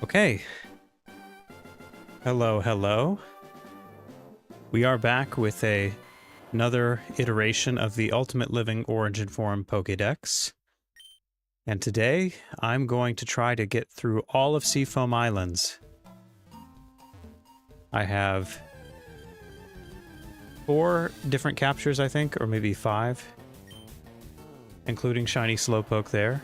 Okay. Hello, hello. We are back with another iteration of the Ultimate Living Origin Form Pokédex. And today, I'm going to try to get through all of Seafoam Islands. I have 4 different captures, I think, or maybe 5. Including Shiny Slowpoke there.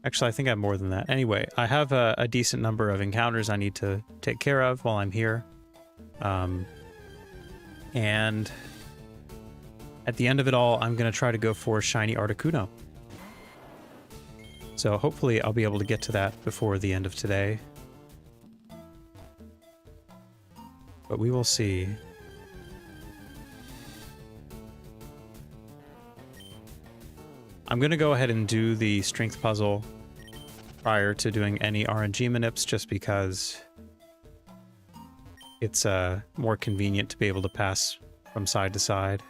Actually, I think I have more than that. Anyway, I have a decent number of encounters I need to take care of while I'm here. And at the end of it all, I'm going to try to go for Shiny Articuno. So hopefully I'll be able to get to that before the end of today. But we will see. I'm going to go ahead and do the strength puzzle prior to doing any RNG manips, just because it's more convenient to be able to pass from side to side.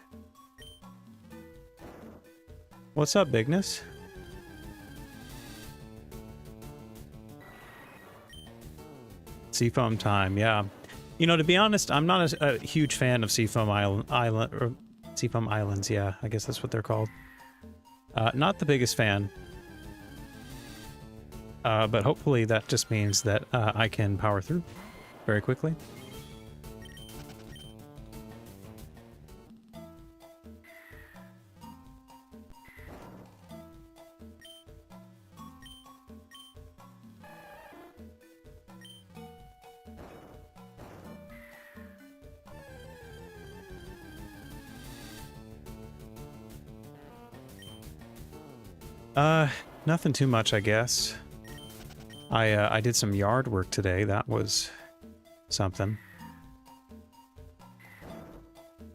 What's up, Bigness? Seafoam time, yeah. You know, to be honest, I'm not a huge fan of Seafoam Island, or Seafoam Islands, yeah, I guess that's what they're called. Not the biggest fan. But hopefully that just means that I can power through very quickly. Nothing too much, I guess. I did some yard work today. That was something.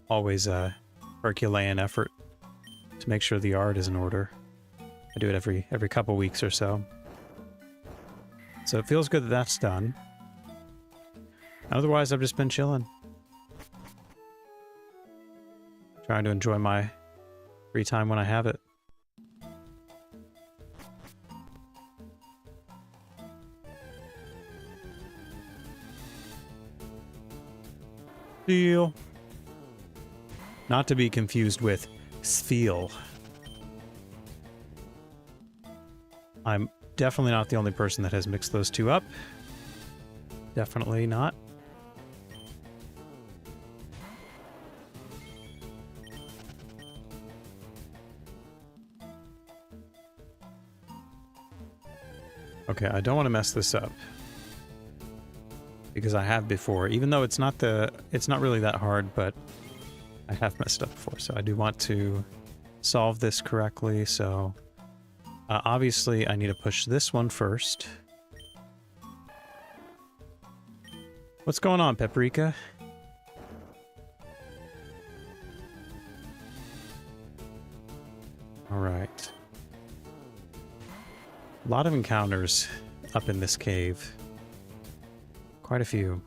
Always a Herculean effort to make sure the yard is in order. I do it every couple weeks or so. So it feels good that that's done. Otherwise, I've just been chilling. Trying to enjoy my free time when I have it. Feel. Not to be confused with Sfeel. I'm definitely not the only person that has mixed those two up. Definitely not. Okay, I don't want to mess this up. Because I have before, even though it's not really that hard, but I have messed up before, so I do want to solve this correctly. So obviously I need to push this one first. What's going on, Paprika? All right. A lot of encounters up in this cave. Quite a few.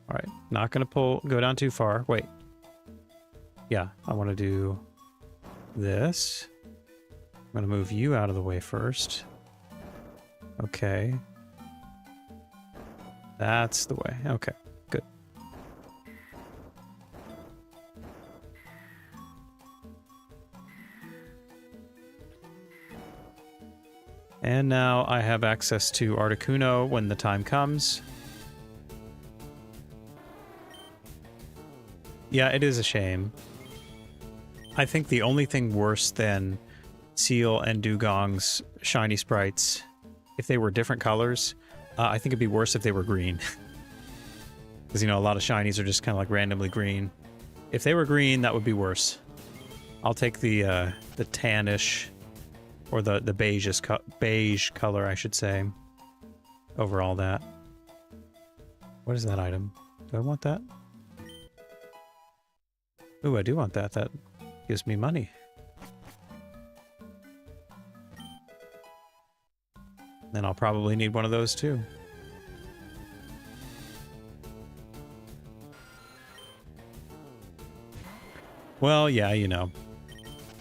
Alright, not gonna go down too far. Wait. Yeah, I want to do this. I'm gonna move you out of the way first. Okay. That's the way. Okay, good. And now I have access to Articuno when the time comes. Yeah, it is a shame. I think the only thing worse than Seal and Dugong's shiny sprites, if they were different colors, I think it'd be worse if they were green. Because, you know, a lot of shinies are just kind of like randomly green. If they were green, that would be worse. I'll take the tannish, or the beige color, I should say, over all that. What is that item? Do I want that? Ooh, I do want that. That gives me money. Then I'll probably need one of those too. Well, yeah, you know.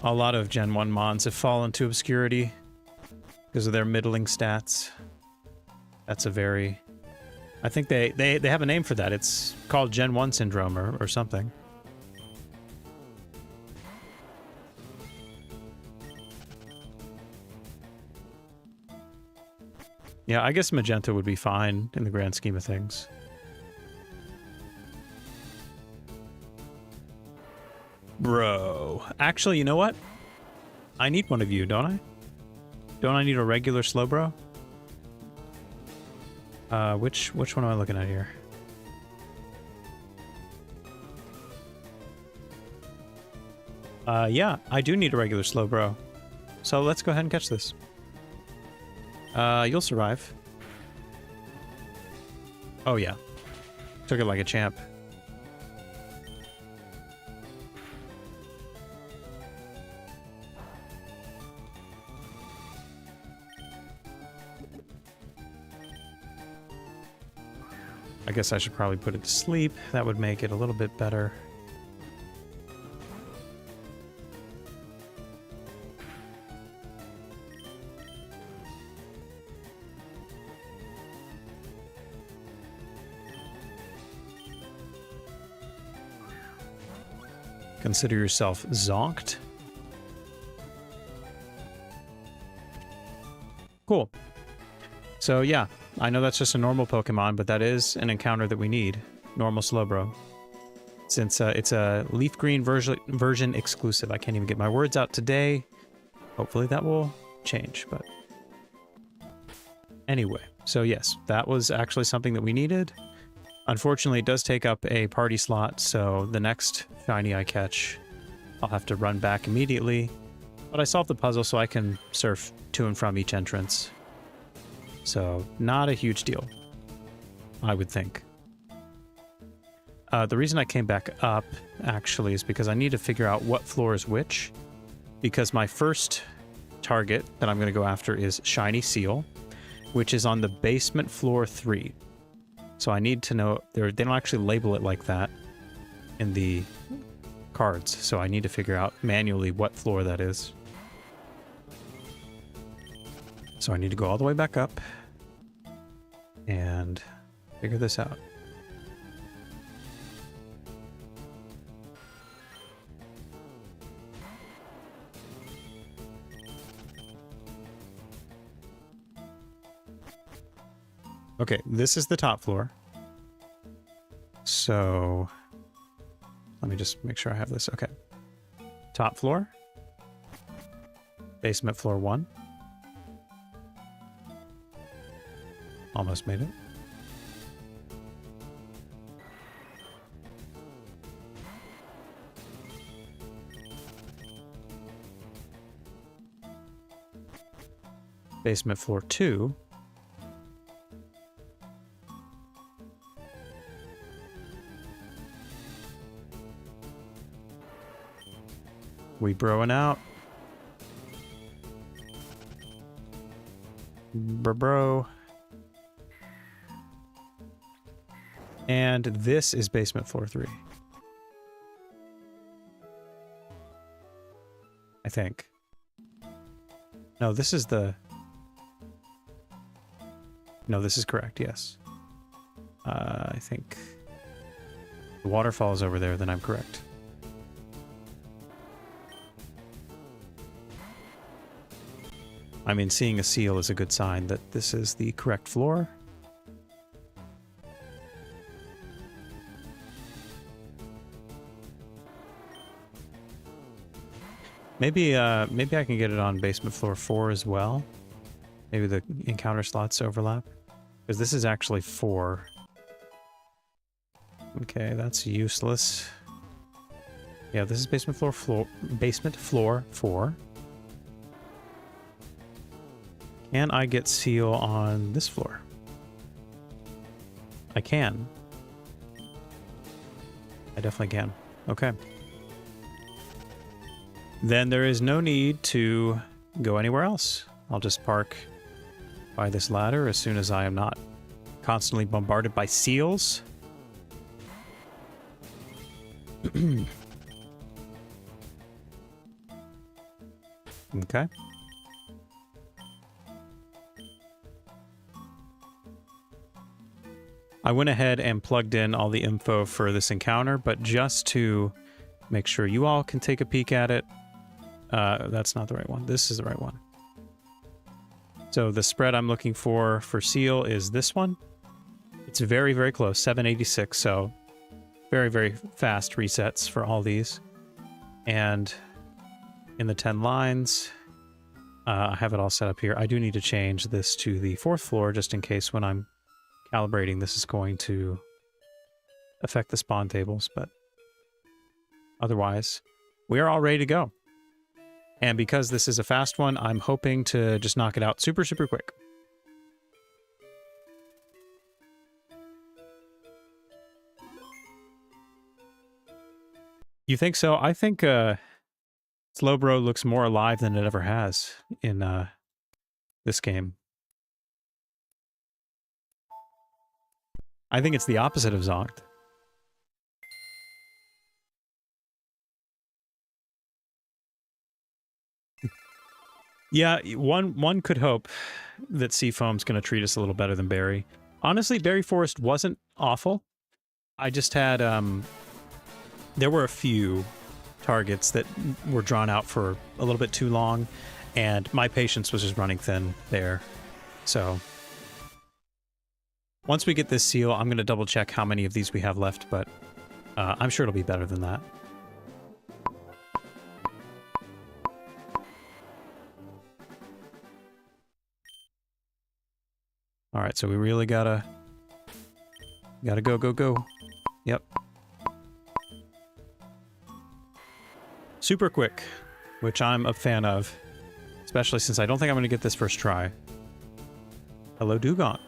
A lot of Gen 1 mons have fallen to obscurity because of their middling stats. That's a very... I think they have a name for that. It's called Gen 1 syndrome or something. Yeah, I guess magenta would be fine in the grand scheme of things. Bro. Actually, you know what? I need one of you, don't I? Don't I need a regular Slowbro? Which one am I looking at here? Yeah, I do need a regular Slowbro. So let's go ahead and catch this. You'll survive. Oh yeah. Took it like a champ. I guess I should probably put it to sleep. That would make it a little bit better. Consider yourself zonked. Cool. So yeah, I know that's just a normal Pokemon, but that is an encounter that we need. Normal Slowbro. Since it's a Leaf Green version exclusive. I can't even get my words out today. Hopefully that will change, but... Anyway, so yes, that was actually something that we needed. Unfortunately, it does take up a party slot, so the next shiny I catch, I'll have to run back immediately. But I solved the puzzle so I can surf to and from each entrance. So, not a huge deal, I would think. The reason I came back up, actually, is because I need to figure out what floor is which. Because my first target that I'm going to go after is Shiny Seal, which is on the basement floor 3. So I need to know, they don't actually label it like that in the cards, so I need to figure out manually what floor that is. So I need to go all the way back up and figure this out. Okay, this is the top floor. So, let me just make sure I have this. Okay. Top floor. Basement floor 1. Almost made it. Basement floor 2. We broing out. Bro. And this is basement floor 3. I think. No, this is the... No, this is correct, yes. I think... The waterfall is over there, then I'm correct. I mean, seeing a seal is a good sign that this is the correct floor. Maybe I can get it on basement floor 4 as well. Maybe the encounter slots overlap. Because this is actually 4. Okay, that's useless. Yeah, this is basement floor 4. Can I get seal on this floor? I can. I definitely can. Okay. Then there is no need to go anywhere else. I'll just park by this ladder as soon as I am not constantly bombarded by seals. Okay. I went ahead and plugged in all the info for this encounter, but just to make sure you all can take a peek at it. That's not the right one. This is the right one. So the spread I'm looking for Seal is this one. It's very, very close, 786, so very, very fast resets for all these. And in the 10 lines, I have it all set up here. I do need to change this to the 4th floor, just in case when I'm calibrating this is going to affect the spawn tables, but otherwise, we are all ready to go. And because this is a fast one, I'm hoping to just knock it out super, super quick. You think so? I think Slowbro looks more alive than it ever has in this game. I think it's the opposite of zonked. Yeah, one could hope that Seafoam's going to treat us a little better than Berry. Honestly, Berry Forest wasn't awful. I just had, there were a few targets that were drawn out for a little bit too long, and my patience was just running thin there. So, once we get this seal, I'm going to double check how many of these we have left, but I'm sure it'll be better than that. All right, so we really gotta go. Yep. Super quick, which I'm a fan of, especially since I don't think I'm gonna get this first try. Hello, Dugong.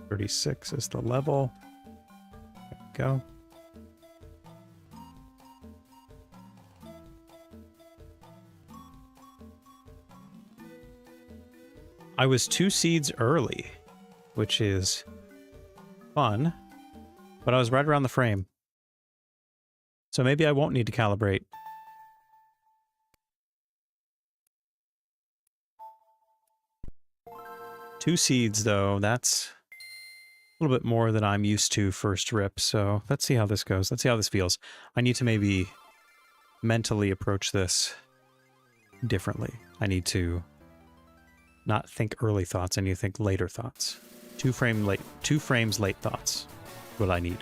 .36 is the level. There we go. I was 2 seeds early, which is fun, but I was right around the frame. So maybe I won't need to calibrate. Two seeds, though, that's a little bit more than I'm used to first rip, so let's see how this goes. Let's see how this feels. I need to maybe mentally approach this differently. I need to not think early thoughts, I need to think later thoughts. 2 frames late thoughts, what I need.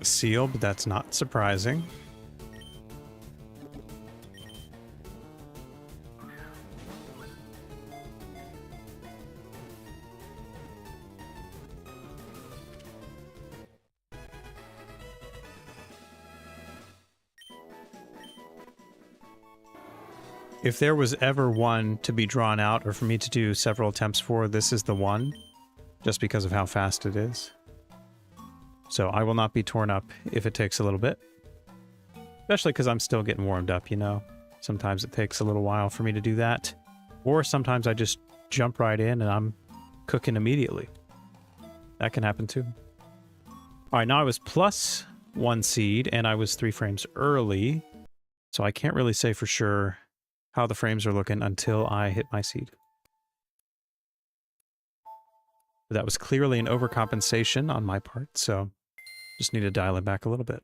Seal, but that's not surprising. If there was ever one to be drawn out or for me to do several attempts for, this is the one, just because of how fast it is. So I will not be torn up if it takes a little bit. Especially because I'm still getting warmed up, you know? Sometimes it takes a little while for me to do that. Or sometimes I just jump right in and I'm cooking immediately. That can happen too. Alright, now I was plus 1 seed and I was 3 frames early. So I can't really say for sure how the frames are looking until I hit my seed. But that was clearly an overcompensation on my part, so Just need to dial it back a little bit.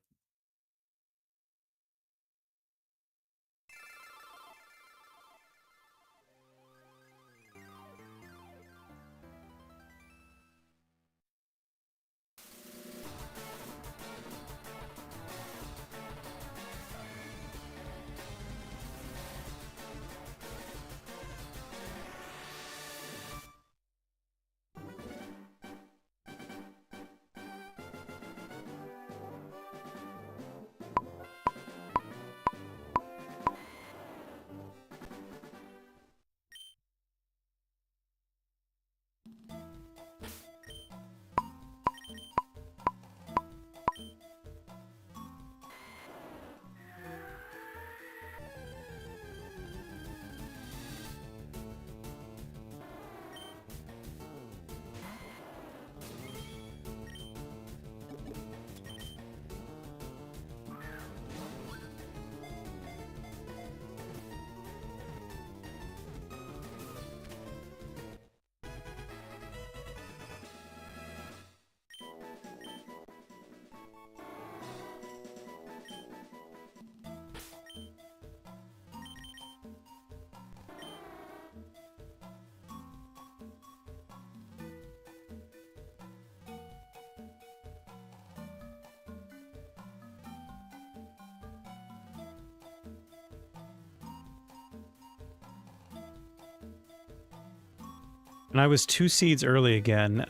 And I was 2 seeds early again,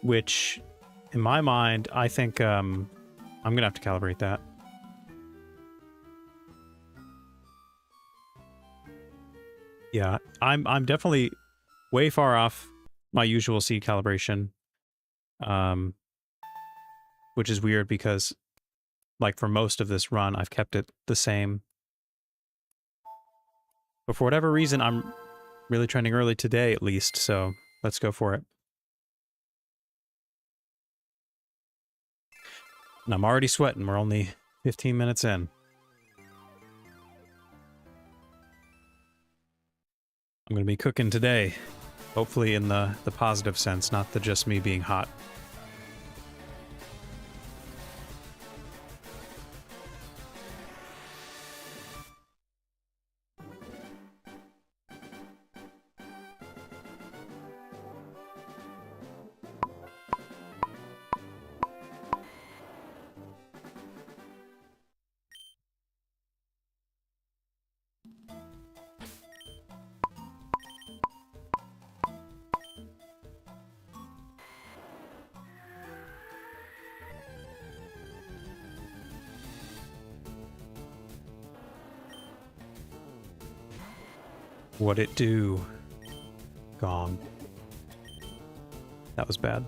which, in my mind, I think I'm going to have to calibrate that. Yeah, I'm definitely way far off my usual seed calibration, which is weird because, like, for most of this run, I've kept it the same. But for whatever reason, I'm really trending early today, at least, so let's go for it. And I'm already sweating. We're only 15 minutes in. I'm going to be cooking today, hopefully in the positive sense, not the just me being hot. What'd it do? Gong. That was bad.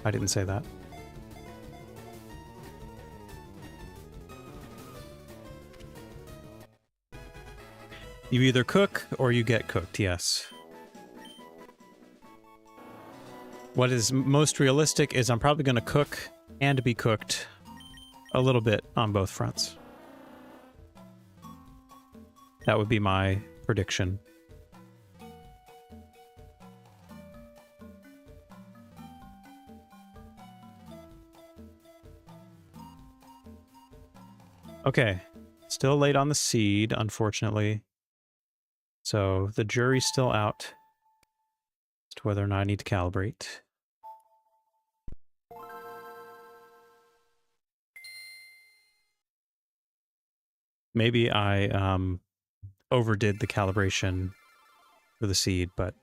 I didn't say that. You either cook or you get cooked, yes. What is most realistic is I'm probably going to cook and be cooked a little bit on both fronts. That would be my prediction. Okay, still late on the seed, unfortunately. So the jury's still out as to whether or not I need to calibrate. Maybe I overdid the calibration for the seed, but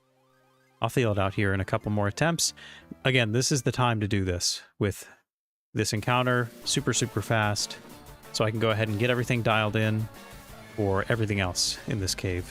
I'll feel it out here in a couple more attempts. Again, this is the time to do this with this encounter super fast, so I can go ahead and get everything dialed in for everything else in this cave.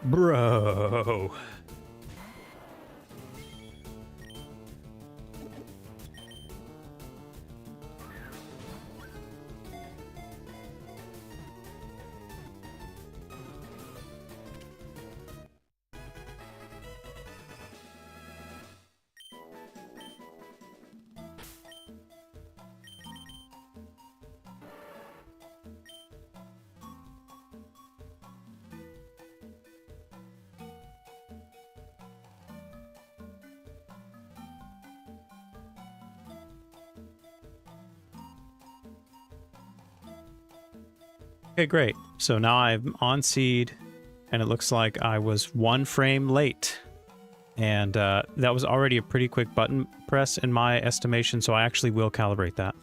Bro. Okay, great. So now I'm on seed, and it looks like I was 1 frame late. And that was already a pretty quick button press in my estimation, so I actually will calibrate that.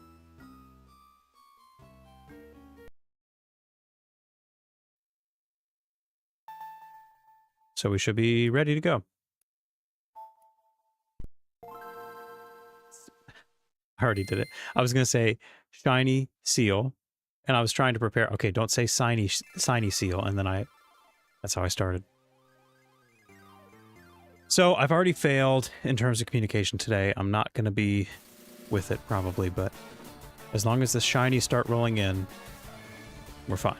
So we should be ready to go. I already did it. I was going to say shiny seal, and I was trying to prepare. Okay, don't say shiny seal, and then that's how I started. So I've already failed in terms of communication today. I'm not going to be with it probably, but as long as the shinies start rolling in, we're fine.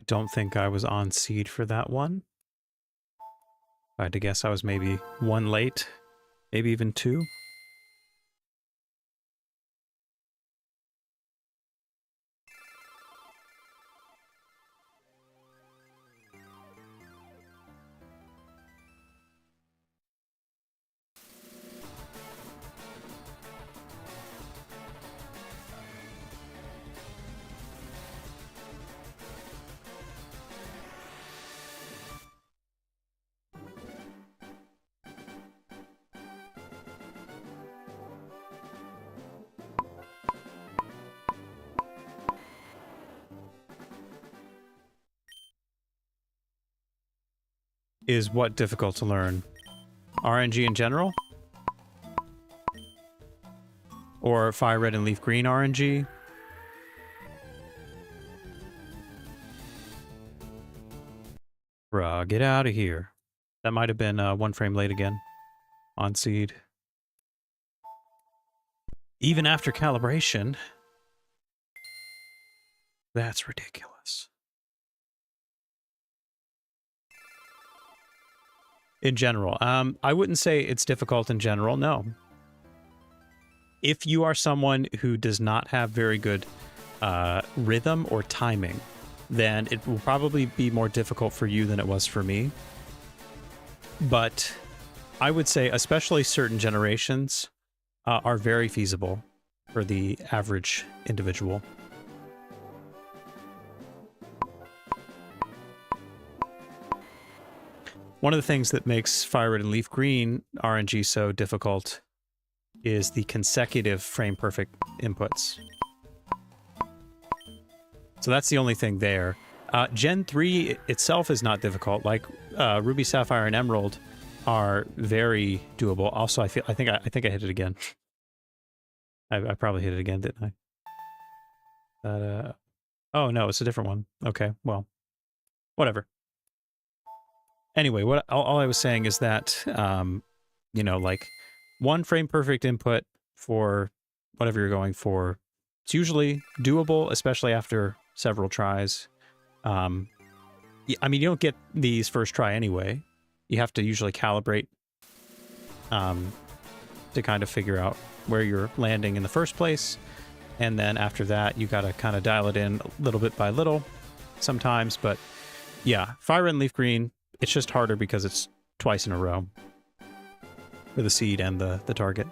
Don't think I was on seed for that one. I had to guess I was maybe 1 late, maybe even 2. Is what difficult to learn? RNG in general? Or Fire Red and Leaf Green RNG? Bruh, get out of here. That might have been 1 frame late again. On seed. Even after calibration. That's ridiculous. In general. I wouldn't say it's difficult in general, no. If you are someone who does not have very good rhythm or timing, then it will probably be more difficult for you than it was for me. But I would say especially certain generations are very feasible for the average individual. One of the things that makes Fire Red and Leaf Green RNG so difficult is the consecutive frame perfect inputs. So that's the only thing there. Gen 3 itself is not difficult. Like Ruby, Sapphire, and Emerald are very doable. Also, I think I hit it again. I probably hit it again, didn't I? Oh no, it's a different one. Okay, well, whatever. Anyway, all I was saying is that, you know, like 1 frame perfect input for whatever you're going for, it's usually doable, especially after several tries. I mean, you don't get these first try anyway. You have to usually calibrate to kind of figure out where you're landing in the first place. And then after that, you got to kind of dial it in little bit by little sometimes. But yeah, Fire Red and Leaf Green, it's just harder because it's twice in a row for the seed and the target.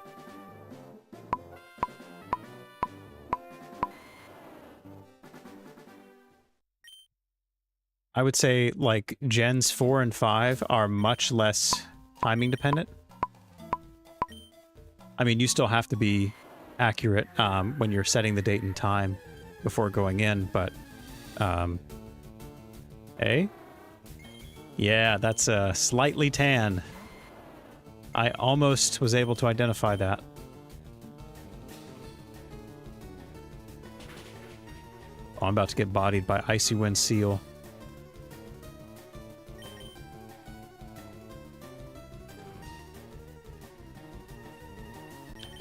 I would say like gens 4 and 5 are much less timing dependent. I mean, you still have to be accurate when you're setting the date and time before going in, but hey? Yeah, that's slightly tan. I almost was able to identify that. Oh, I'm about to get bodied by Icy Wind Seal.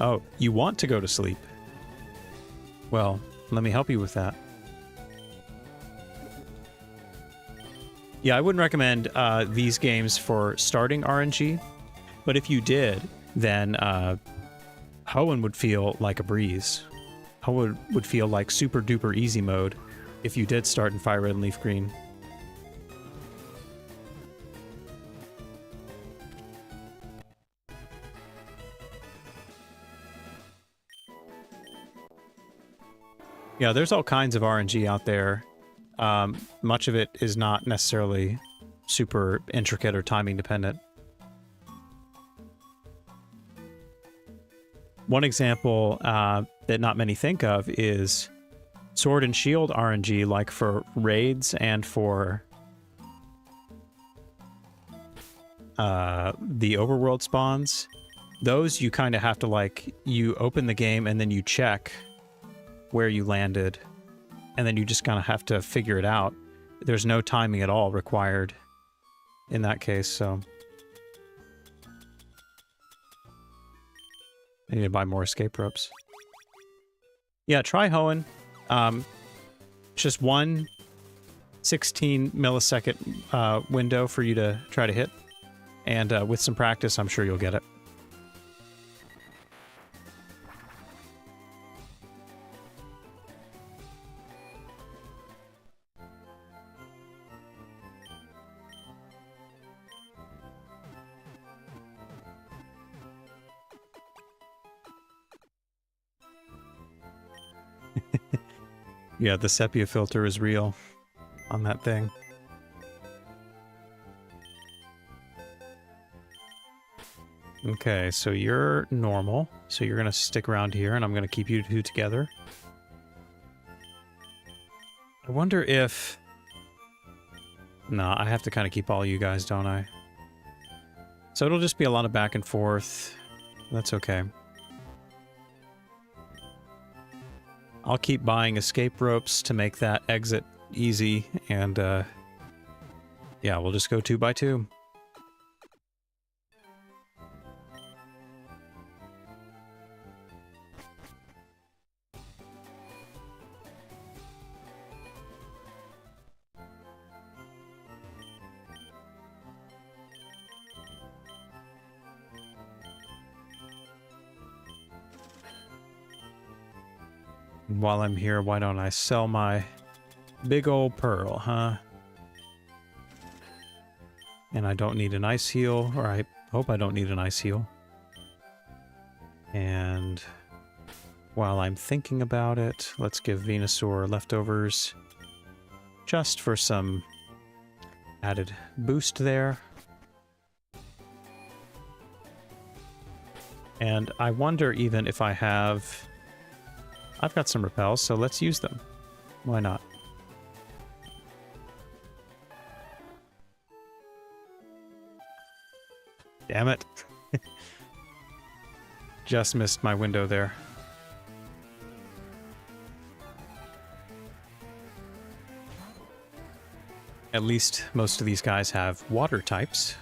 Oh, you want to go to sleep? Well, let me help you with that. Yeah, I wouldn't recommend these games for starting RNG, but if you did, then Hoenn would feel like a breeze. Hoenn would feel like super duper easy mode if you did start in Fire Red and Leaf Green. Yeah, there's all kinds of RNG out there. Much of it is not necessarily super intricate or timing dependent. One example that not many think of is Sword and Shield RNG, like for raids and for the overworld spawns. Those you kind of have to, like, you open the game and then you check where you landed, and then you just kind of have to figure it out. There's no timing at all required in that case, so I need to buy more escape ropes. Yeah, try Hoenn. Just one 16 millisecond window for you to try to hit, and with some practice, I'm sure you'll get it. Yeah, the sepia filter is real on that thing. Okay, so you're normal. So you're going to stick around here, and I'm going to keep you two together. I wonder if... Nah, I have to kind of keep all you guys, don't I? So it'll just be a lot of back and forth. That's okay. I'll keep buying escape ropes to make that exit easy, and yeah, we'll just go 2 by 2. While I'm here, why don't I sell my big old pearl, huh? And I don't need an ice heal, or I hope I don't need an ice heal. And while I'm thinking about it, let's give Venusaur leftovers just for some added boost there. And I wonder even if I have... I've got some repels, so let's use them. Why not? Damn it. Just missed my window there. At least most of these guys have water types.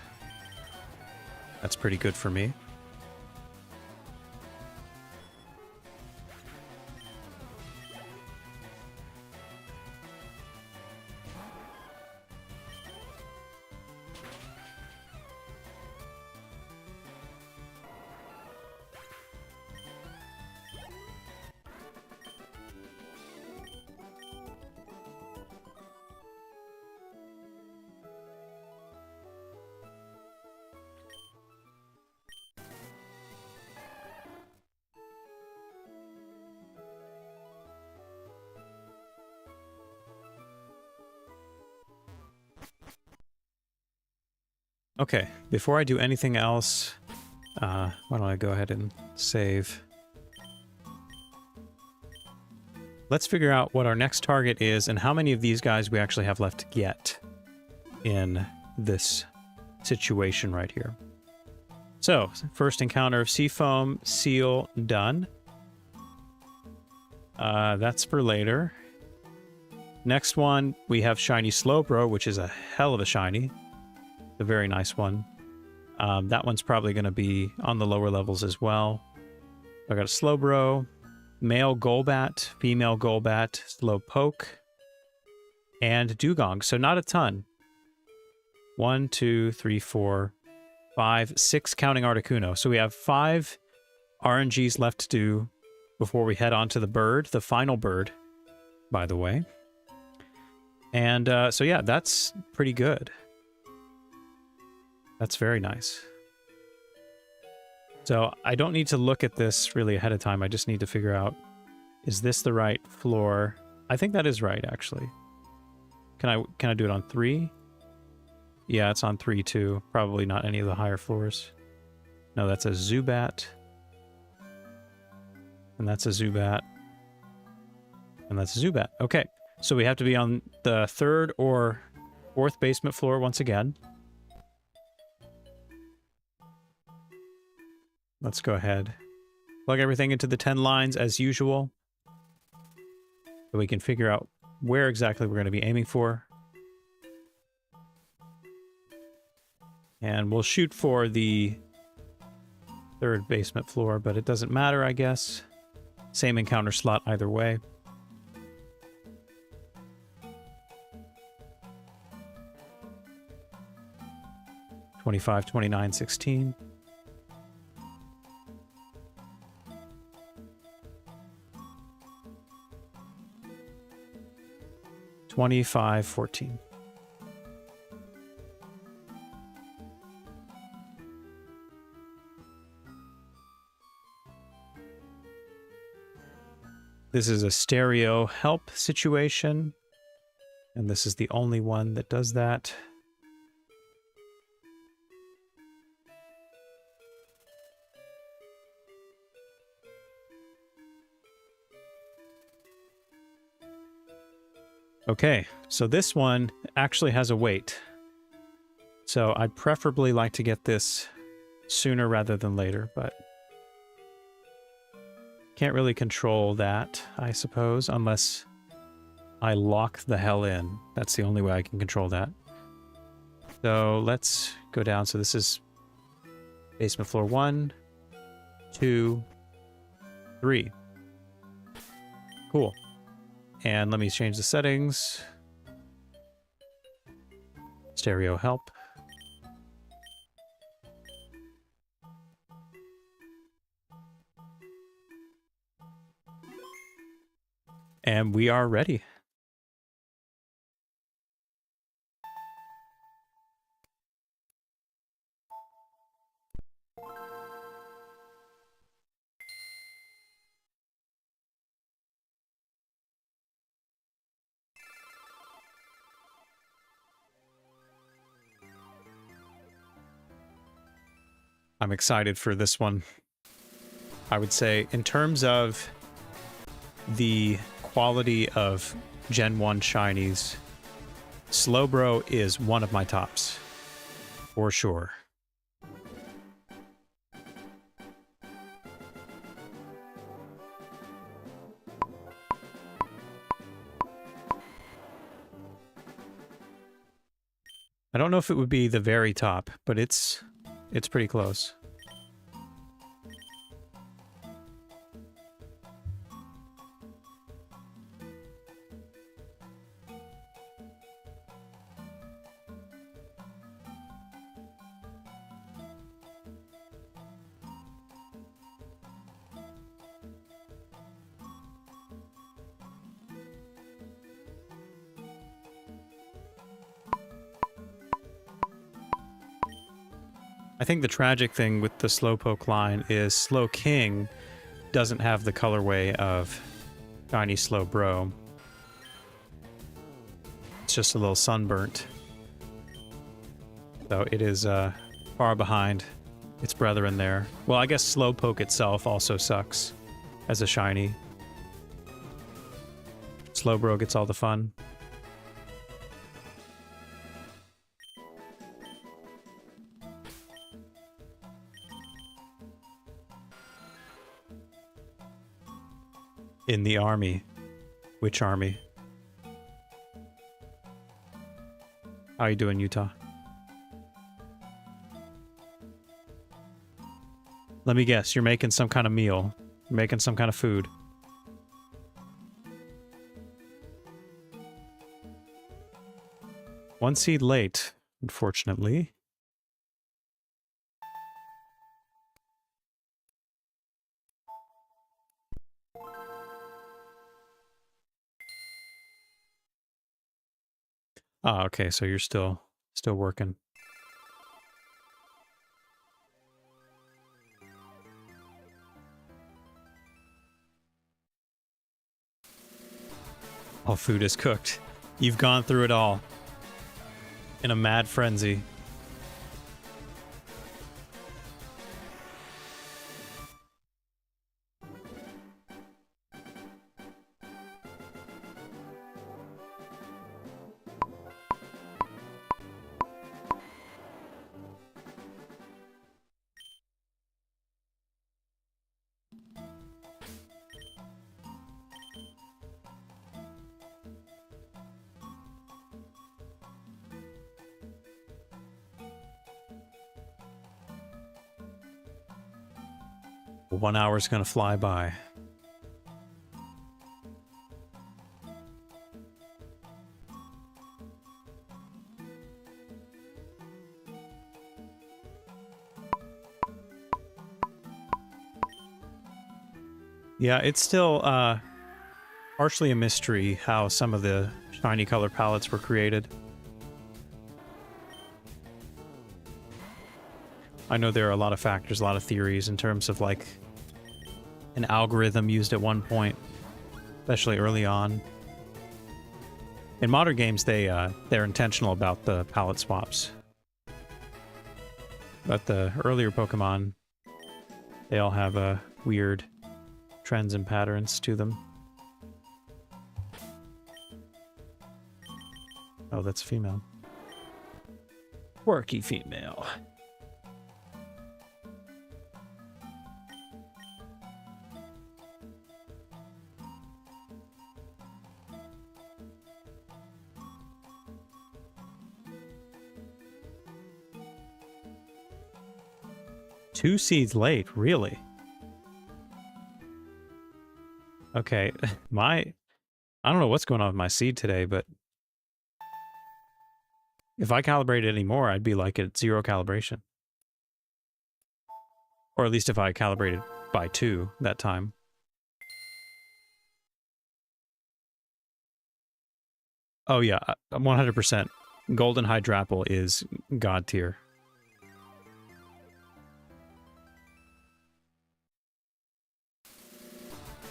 That's pretty good for me. Okay, before I do anything else, why don't I go ahead and save. Let's figure out what our next target is and how many of these guys we actually have left to get in this situation right here. So, first encounter of Seafoam, Seal, done. That's for later. Next one, we have Shiny Slowbro, which is a hell of a shiny. A very nice one. That one's probably going to be on the lower levels as well. I got a Slowbro, male Golbat, female Golbat, Slowpoke, and Dugong. So not a ton. 1, 2, 3, 4, 5, 6 counting Articuno. So we have 5 RNGs left to do before we head on to the bird, the final bird, by the way. And so yeah, that's pretty good. That's very nice. So I don't need to look at this really ahead of time. I just need to figure out, is this the right floor? I think that is right, actually. Can I do it on 3? Yeah, it's on 3 too. Probably not any of the higher floors. No, that's a Zubat. And that's a Zubat. And that's a Zubat. Okay, so we have to be on the 3rd or 4th basement floor once again. Let's go ahead. Plug everything into the 10 lines as usual. So we can figure out where exactly we're going to be aiming for. And we'll shoot for the 3rd basement floor, but it doesn't matter, I guess. Same encounter slot either way. $25, $29, $16. $25.14. This is a stereo help situation, and this is the only one that does that. Okay, so this one actually has a wait. So I'd preferably like to get this sooner rather than later, but can't really control that, I suppose, unless I lock the hell in. That's the only way I can control that. So let's go down. So this is basement floor 1, 2, 3. Cool. And let me change the settings. Stereo help. And we are ready. I'm excited for this one. I would say in terms of the quality of Gen 1 shinies, Slowbro is one of my tops. For sure. I don't know if it would be the very top, but it's pretty close. I think the tragic thing with the Slowpoke line is Slowking doesn't have the colorway of Shiny Slowbro. It's just a little sunburnt. So it is far behind its brethren there. Well, I guess Slowpoke itself also sucks as a shiny. Slowbro gets all the fun. In the army. Which army? How you doing, Utah? Let me guess, you're making some kind of meal. You're making some kind of food. One seed late, unfortunately. Ah, okay, so you're still working. All food is cooked. You've gone through it all. In a mad frenzy. One hour's gonna fly by. Yeah, it's still partially a mystery how some of the shiny color palettes were created. I know there are a lot of factors, a lot of theories in terms of like an algorithm used at one point, especially early on. In modern games, they're intentional about the palette swaps. But the earlier Pokemon, they all have weird trends and patterns to them. Oh, that's female. Quirky female. Two seeds late, really? Okay, I don't know what's going on with my seed today, but if I calibrated anymore, I'd be like at 0 calibration. Or at least if I calibrated by 2 that time. Oh yeah, 100%. Golden Hydrapple is god tier.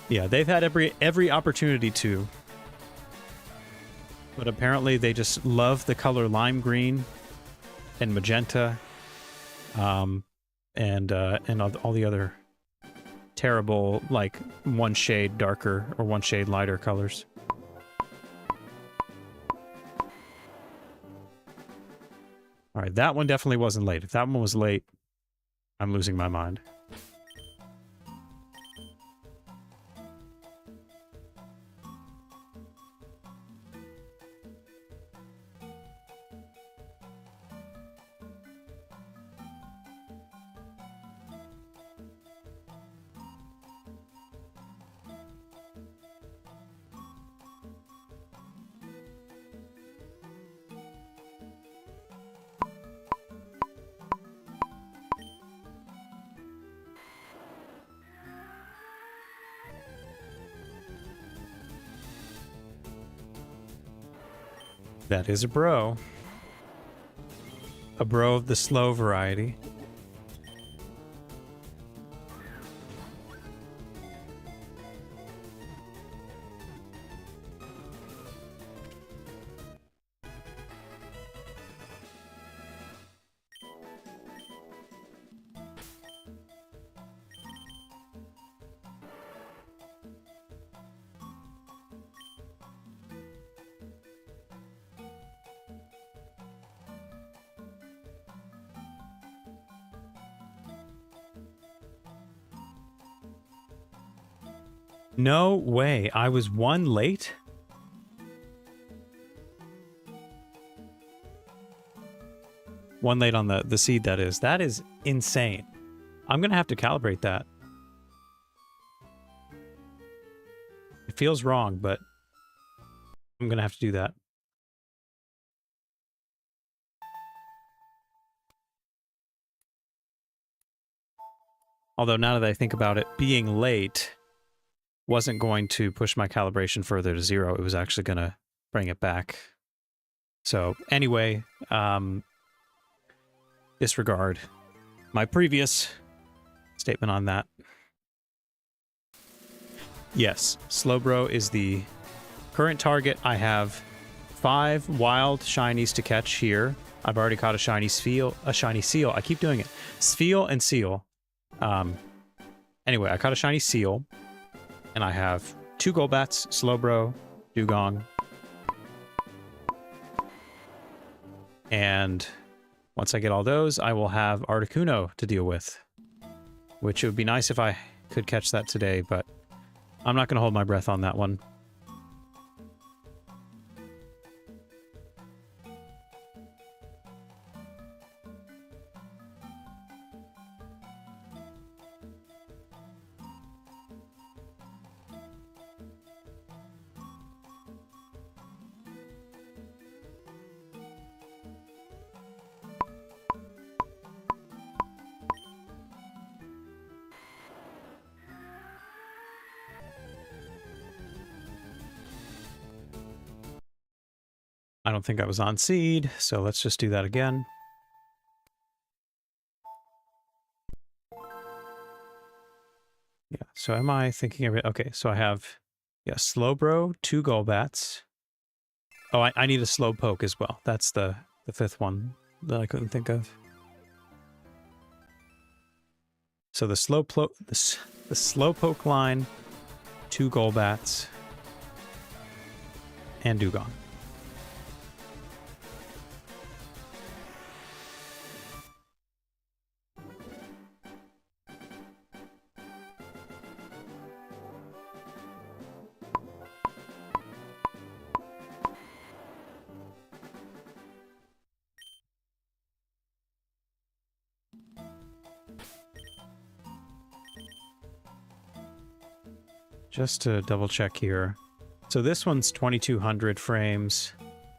Yeah, they've had every opportunity to. But apparently they just love the color lime green and magenta. And all the other terrible, like, one shade darker or one shade lighter colors. Alright, that one definitely wasn't late. If that one was late, I'm losing my mind. That is a bro. A bro of the slow variety. No way. I was one late? One late on the seed, that is. That is insane. I'm going to have to calibrate that. It feels wrong, but I'm going to have to do that. Although now that I think about it, being late wasn't going to push my calibration further to 0. It was actually going to bring it back. So anyway, disregard my previous statement on that. Yes, Slowbro is the current target. I have 5 wild shinies to catch here. I've already caught a shiny seal. I keep doing it. Spheal and seal. Anyway, I caught a shiny seal, and I have 2 Golbats, Slowbro, Dugong, and once I get all those, I will have Articuno to deal with, which it would be nice if I could catch that today, but I'm not going to hold my breath on that one. I don't think I was on seed, so let's just do that again. Yeah, so am I thinking of it? Okay, so I have, yeah, Slowbro, 2 Golbats. Oh, I need a Slowpoke as well. That's the 5th one that I couldn't think of. So the Slowpoke line, 2 Golbats, and Dugong. Just to double check here. So this one's 2200 frames.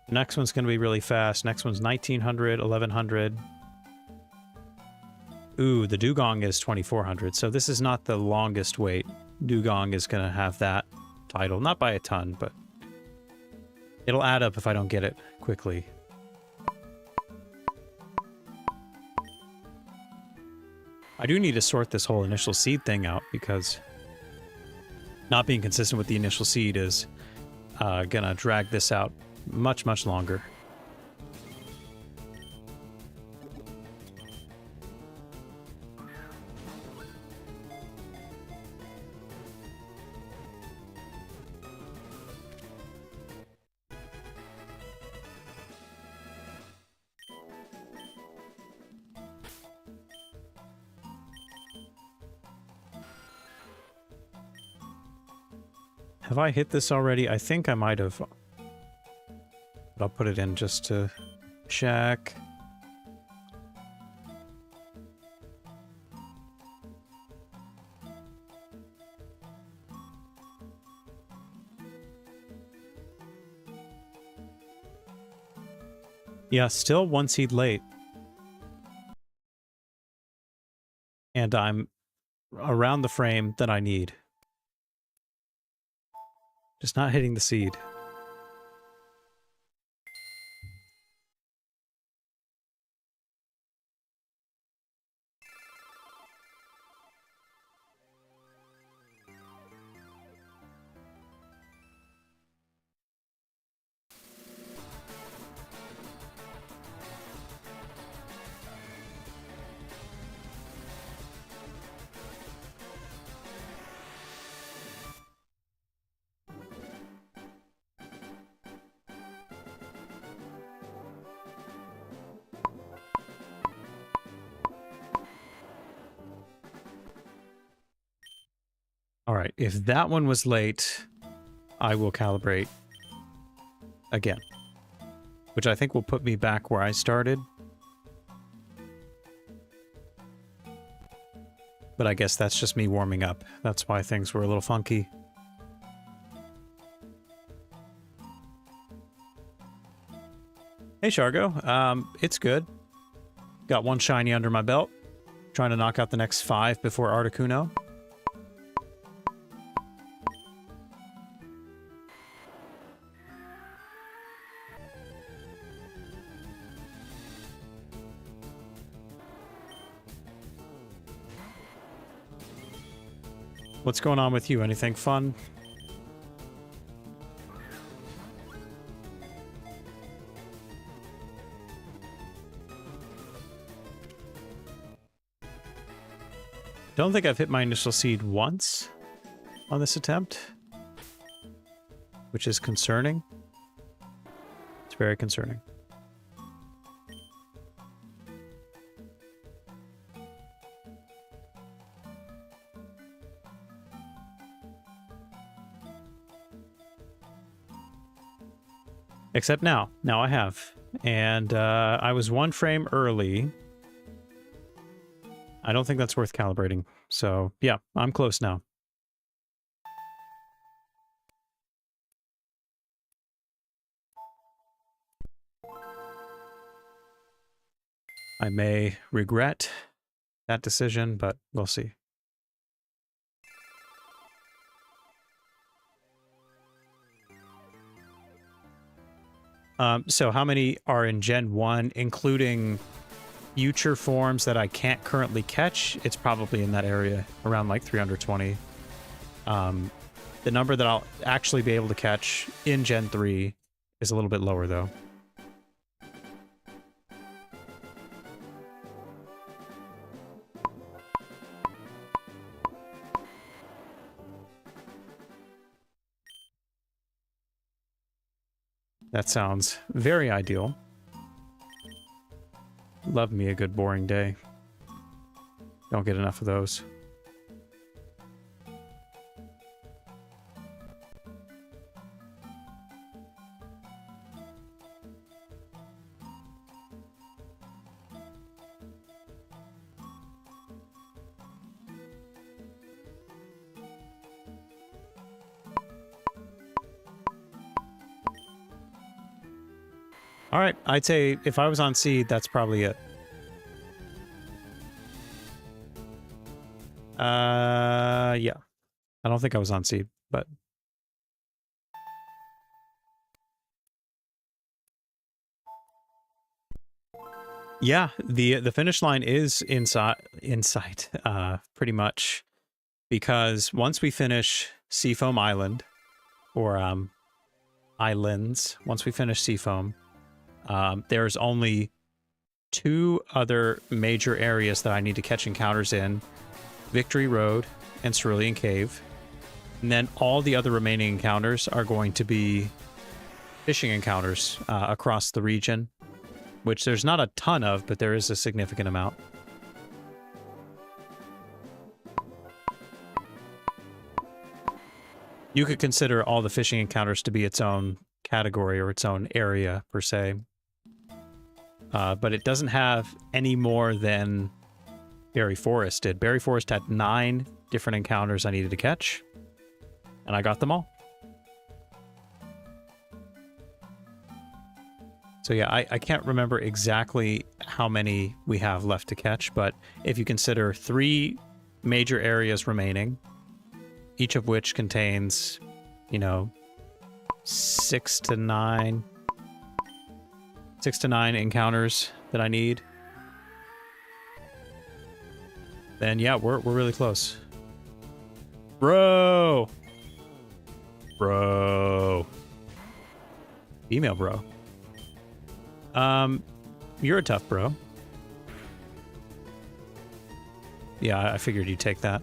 Next one's going to be really fast. Next one's 1900, 1100. Ooh, the Dugong is 2400. So this is not the longest wait. Dugong is going to have that title. Not by a ton, but it'll add up if I don't get it quickly. I do need to sort this whole initial seed thing out because not being consistent with the initial seed is gonna drag this out much, much longer. Have I hit this already? I think I might have. But I'll put it in just to check. Yeah, still 1 seed late. And I'm around the frame that I need. Just not hitting the seed. right, if that one was late, I will calibrate again. Which I think will put me back where I started. But I guess that's just me warming up. That's why things were a little funky. Hey, Shargo. It's good. Got one shiny under my belt. Trying to knock out the next 5 before Articuno. What's going on with you? Anything fun? Don't think I've hit my initial seed once on this attempt, which is concerning. It's very concerning. Except now. Now I have. And I was 1 frame early. I don't think that's worth calibrating. So, yeah, I'm close now. I may regret that decision, but we'll see. So how many are in Gen 1, including future forms that I can't currently catch? It's probably in that area, around like 320. The number that I'll actually be able to catch in Gen 3 is a little bit lower, though. That sounds very ideal. Love me a good boring day. Don't get enough of those. All right, I'd say if I was on seed, that's probably it. Yeah. I don't think I was on seed, but... Yeah, the finish line is in sight, pretty much. Because once we finish Seafoam Island, or islands, once we finish Seafoam, there's only 2 other major areas that I need to catch encounters in. Victory Road and Cerulean Cave. And then all the other remaining encounters are going to be fishing encounters across the region, which there's not a ton of, but there is a significant amount. You could consider all the fishing encounters to be its own category or its own area, per se. But it doesn't have any more than Berry Forest did. Berry Forest had 9 different encounters I needed to catch, and I got them all. So yeah, I can't remember exactly how many we have left to catch, but if you consider 3 major areas remaining, each of which contains, you know, 6 to 9 encounters that I need, then yeah, we're really close. Bro! Female bro. You're a tough bro. Yeah, I figured you'd take that.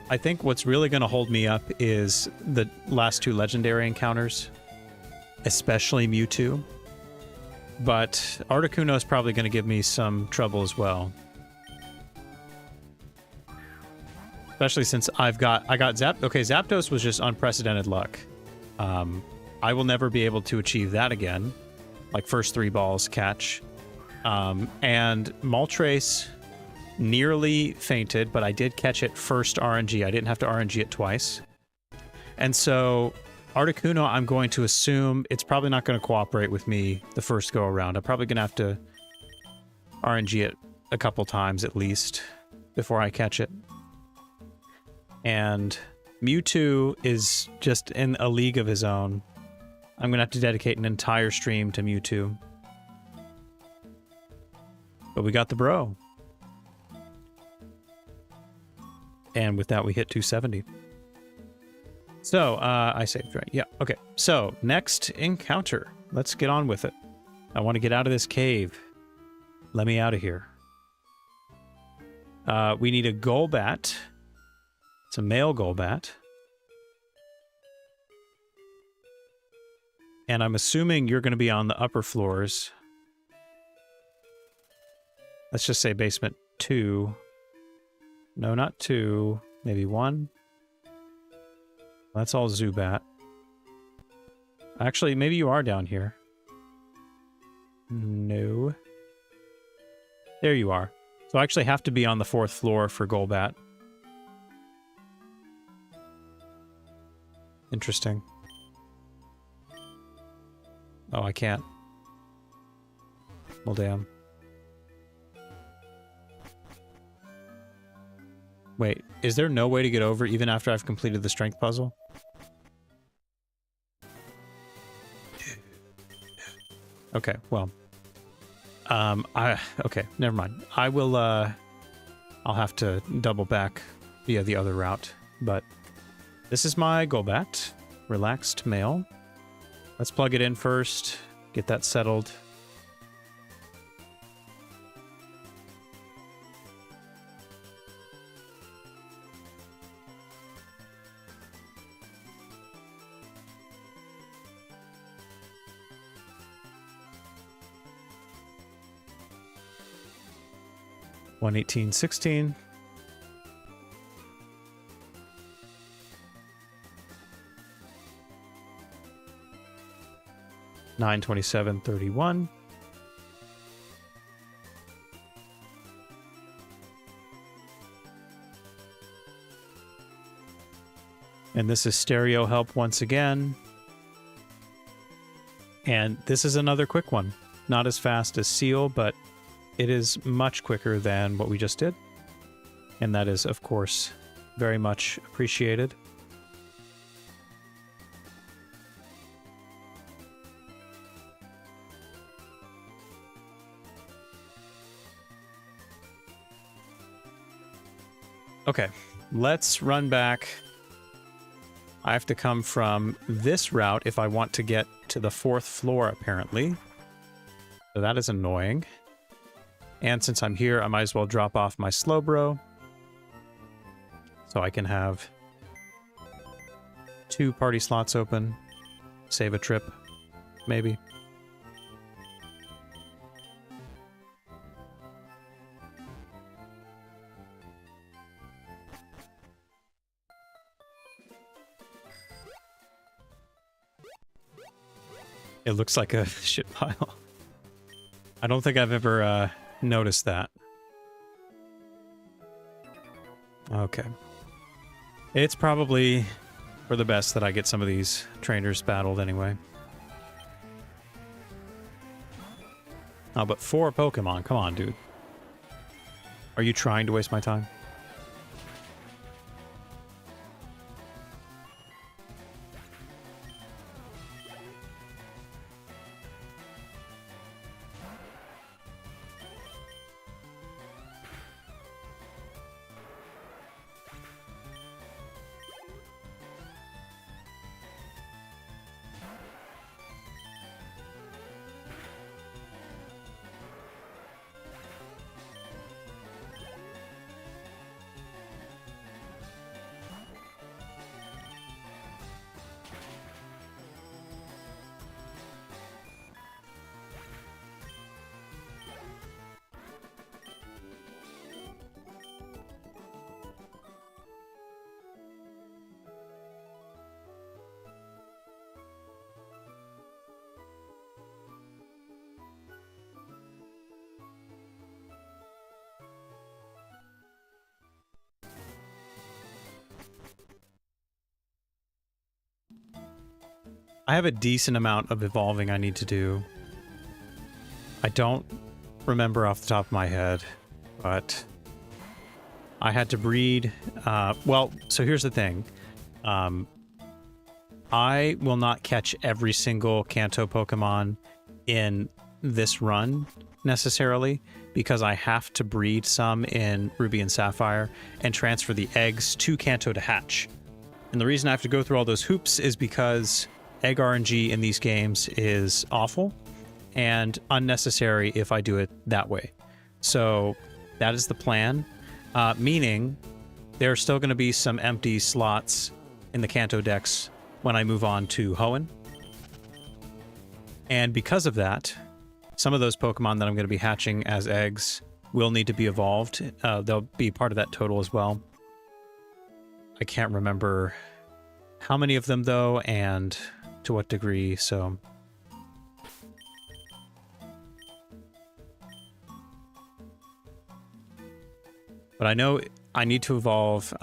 I think what's really going to hold me up is the last 2 legendary encounters. especially Mewtwo. But Articuno is probably going to give me some trouble as well. Especially since I got Zapdos. Okay, Zapdos was just unprecedented luck. I will never be able to achieve that again. Like first 3 balls catch. And Moltres nearly fainted, but I did catch it first RNG. I didn't have to RNG it twice. And so Articuno, I'm going to assume it's probably not going to cooperate with me the first go around. I'm probably going to have to RNG it a couple times at least before I catch it. And Mewtwo is just in a league of his own. I'm going to have to dedicate an entire stream to Mewtwo. But we got the bro. And with that, we hit 270. So, I saved, right? Yeah, okay. So, next encounter. Let's get on with it. I want to get out of this cave. Let me out of here. We need a Golbat. It's a male Golbat. And I'm assuming you're going to be on the upper floors. Let's just say basement 2. No, not 2. Maybe 1. That's all Zubat. Actually, maybe you are down here. No. There you are. So I actually have to be on the 4th floor for Golbat. Interesting. Oh, I can't. Well, damn. Wait, is there no way to get over even after I've completed the strength puzzle? Okay, well. Okay, never mind. I will, I'll have to double back via the other route, but this is my Golbat. Relaxed male. Let's plug it in first, get that settled. $118.16. $927.31. And this is stereo help once again. And this is another quick one. Not as fast as Seal, but it is much quicker than what we just did. And that is, of course, very much appreciated. Okay, let's run back. I have to come from this route if I want to get to the 4th floor, apparently. So that is annoying. And since I'm here, I might as well drop off my Slowbro. So I can have 2 party slots open. Save a trip, maybe. It looks like a shit pile. I don't think I've ever noticed that. Okay. It's probably for the best that I get some of these trainers battled anyway. Oh, but 4 Pokemon. Come on, dude. Are you trying to waste my time? I have a decent amount of evolving I need to do. I don't remember off the top of my head, but I had to breed. Well, so here's the thing. I will not catch every single Kanto Pokemon in this run necessarily, because I have to breed some in Ruby and Sapphire and transfer the eggs to Kanto to hatch. And the reason I have to go through all those hoops is because egg RNG in these games is awful and unnecessary if I do it that way. So that is the plan, meaning there are still going to be some empty slots in the Kanto Dex when I move on to Hoenn. And because of that, some of those Pokemon that I'm going to be hatching as eggs will need to be evolved. They'll be part of that total as well. I can't remember how many of them, though, and to what degree, so... But I know I need to evolve,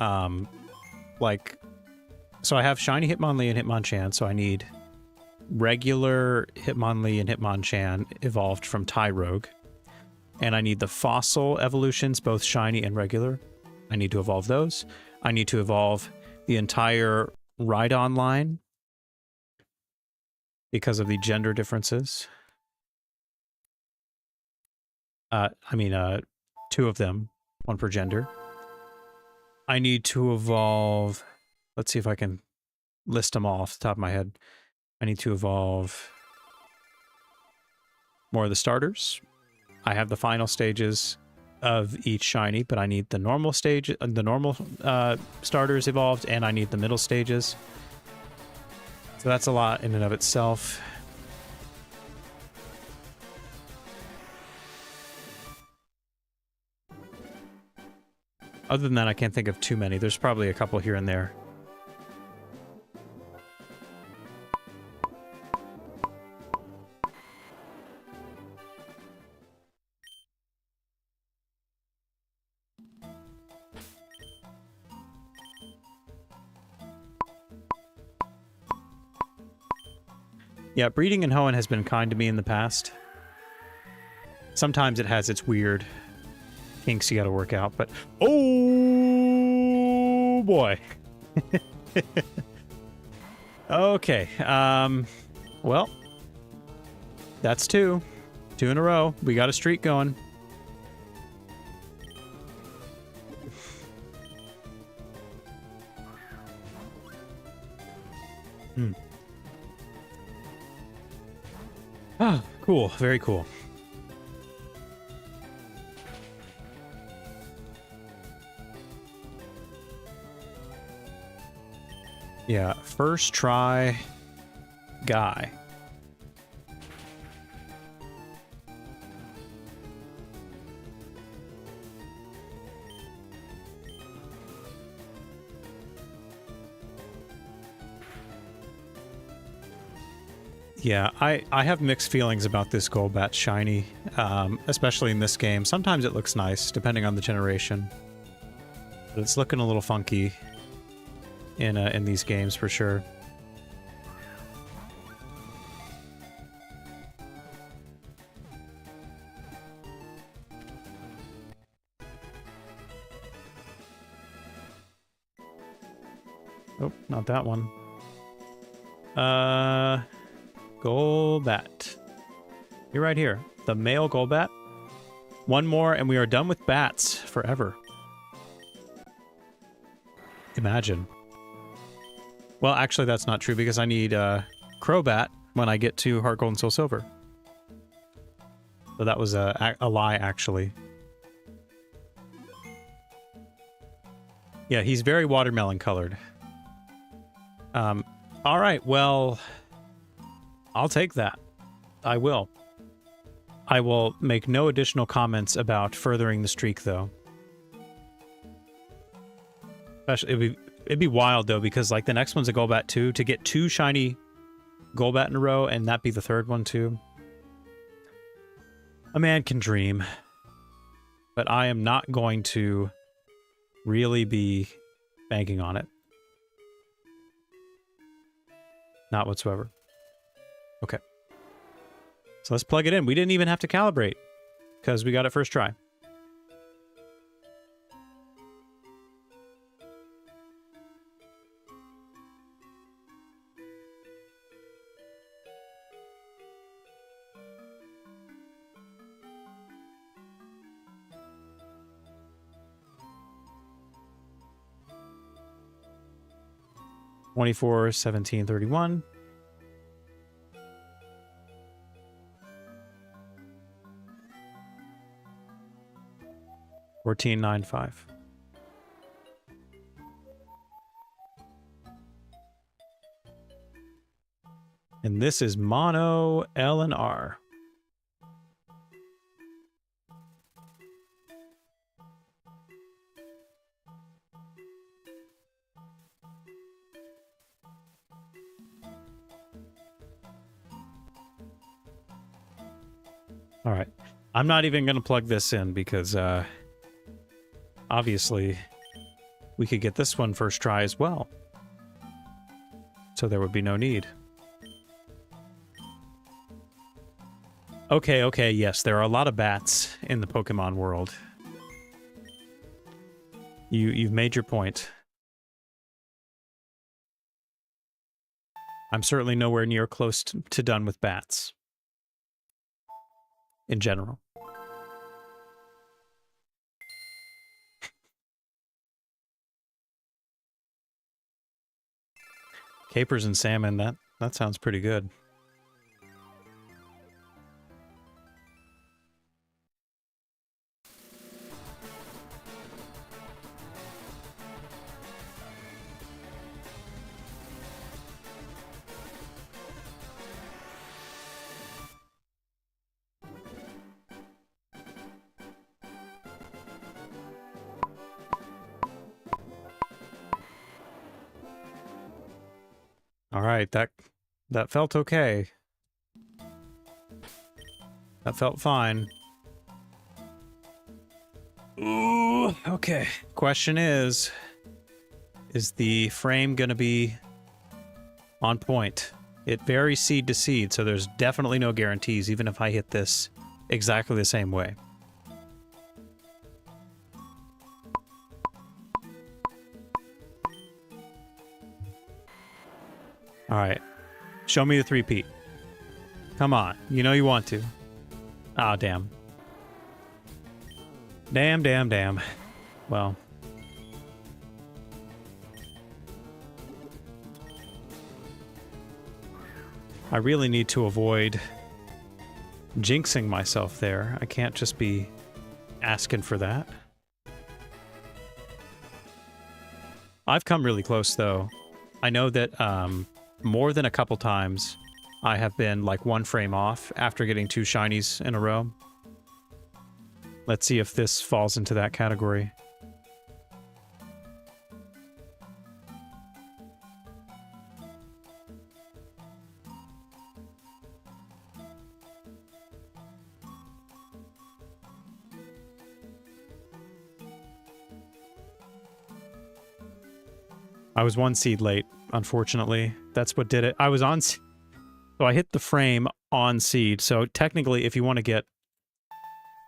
like... So I have Shiny Hitmonlee and Hitmonchan, so I need regular Hitmonlee and Hitmonchan evolved from Tyrogue. And I need the fossil evolutions, both shiny and regular. I need to evolve those. I need to evolve the entire Rhydon line because of the gender differences. Two of them, one per gender. I need to evolve... Let's see if I can list them all off the top of my head. I need to evolve more of the starters. I have the final stages of each shiny, but I need the normal stage, the normal starters evolved, and I need the middle stages. So that's a lot in and of itself. Other than that, I can't think of too many. There's probably a couple here and there. Yeah, breeding in Hoenn has been kind to me in the past. Sometimes it has its weird kinks you gotta work out, but... Oh, boy. Okay, well, that's two. Two in a row. We got a streak going. Ah, cool. Very cool. Yeah, first try guy. Yeah, I have mixed feelings about this Golbat shiny, especially in this game. Sometimes it looks nice, depending on the generation. But it's looking a little funky in these games, for sure. Oh, not that one. Golbat. You're right here. The male Golbat. One more and we are done with bats forever. Imagine. Well, actually that's not true because I need Crobat when I get to Heart Gold and Soul Silver. So that was a lie, actually. Yeah, he's very watermelon colored. All right, well... I'll take that. I will. I will make no additional comments about furthering the streak, though. Especially, it'd be wild, though, because, like, the next one's a Golbat, too. To get two shiny Golbat in a row, and that be the third one, too. A man can dream. But I am not going to really be banking on it. Not whatsoever. Okay. So let's plug it in. We didn't even have to calibrate because we got it first try. $24, $17.31. $14.95. And this is mono L and R. All right. I'm not even going to plug this in because obviously we could get this one first try as well. So there would be no need. Okay, yes, there are a lot of bats in the Pokemon world. You've made your point. I'm certainly nowhere near close to done with bats. In general. Capers and salmon, that sounds pretty good. All right, that felt okay. That felt fine. Ooh, okay. Question is the frame gonna be on point? It varies seed to seed, so there's definitely no guarantees, even if I hit this exactly the same way. All right. Show me the 3-peat. Come on. You know you want to. Ah, damn. Damn. Well. I really need to avoid jinxing myself there. I can't just be asking for that. I've come really close, though. I know that, more than a couple times, I have been like 1 frame off after getting 2 shinies in a row. Let's see if this falls into that category. I was 1 seed late, unfortunately. That's what did it. I was on... So I hit the frame on seed. So technically, if you want to get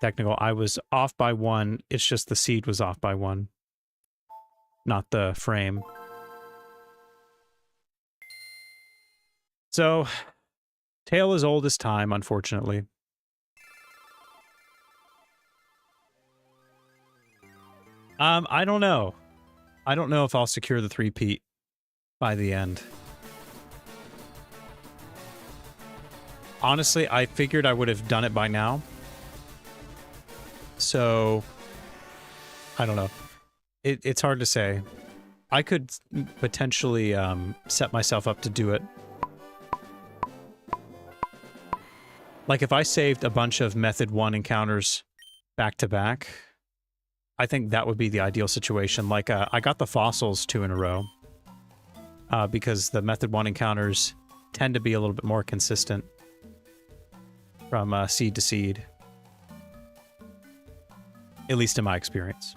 technical, I was off by 1. It's just the seed was off by 1. Not the frame. So, tale as old as time, unfortunately. I don't know. I don't know if I'll secure the 3-peat by the end. Honestly, I figured I would have done it by now. So, I don't know. It's hard to say. I could potentially set myself up to do it. Like, if I saved a bunch of Method 1 encounters back to back, I think that would be the ideal situation. Like, I got the fossils 2 in a row. Because the Method 1 encounters tend to be a little bit more consistent from seed to seed. At least in my experience.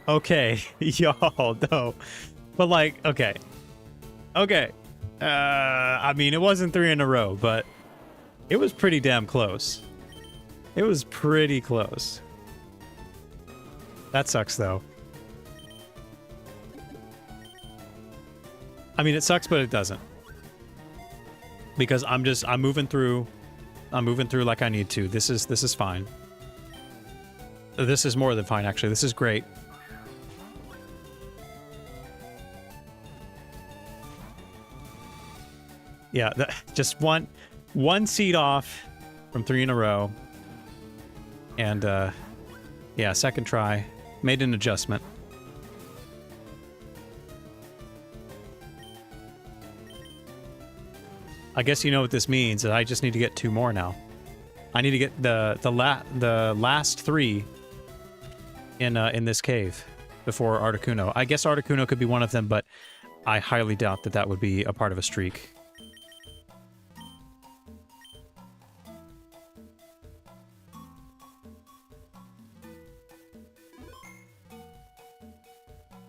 Okay, y'all, no. But like, okay. Okay. I mean, it wasn't 3 in a row, but it was pretty damn close. It was pretty close. That sucks, though. I mean, it sucks, but it doesn't. Because I'm moving through like I need to. This is fine. This is more than fine, actually. This is great. Yeah, just one seed off from 3 in a row. And, yeah, second try. Made an adjustment. I guess you know what this means, that I just need to get 2 more now. I need to get the last 3 in this cave before Articuno. I guess Articuno could be one of them, but I highly doubt that that would be a part of a streak.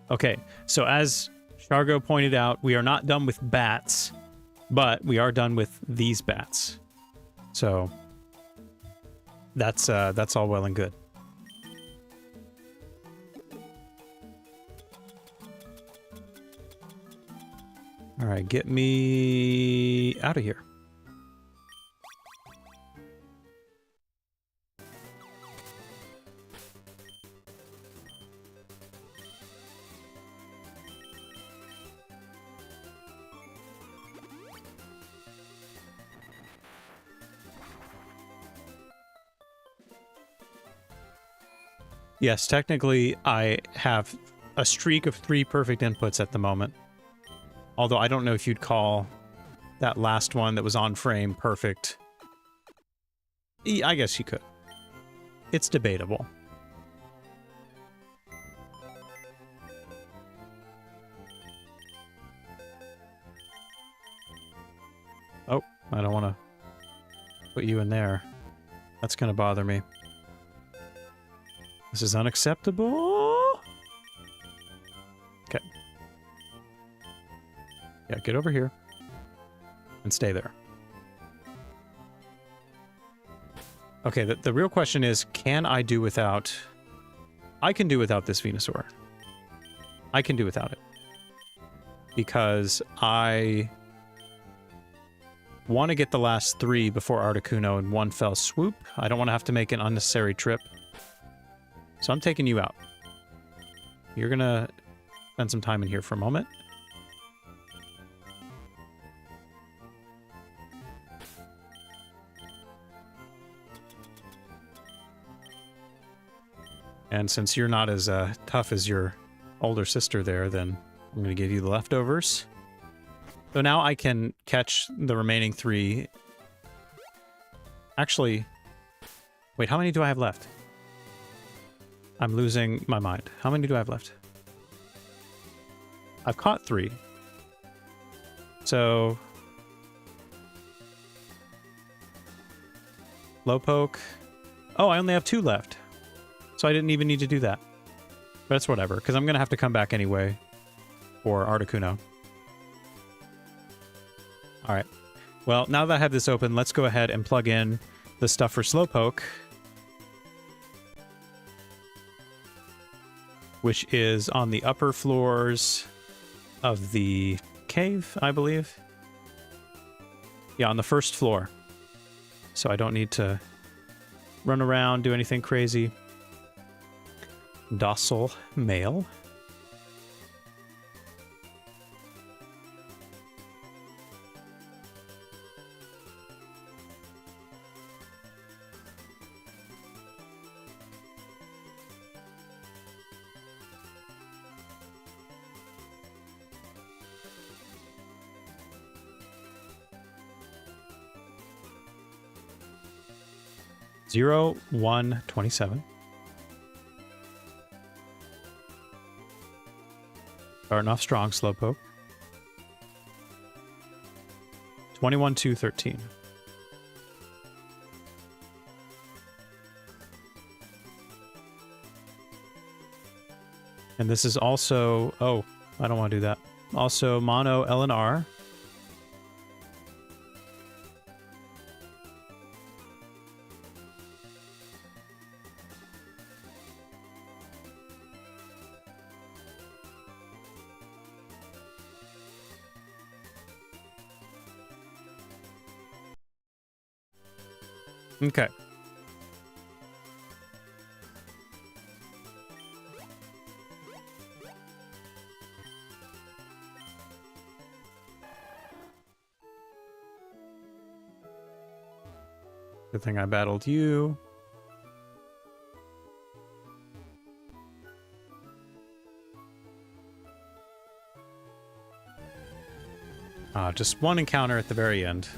Okay, so as Shargo pointed out, we are not done with bats, but we are done with these bats. So that's all well and good. All right, get me out of here. Yes, technically, I have a streak of 3 perfect inputs at the moment. Although I don't know if you'd call that last one that was on frame perfect. I guess you could. It's debatable. Oh, I don't want to put you in there. That's going to bother me. This is unacceptable. Okay. Yeah, get over here. And stay there. Okay, the real question is, can I do without... I can do without this Venusaur. I can do without it. Because I want to get the last 3 before Articuno in one fell swoop. I don't want to have to make an unnecessary trip. So I'm taking you out. You're gonna spend some time in here for a moment. And since you're not as tough as your older sister there, then I'm gonna give you the leftovers. So now I can catch the remaining 3. Actually, wait, how many do I have left? I'm losing my mind. How many do I have left? I've caught 3. So... Slowpoke. Oh, I only have 2 left. So I didn't even need to do that. But it's whatever, because I'm going to have to come back anyway for Articuno. Alright. Well, now that I have this open, let's go ahead and plug in the stuff for Slowpoke. Which is on the upper floors of the cave, I believe. Yeah, on the first floor. So I don't need to run around, do anything crazy. Docile male. Zero, 1, 27. Starting off strong, Slowpoke. 21, 2, 13. And this is also... Oh, I don't want to do that. Also mono LNR. Okay. Good thing I battled you. Just one encounter at the very end.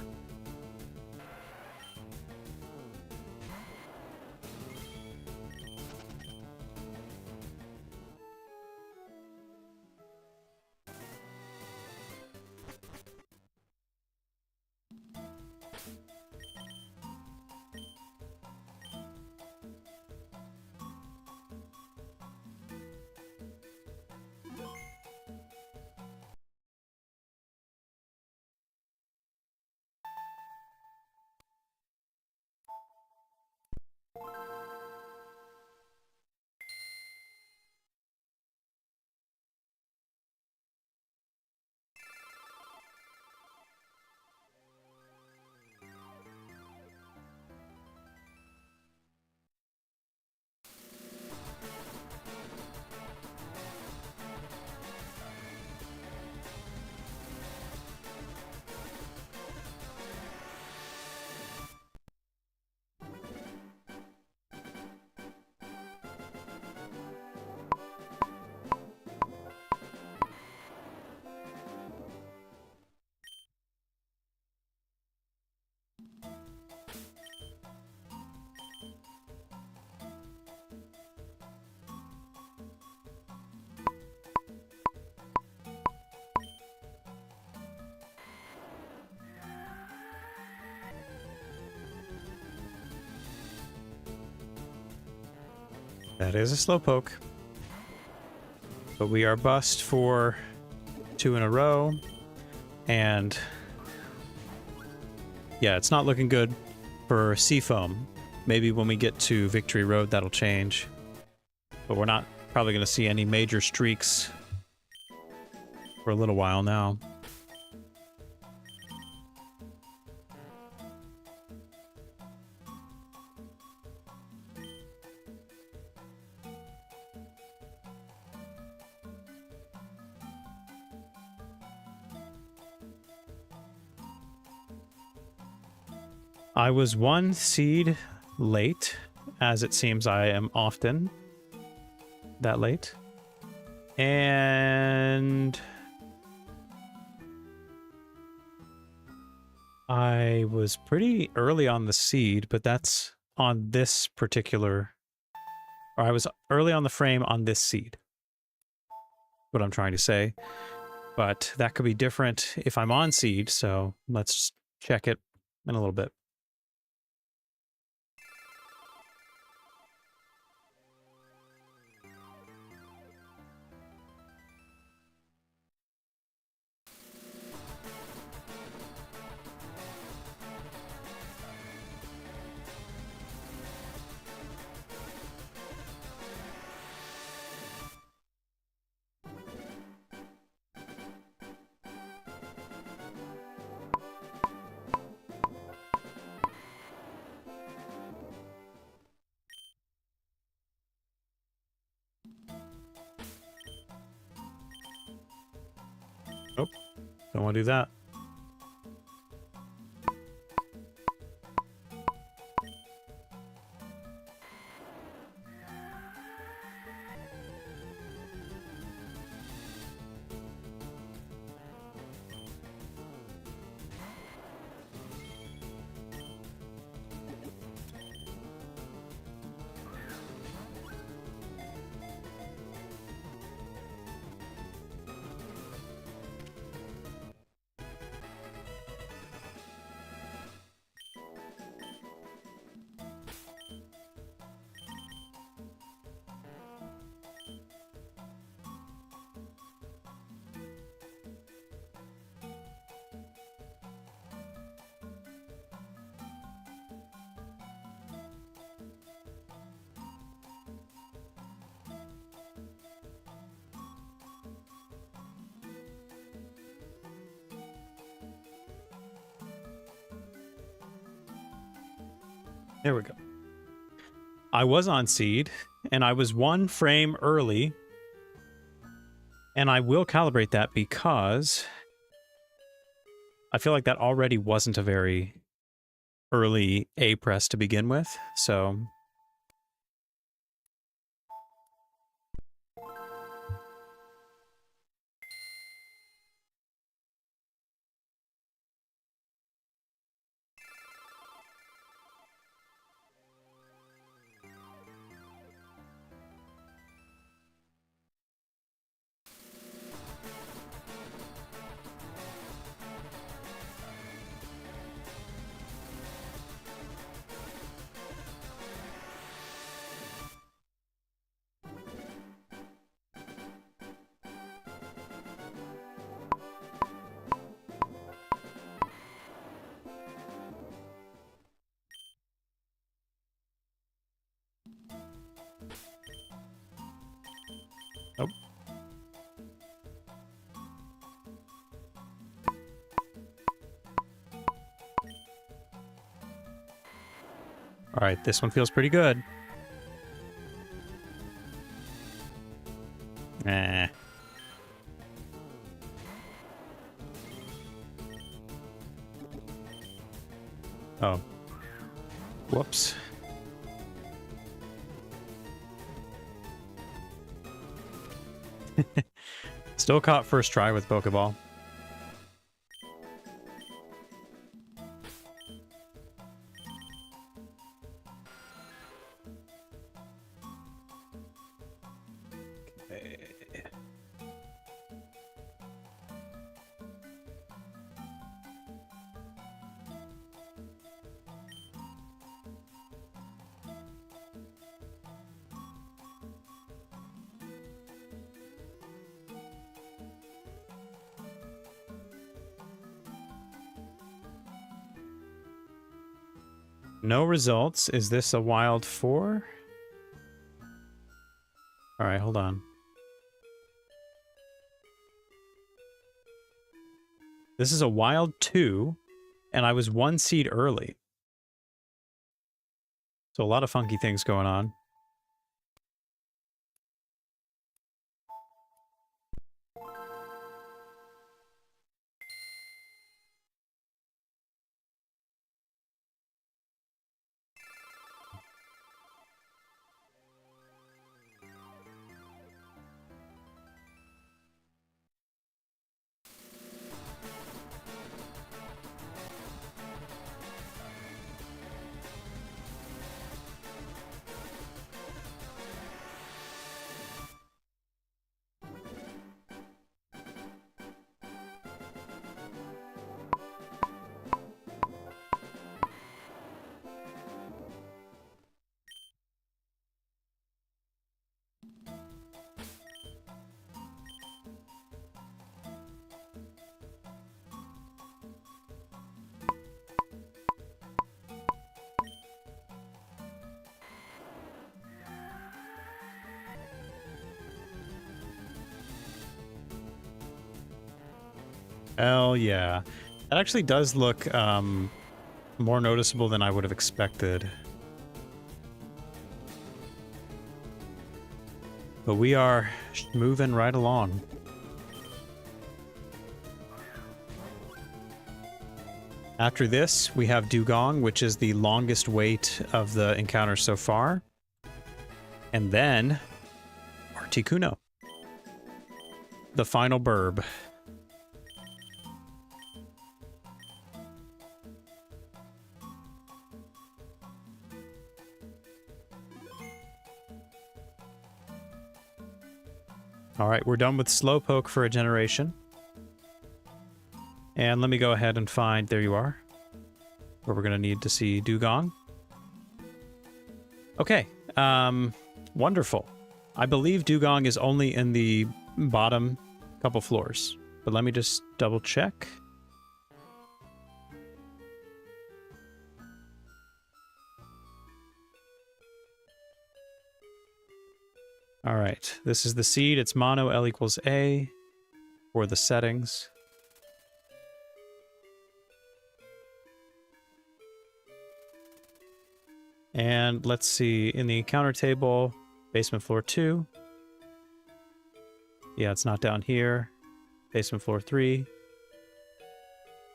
That is a slowpoke. But we are bust for 2 in a row. And yeah, it's not looking good for Seafoam. Maybe when we get to Victory Road, that'll change. But we're not probably going to see any major streaks for a little while now. I was 1 seed late, as it seems I am often that late. And I was pretty early on the seed, but that's on this particular... Or I was early on the frame on this seed. What I'm trying to say. But that could be different if I'm on seed, so let's check it in a little bit. Oh, don't want to do that. There we go. I was on seed, and I was 1 frame early. And I will calibrate that because I feel like that already wasn't a very early A press to begin with, so... Oh. Alright, this one feels pretty good. Eh. Oh. Whoops. Still caught first try with Pokeball. Okay. No results. Is this a wild 4? Alright, hold on. This is a wild 2, and I was 1 seed early. So a lot of funky things going on. Hell yeah. That actually does look more noticeable than I would have expected. But we are moving right along. After this, we have Dugong, which is the longest wait of the encounter so far. And then Articuno, the final burb. Alright, we're done with Slowpoke for a generation. And let me go ahead and find, there you are, where we're going to need to see Dugong. Okay, wonderful. I believe Dugong is only in the bottom couple floors, but let me just double check. All right, this is the seed. It's mono L equals A for the settings. And let's see, in the encounter table, basement floor 2. Yeah, it's not down here. Basement floor 3.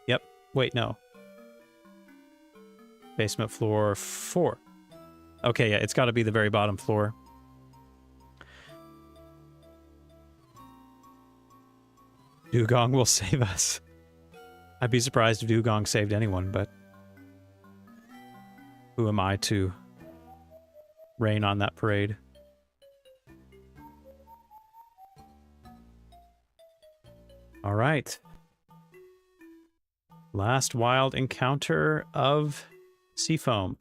Yep. Wait, no. Basement floor 4. Okay, yeah, it's got to be the very bottom floor. Dugong will save us. I'd be surprised if Dugong saved anyone, but who am I to rain on that parade? All right. Last wild encounter of Seafoam.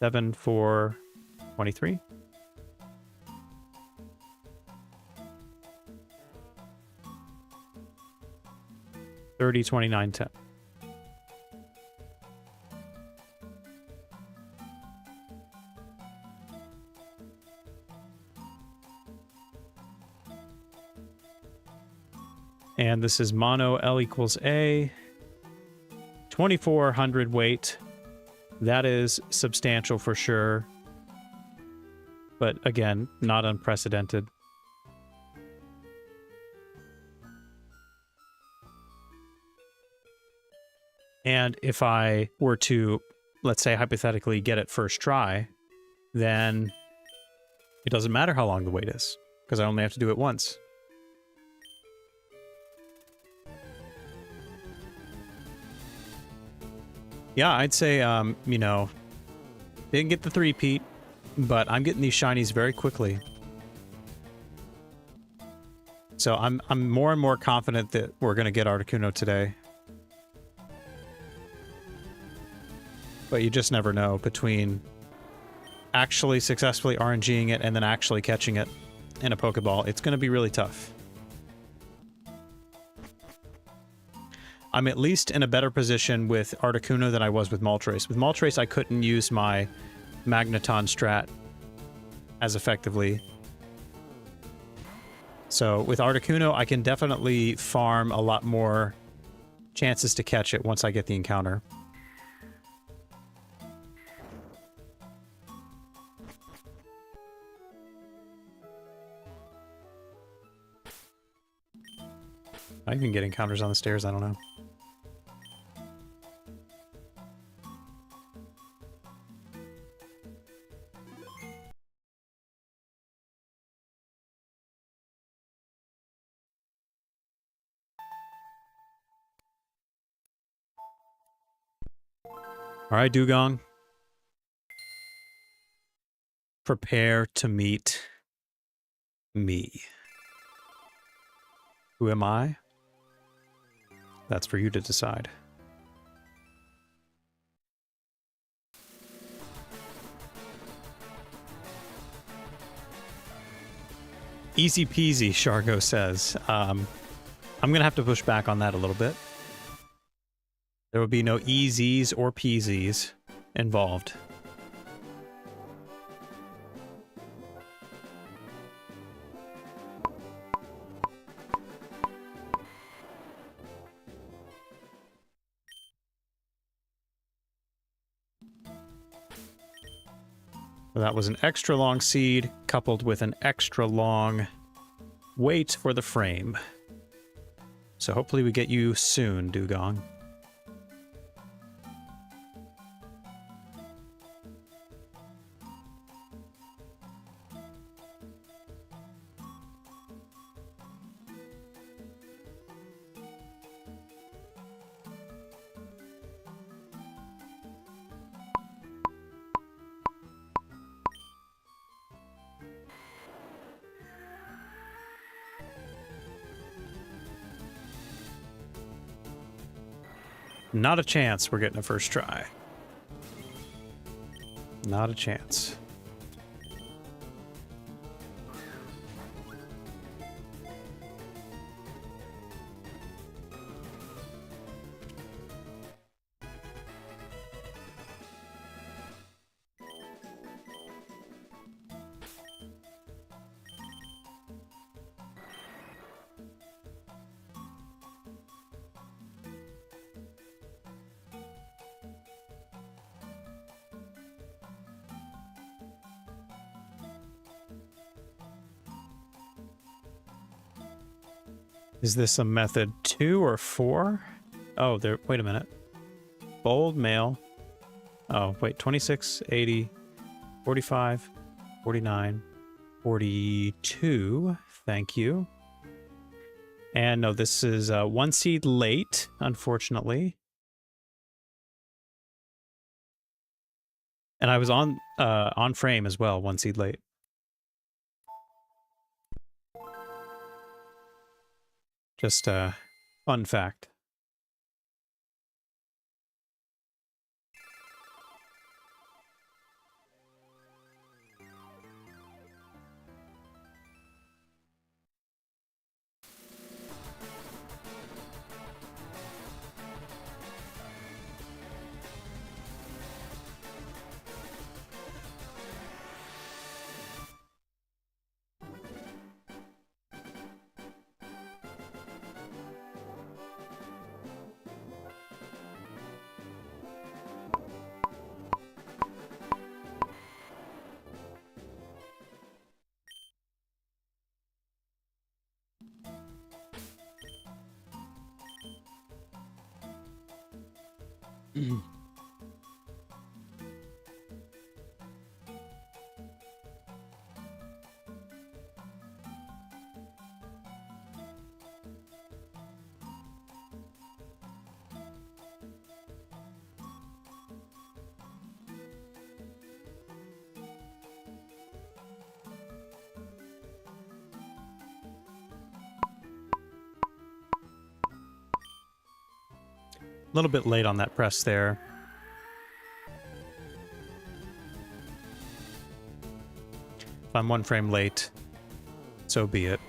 Seven, 4, 23. 30, 29, 10. And this is mono L equals A. 2,400 weight. That is substantial for sure. But again, not unprecedented. And if I were to, let's say hypothetically, get it first try, then it doesn't matter how long the wait is, because I only have to do it once. Yeah, I'd say, you know, didn't get the 3-peat, but I'm getting these shinies very quickly. So I'm more and more confident that we're going to get Articuno today. But you just never know between actually successfully RNGing it and then actually catching it in a Pokeball. It's going to be really tough. I'm at least in a better position with Articuno than I was with Moltres. With Moltres, I couldn't use my Magneton strat as effectively. So with Articuno, I can definitely farm a lot more chances to catch it once I get the encounter. I even get encounters on the stairs, I don't know. All right, Dugong. Prepare to meet me. Who am I? That's for you to decide. Easy peasy, Shargo says. I'm going to have to push back on that a little bit. There will be no easies or peasies involved. So that was an extra long seed coupled with an extra long wait for the frame. So hopefully we get you soon, Dugong. Not a chance we're getting a first try. Not a chance. Is this a method 2 or 4? Oh, there. Wait a minute. Bold male. Oh, wait. 26, 80, 45, 49, 42. Thank you. And no, this is 1 seed late, unfortunately. And I was on frame as well, 1 seed late. Just a fun fact. A little bit late on that press there. If I'm 1 frame late, so be it.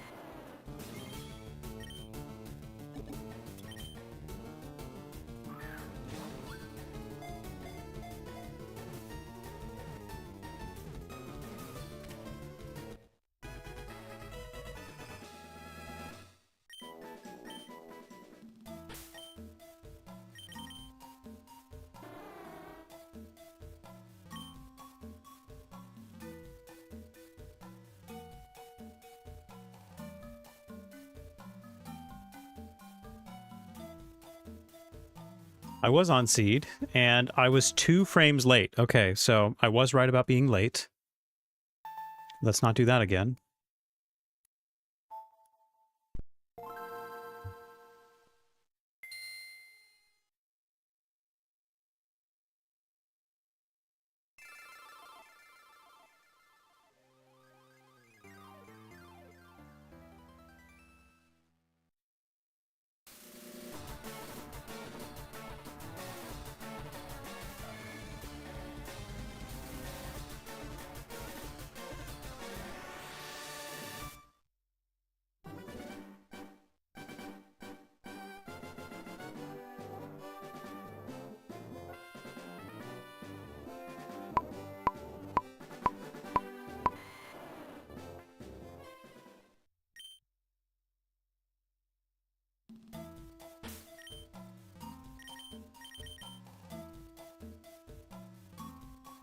I was on seed, and I was 2 frames late. Okay, so I was right about being late. Let's not do that again.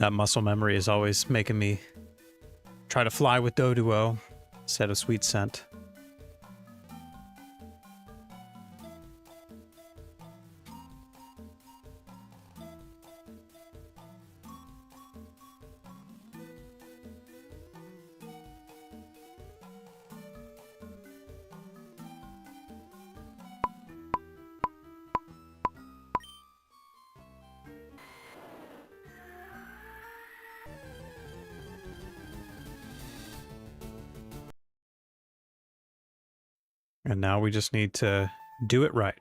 That muscle memory is always making me try to fly with Doduo instead of Sweet Scent. And now we just need to do it right.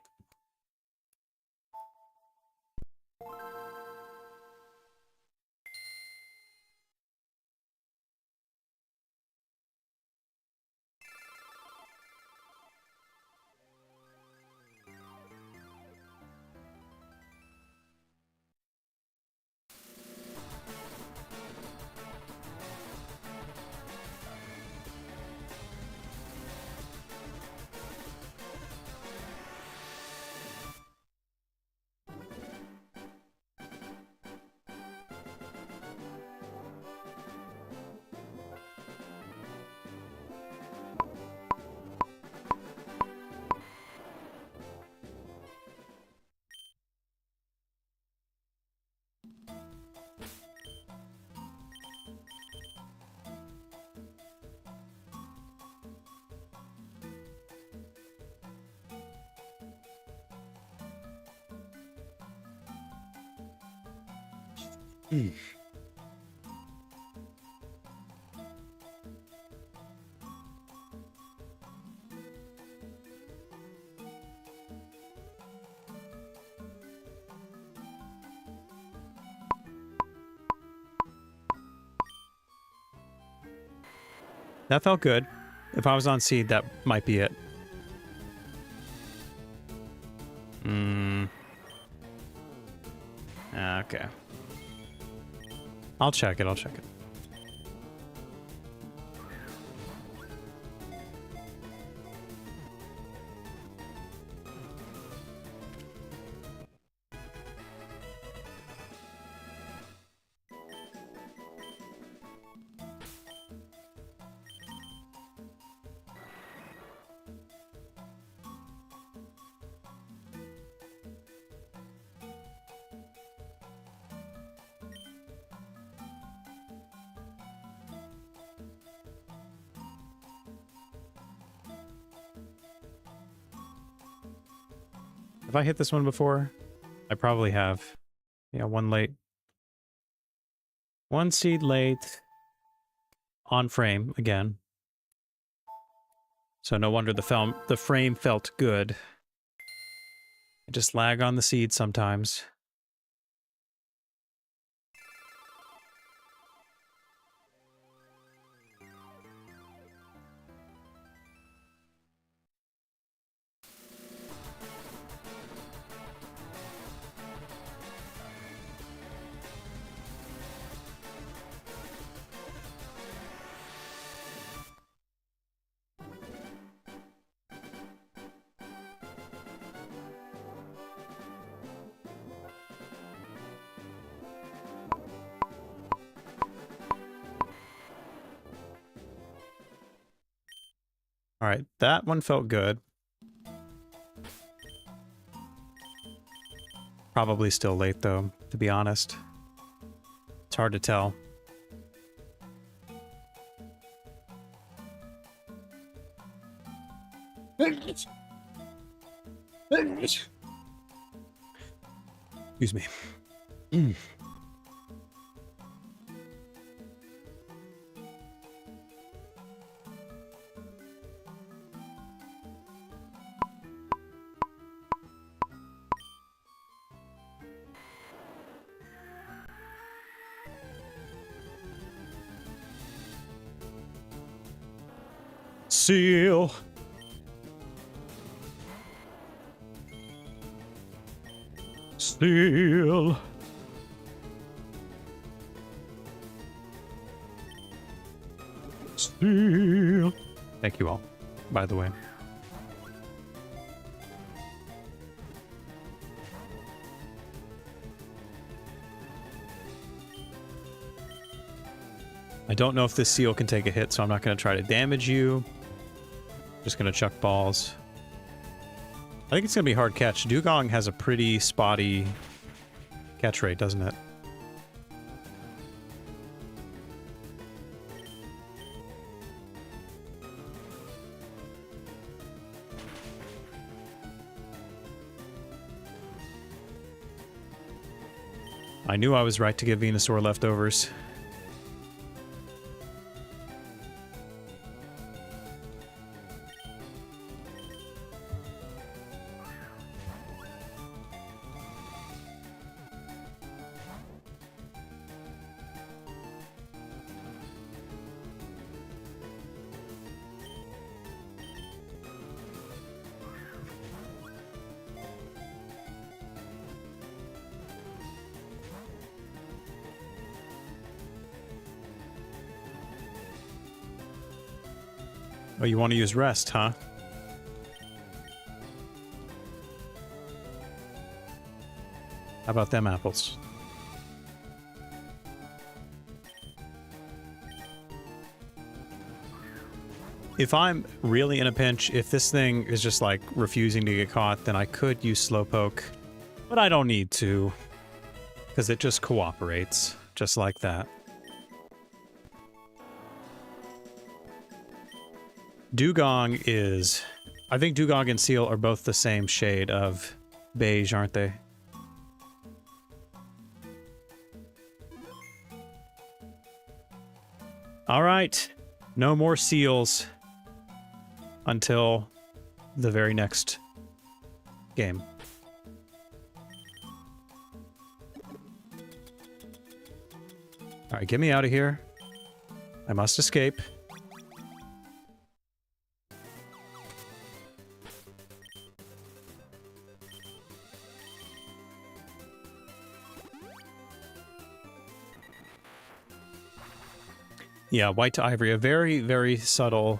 That felt good. If I was on seed, that might be it. Okay. I'll check it, I'll check it. Have I hit this one before? I probably have. Yeah, one late. One seed late. On frame again. So no wonder the frame felt good. I just lag on the seed sometimes. All right, that one felt good. Probably still late, though, to be honest. It's hard to tell. Excuse me. Seal. Seal. Seal. Thank you all, by the way. I don't know if this seal can take a hit, so I'm not going to try to damage you. Just going to chuck balls. I think it's going to be a hard catch. Dugong has a pretty spotty catch rate, doesn't it? I knew I was right to give Venusaur leftovers. Oh, you want to use rest, huh? How about them apples? If I'm really in a pinch, if this thing is just like refusing to get caught, then I could use Slowpoke, but I don't need to because it just cooperates just like that. Dugong is... I think Dugong and Seal are both the same shade of beige, aren't they? All right. No more seals until the very next game. All right, get me out of here. I must escape. Yeah, white to ivory. A very, very subtle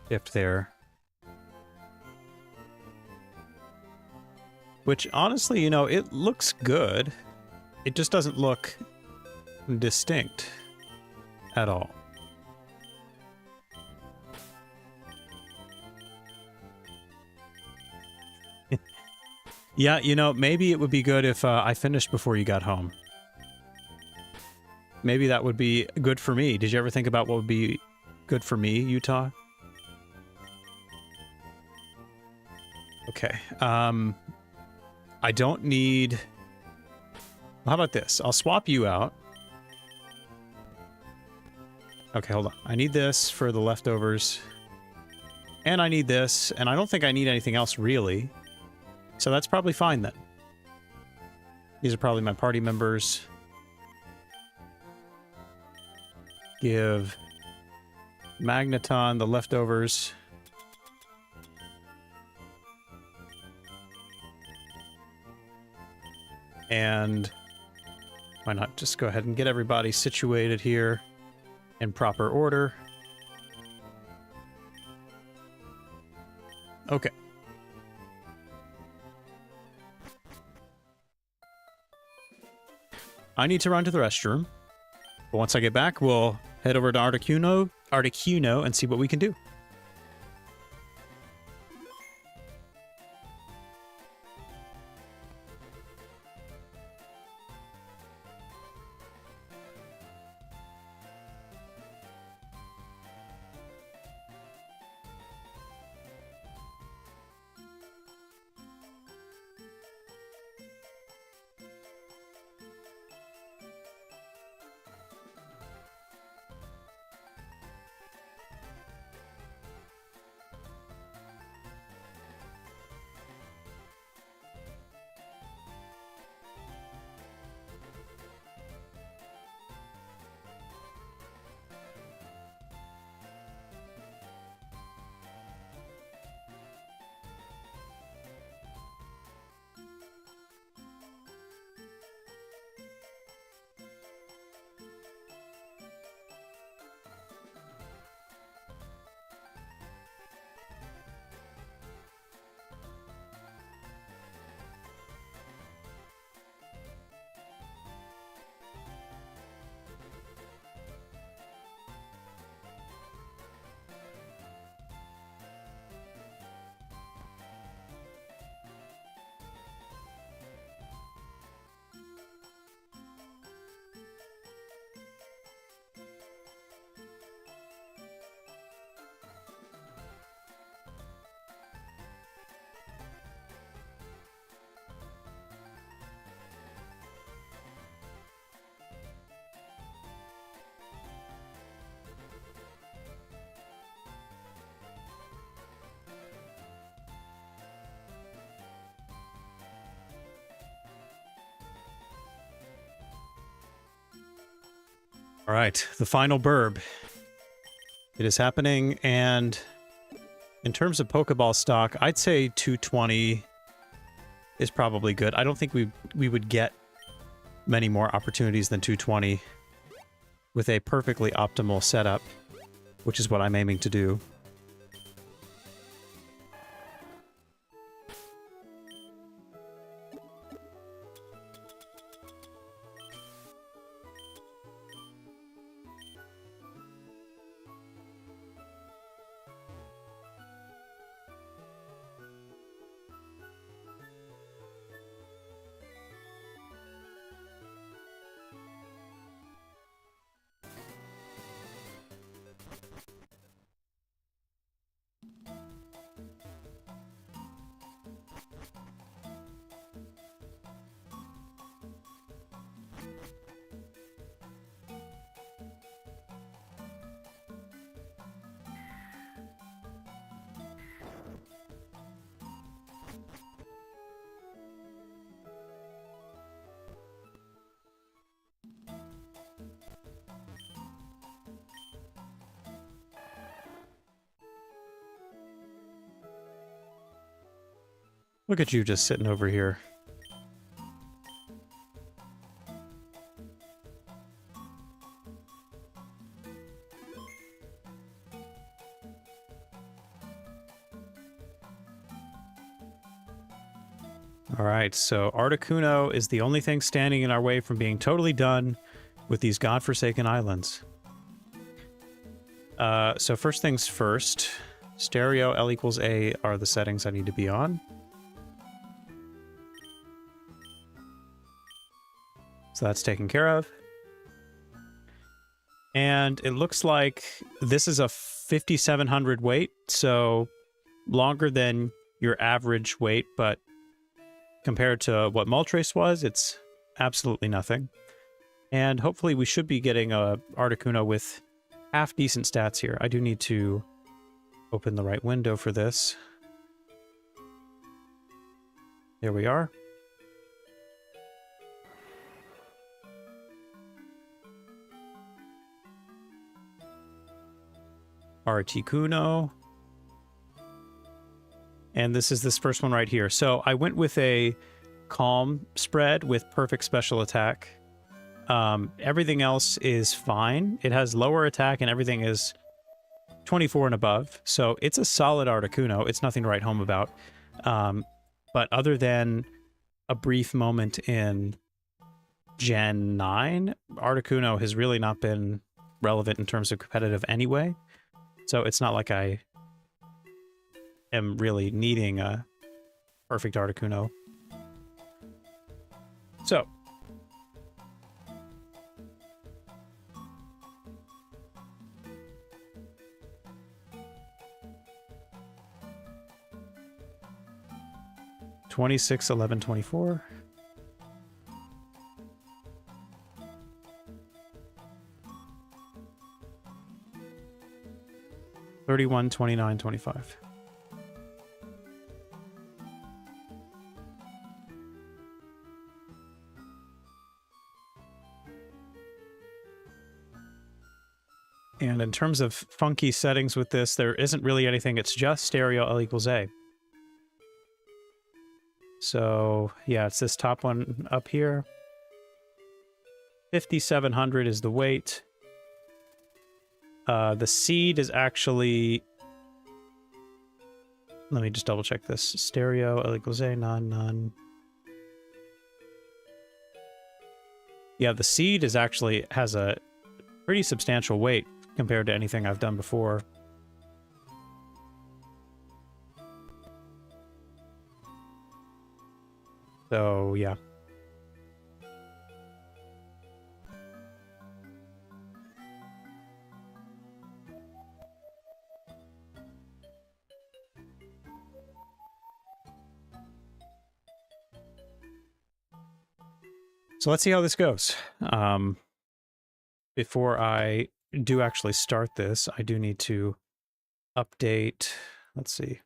shift there. Which, honestly, you know, it looks good. It just doesn't look distinct at all. Yeah, you know, maybe it would be good if I finished before you got home. Maybe that would be good for me. Did you ever think about what would be good for me, Utah? Okay. I don't need... Well, how about this? I'll swap you out. Okay, hold on. I need this for the leftovers. And I need this, and I don't think I need anything else, really. So that's probably fine, then. These are probably my party members. Give Magneton the leftovers. And why not just go ahead and get everybody situated here in proper order. Okay. I need to run to the restroom. But once I get back, we'll head over to Articuno and see what we can do. All right, the final burb. It is happening, and in terms of Pokeball stock, I'd say 220 is probably good. I don't think we would get many more opportunities than 220 with a perfectly optimal setup, which is what I'm aiming to do. Look at you just sitting over here. All right, so Articuno is the only thing standing in our way from being totally done with these godforsaken islands. So first things first, stereo L equals A are the settings I need to be on. So that's taken care of. And it looks like this is a 5,700 weight, so longer than your average weight, but compared to what Moltres was, it's absolutely nothing. And hopefully we should be getting a Articuno with half-decent stats here. I do need to open the right window for this. There we are. Articuno. And this is this first one right here. So I went with a calm spread with perfect special attack. Everything else is fine. It has lower attack and everything is 24 and above. So it's a solid Articuno. It's nothing to write home about. But other than a brief moment in Gen 9, Articuno has really not been relevant in terms of competitive anyway. So it's not like I am really needing a perfect Articuno. So, $26, $11, $24. $31, $29, $25. And in terms of funky settings with this, there isn't really anything. It's just stereo L equals A. So, yeah, it's this top one up here. 5,700 is the weight. The seed is actually... Let me just double check this. Stereo L equals A, none. Yeah, the seed is actually has a pretty substantial weight compared to anything I've done before. So, yeah. So let's see how this goes. Before I do actually start this, I do need to update, let's see,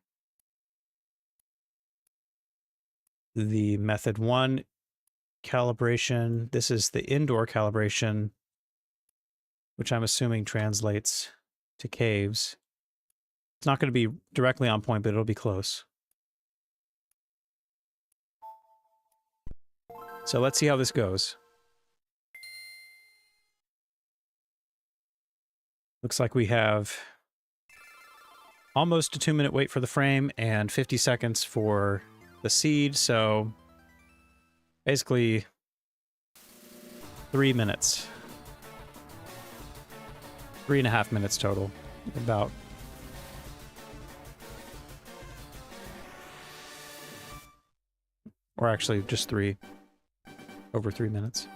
the method 1 calibration. This is the indoor calibration, which I'm assuming translates to caves. It's not going to be directly on point, but it'll be close. So let's see how this goes. Looks like we have almost a 2-minute wait for the frame and 50 seconds for the seed, so basically 3 minutes. 3.5 minutes total, about. Or actually just 3. Over 3 minutes.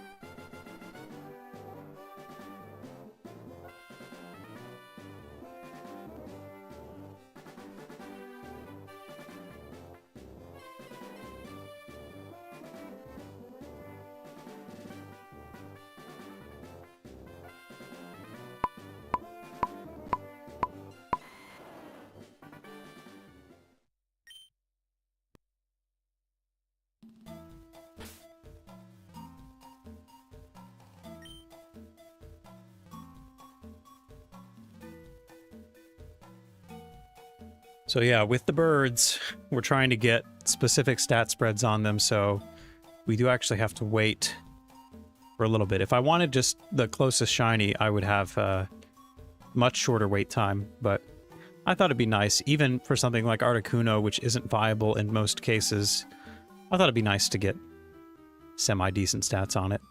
So yeah, with the birds, we're trying to get specific stat spreads on them, so we do actually have to wait for a little bit. If I wanted just the closest shiny, I would have much shorter wait time, but I thought it'd be nice, even for something like Articuno, which isn't viable in most cases. I thought it'd be nice to get semi-decent stats on it.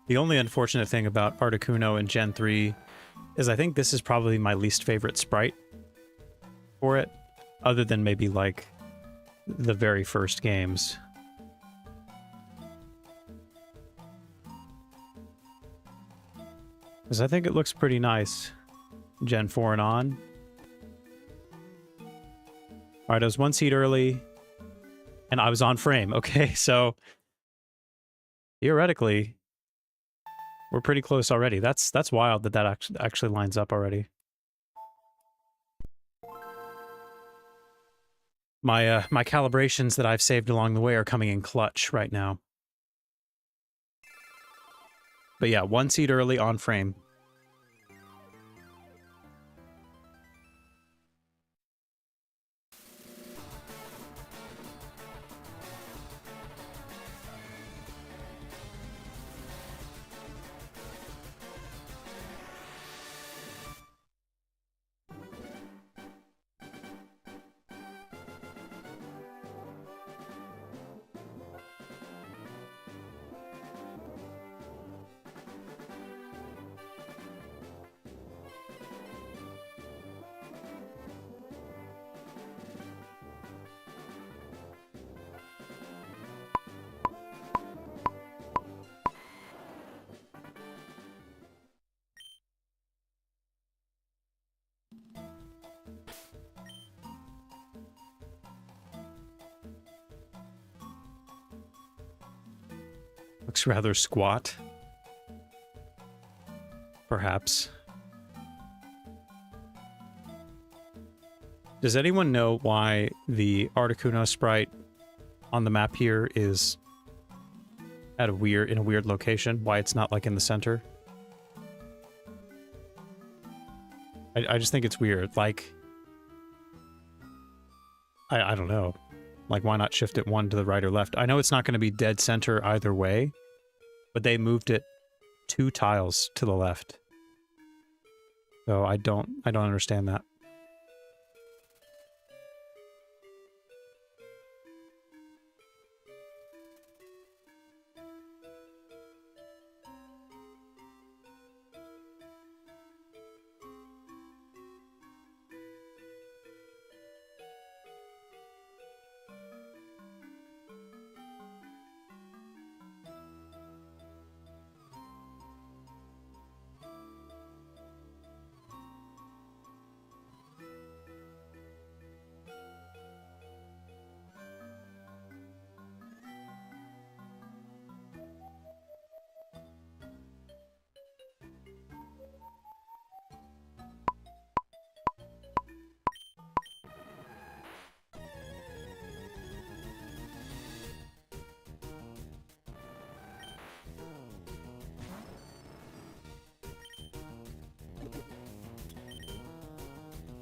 The only unfortunate thing about Articuno in Gen 3 is I think this is probably my least favorite sprite for it, other than maybe, like, the very first games. Because I think it looks pretty nice, Gen 4 and on. Alright, I was 1 seed early, and I was on frame. Okay, so theoretically, we're pretty close already. That's wild that that actually lines up already. My calibrations that I've saved along the way are coming in clutch right now. But yeah, 1 seed early on frame. Looks rather squat. Perhaps. Does anyone know why the Articuno sprite on the map here is at in a weird location? Why it's not, like, in the center? I just think it's weird. Like, I don't know. Like, why not shift it 1 to the right or left? I know it's not going to be dead center either way, but they moved it 2 tiles to the left. So I don't understand that.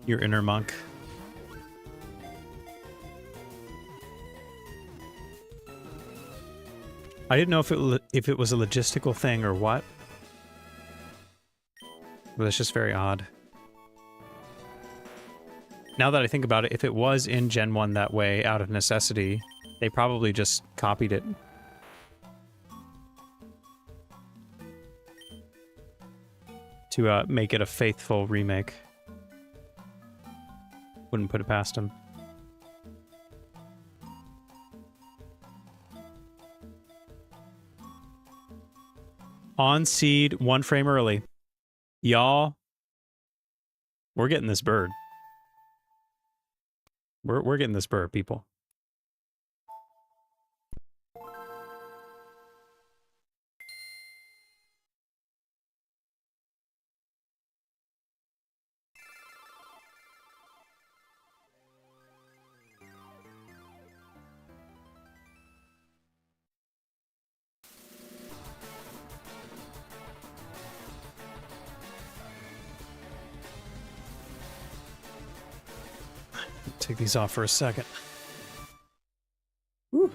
Your inner monk. I didn't know if it was a logistical thing or what. But it's just very odd. Now that I think about it, if it was in Gen 1 that way, out of necessity, they probably just copied it. To make it a faithful remake. Wouldn't put it past them. On seed, 1 frame early. Y'all, we're getting this bird. We're getting this bird, people. Take these off for a second. Woo.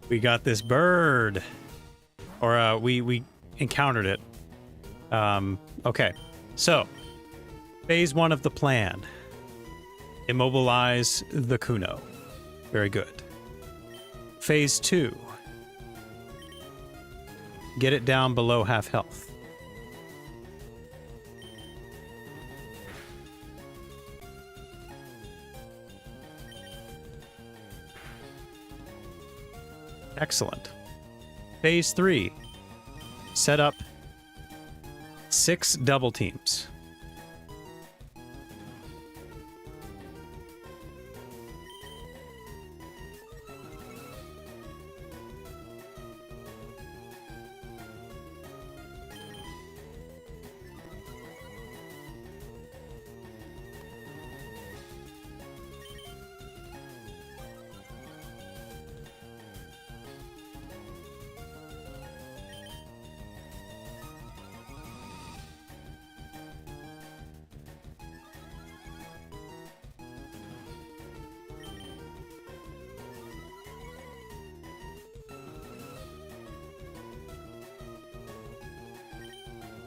We got this bird. Or, we encountered it. Okay. So, phase 1 of the plan. Immobilize the Kuno. Very good. Phase 2. Get it down below half health. Excellent. Phase 3. Set up 6 double teams.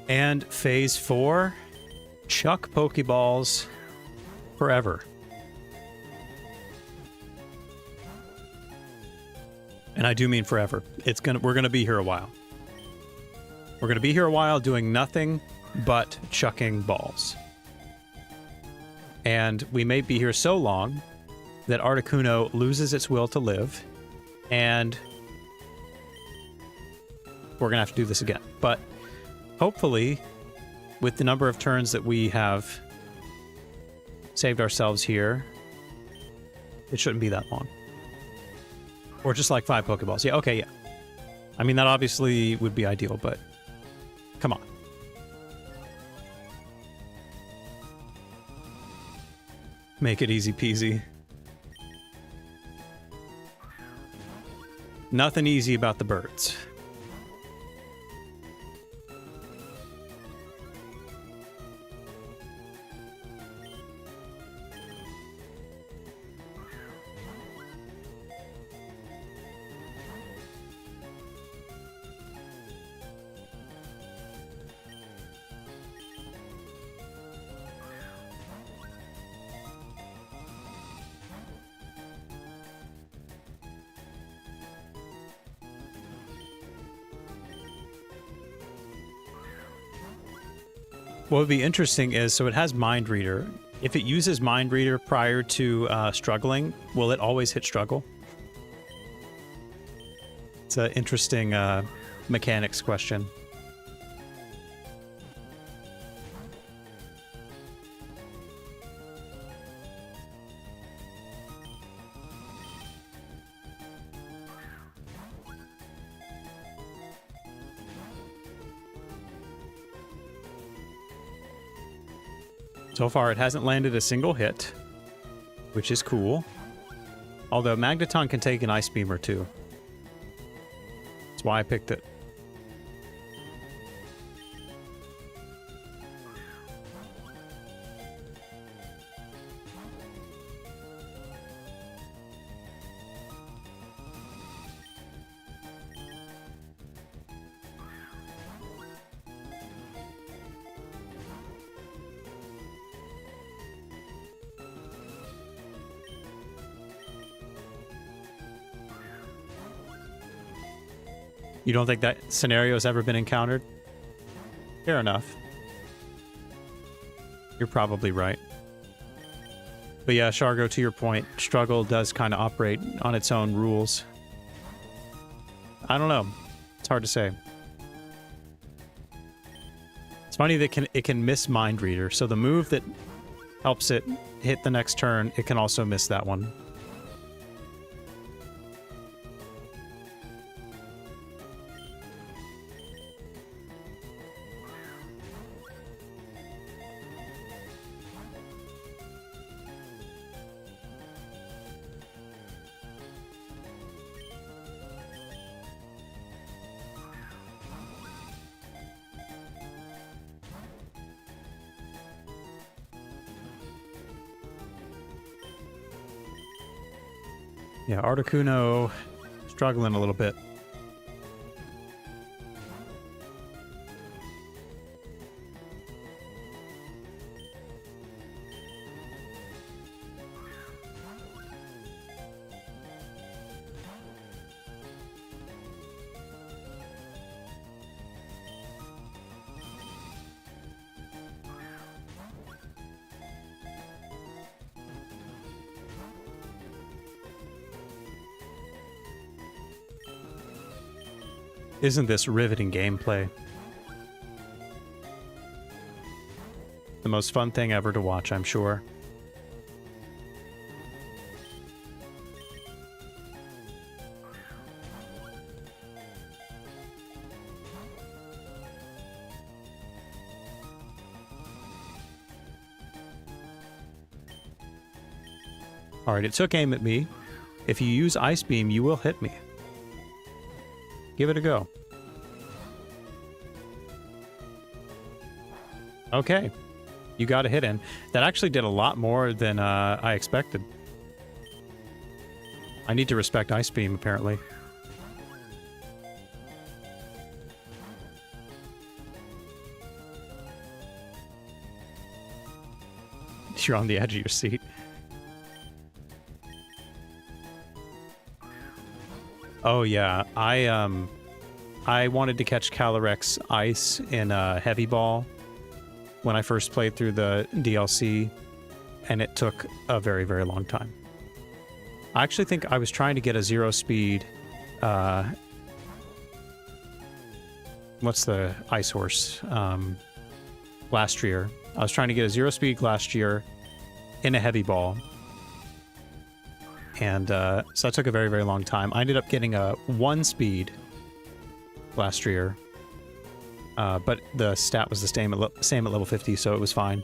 And phase 4, chuck Pokeballs forever. And I do mean forever. We're gonna be here a while. We're gonna be here a while doing nothing but chucking balls. And we may be here so long that Articuno loses its will to live, and we're gonna have to do this again. But hopefully, with the number of turns that we have saved ourselves here, it shouldn't be that long. Or just like 5 Pokeballs. Yeah, okay, yeah. I mean, that obviously would be ideal, but come on. Make it easy peasy. Nothing easy about the birds. What would be interesting is, so it has Mind Reader. If it uses Mind Reader prior to struggling, will it always hit struggle? It's an interesting mechanics question. So far, it hasn't landed a single hit, which is cool. Although Magneton can take an Ice Beam or two. That's why I picked it. You don't think that scenario has ever been encountered? Fair enough. You're probably right. But yeah, Shargo, to your point, struggle does kind of operate on its own rules. I don't know. It's hard to say. It's funny that it can miss Mind Reader, so the move that helps it hit the next turn, it can also miss that one. Yeah, Articuno struggling a little bit. Isn't this riveting gameplay? The most fun thing ever to watch, I'm sure. Alright, it took aim at me. If you use Ice Beam, you will hit me. Give it a go. Okay. You got a hit in. That actually did a lot more than I expected. I need to respect Ice Beam, apparently. You're on the edge of your seat. Oh yeah, I wanted to catch Calyrex Ice in a Heavy Ball when I first played through the DLC, and it took a very, very long time. I actually think I was trying to get a zero speed, what's the ice horse? Glastrier. I was trying to get a zero speed Glastrier in a Heavy Ball. And so that took a very, very long time. I ended up getting a 1-speed Glastrier. But the stat was the same at level 50, so it was fine.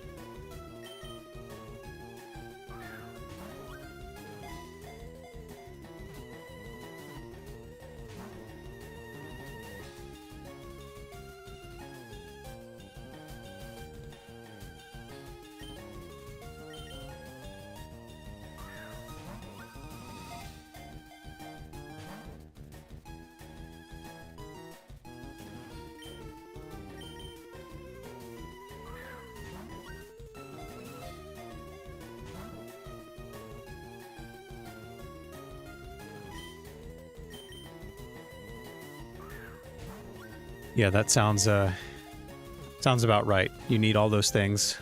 Yeah, that sounds about right. You need all those things.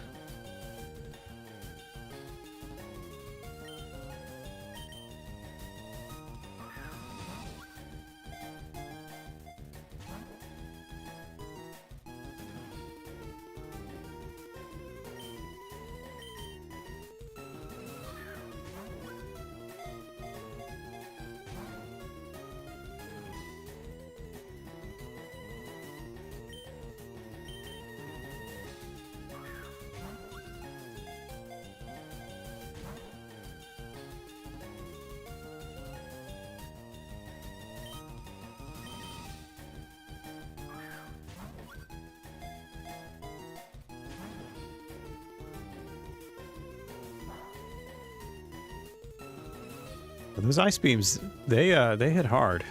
Those ice beams, they hit hard.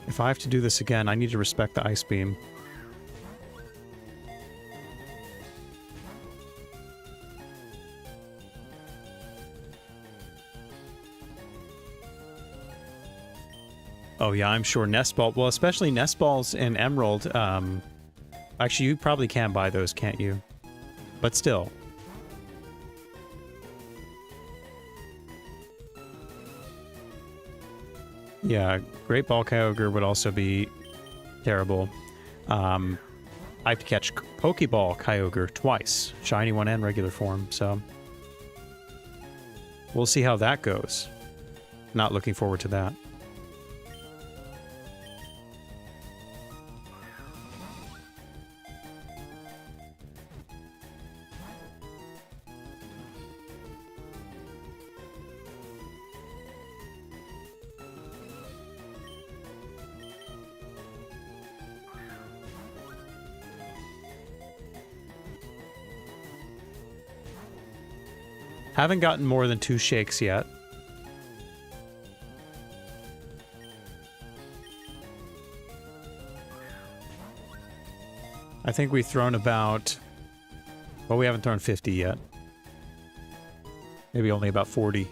If I have to do this again, I need to respect the ice beam. Oh yeah, I'm sure nest ball. Well, especially nest balls in Emerald. Actually, you probably can buy those, can't you? But still. Yeah, Great Ball Kyogre would also be terrible. I have to catch Pokeball Kyogre twice. Shiny one and regular form, so... we'll see how that goes. Not looking forward to that. Haven't gotten more than 2 shakes yet. I think we've thrown about... well, we haven't thrown 50 yet. Maybe only about 40.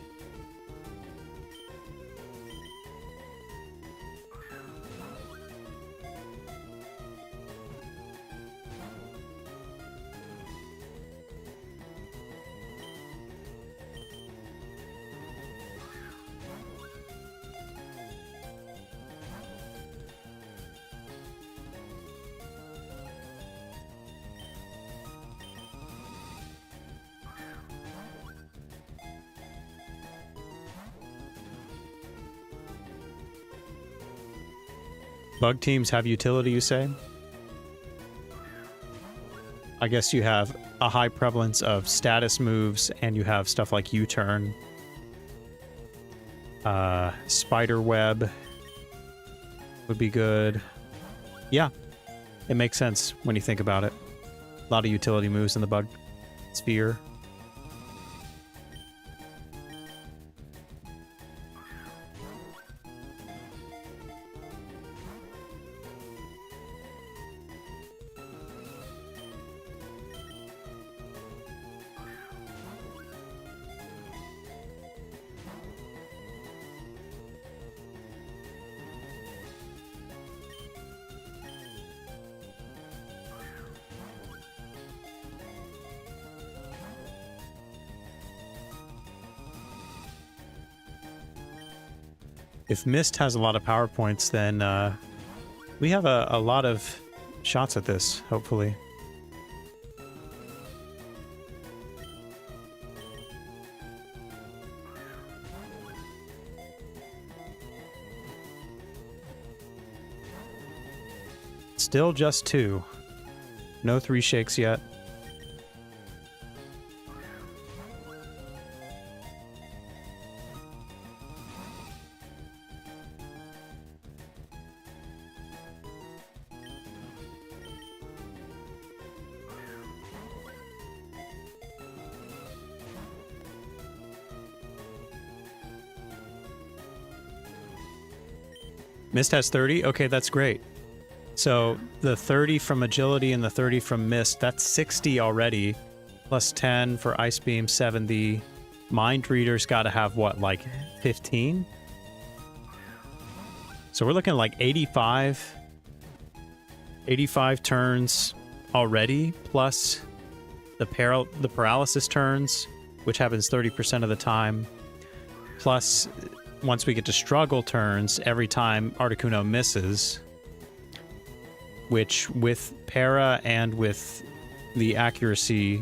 Bug teams have utility, you say? I guess you have a high prevalence of status moves, and you have stuff like U-turn. Spider web would be good. Yeah, it makes sense when you think about it. A lot of utility moves in the bug sphere. If Mist has a lot of power points, then we have a lot of shots at this, hopefully. Still just 2. No 3 shakes yet. Mist has 30? Okay, that's great. So the 30 from Agility and the 30 from Mist, that's 60 already. Plus 10 for Ice Beam, 70. Mind Reader's got to have, what, like 15? So we're looking like 85. 85 turns already, plus the paralysis turns, which happens 30% of the time. Plus, once we get to struggle turns, every time Articuno misses, which with para and with the accuracy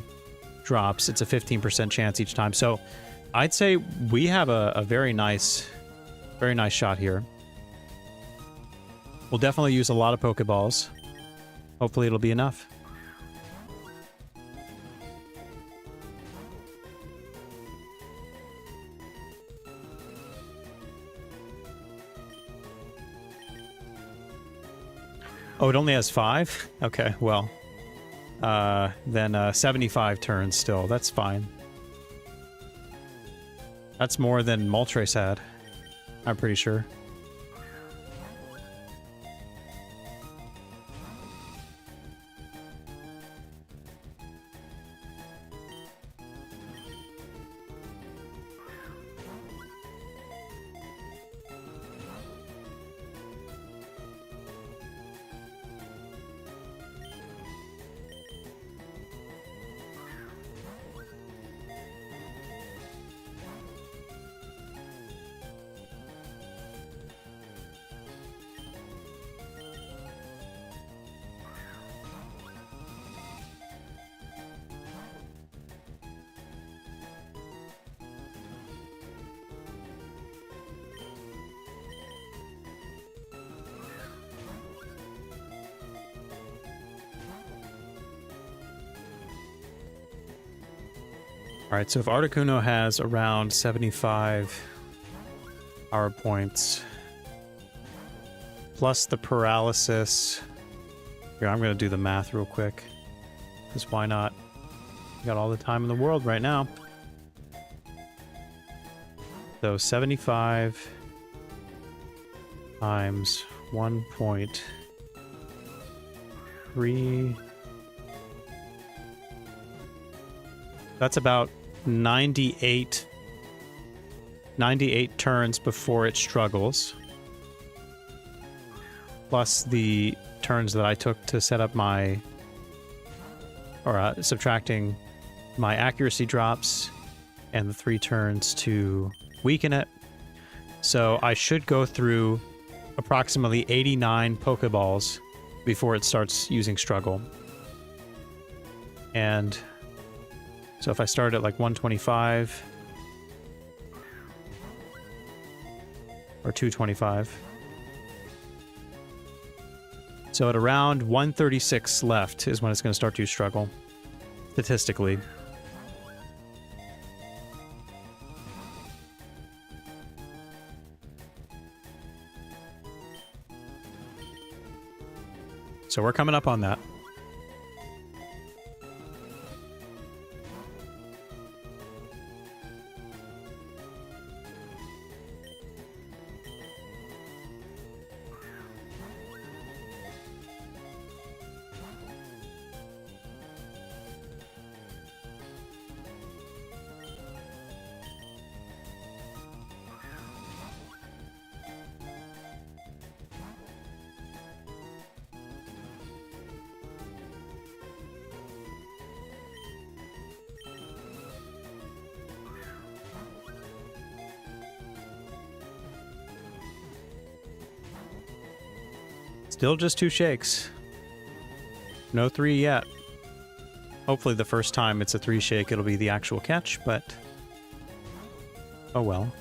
drops, it's a 15% chance each time. So I'd say we have a very nice shot here. We'll definitely use a lot of Pokeballs. Hopefully it'll be enough. Oh, it only has 5? Okay, well. Then 75 turns still. That's fine. That's more than Moltres had, I'm pretty sure. Alright, so if Articuno has around 75 power points, plus the paralysis... Here, I'm going to do the math real quick. Because why not? We got all the time in the world right now. So 75 times 1.3... That's about 98 turns before it struggles. Plus the turns that I took to set up my... Or subtracting my accuracy drops and the 3 turns to weaken it. So I should go through approximately 89 Pokeballs before it starts using struggle. And... So if I start at like 125 or 225. So at around 136 left is when it's going to start to struggle, statistically. So we're coming up on that. Still just 2 shakes. No 3 yet. Hopefully the first time it's a 3 shake, it'll be the actual catch, but oh well.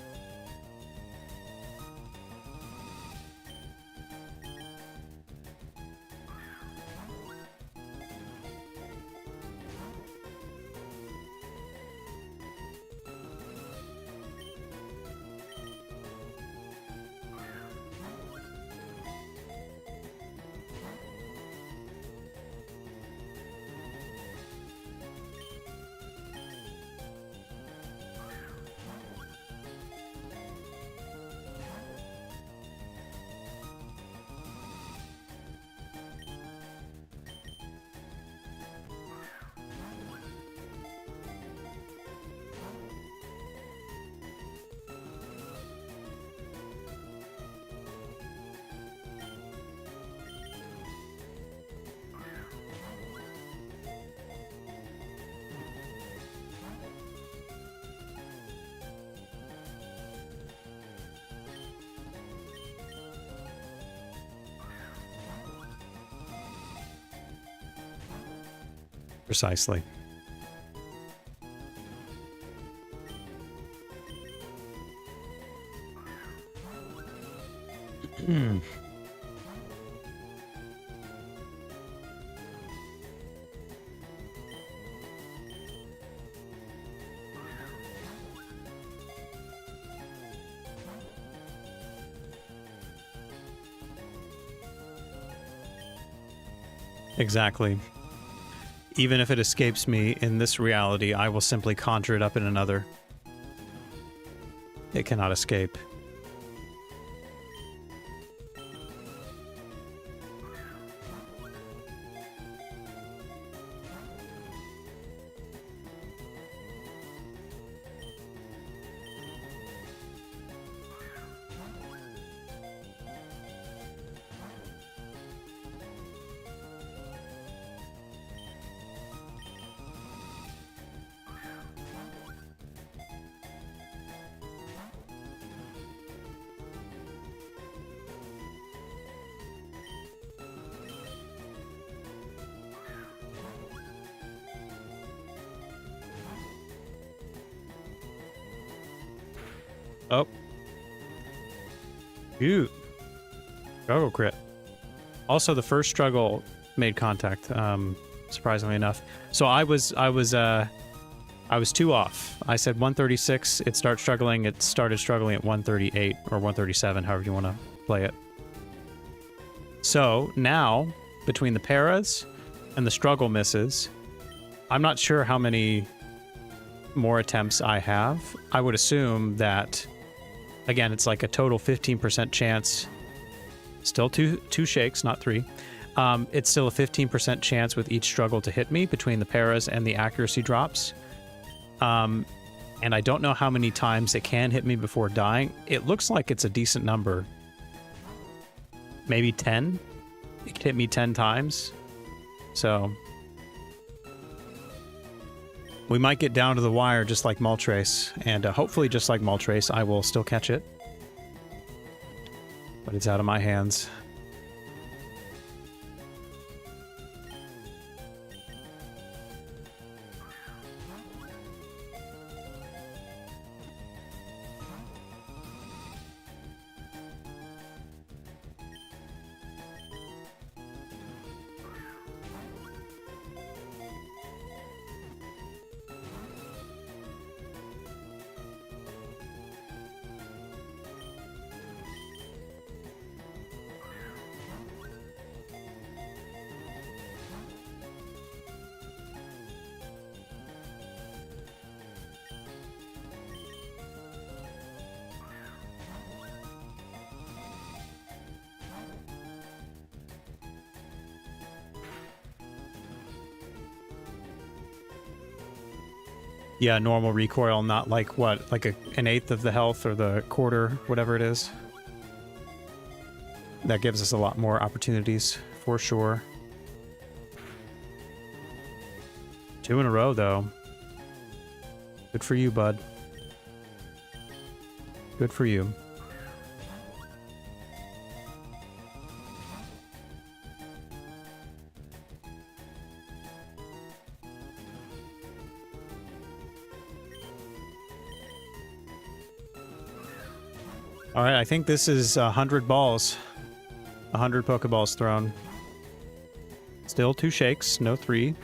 Precisely. Exactly. Even if it escapes me in this reality, I will simply conjure it up in another. It cannot escape. Oh. Shoot. Struggle crit. Also, the first struggle made contact, surprisingly enough. So I was 2 off. I said 136, it started struggling. It started struggling at 138 or 137, however you want to play it. So now, between the paras and the struggle misses, I'm not sure how many more attempts I have. I would assume that, again, it's like a total 15% chance. Still two shakes, not 3. It's still a 15% chance with each struggle to hit me between the paras and the accuracy drops. And I don't know how many times it can hit me before dying. It looks like it's a decent number. Maybe 10? It could hit me 10 times. So we might get down to the wire just like Moltres, and hopefully just like Moltres, I will still catch it. But it's out of my hands. Yeah, normal recoil, not like what? Like an eighth of the health or the quarter, whatever it is. That gives us a lot more opportunities, for sure. 2 in a row, though. Good for you, bud. Good for you. All right, I think this is 100 balls. 100 Pokeballs thrown. Still 2 shakes, no 3.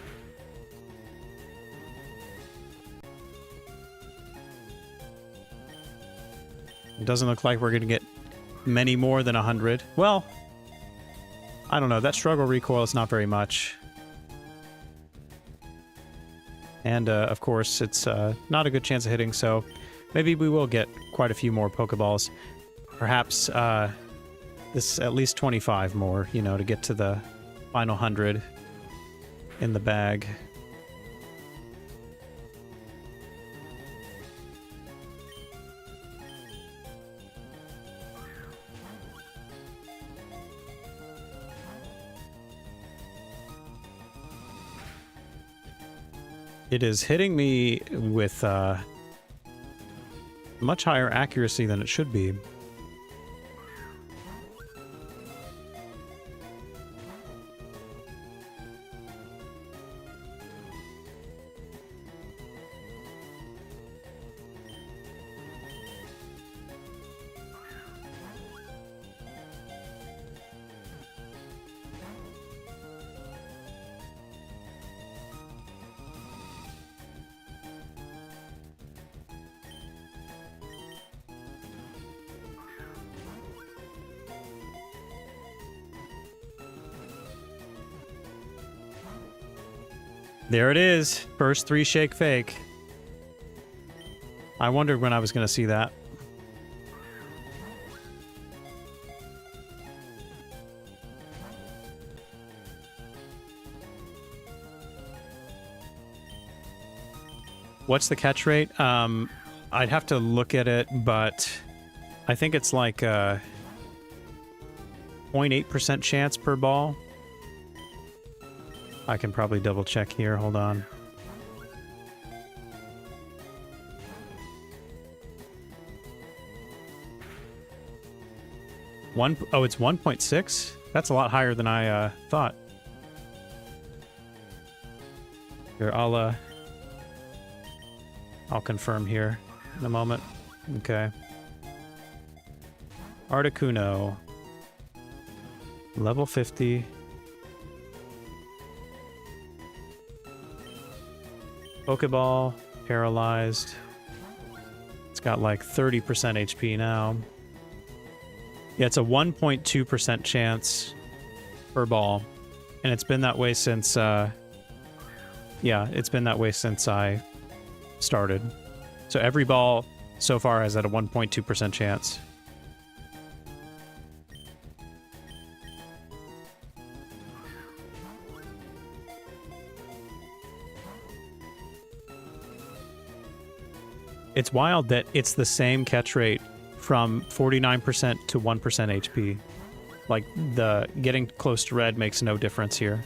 It doesn't look like we're going to get many more than 100. Well, I don't know. That struggle recoil is not very much. And, of course, it's not a good chance of hitting, so maybe we will get quite a few more Pokeballs. Perhaps this at least 25 more, you know, to get to the final 100 in the bag. It is hitting me with much higher accuracy than it should be. There it is. First 3 shake fake. I wondered when I was going to see that. What's the catch rate? I'd have to look at it, but I think it's like a 0.8% chance per ball. I can probably double check here. Hold on. Oh, it's 1.6? That's a lot higher than I thought. Here, I'll confirm here in a moment. Okay. Articuno. Level 50. Pokeball, paralyzed. It's got like 30% HP now. Yeah, it's a 1.2% chance per ball. And it's been that way since, yeah, it's been that way since I started. So every ball so far has had a 1.2% chance. It's wild that it's the same catch rate from 49% to 1% HP. Like, the getting close to red makes no difference here.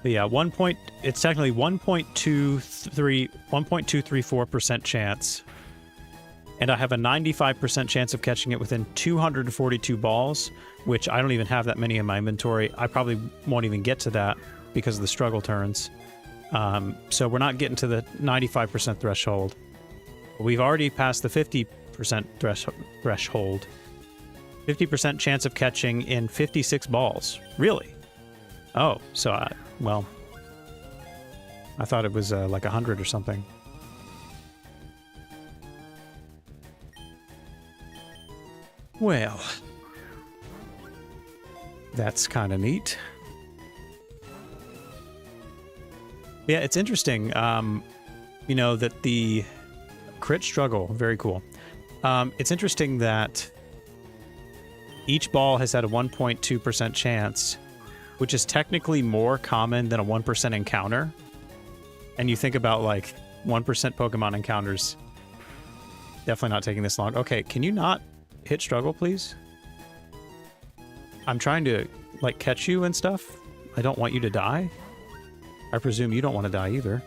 But yeah, it's technically 1.234% chance. And I have a 95% chance of catching it within 242 balls, which I don't even have that many in my inventory. I probably won't even get to that because of the struggle turns. So we're not getting to the 95% threshold. We've already passed the 50% threshold. 50% chance of catching in 56 balls. Really? Oh, so well, I thought it was like 100 or something. Well, that's kind of neat. Yeah, it's interesting, you know, that the crit struggle, very cool. It's interesting that each ball has had a 1.2% chance, which is technically more common than a 1% encounter. And you think about, like, 1% Pokemon encounters. Definitely not taking this long. Okay, can you not hit struggle, please? I'm trying to, like, catch you and stuff. I don't want you to die. I presume you don't want to die either.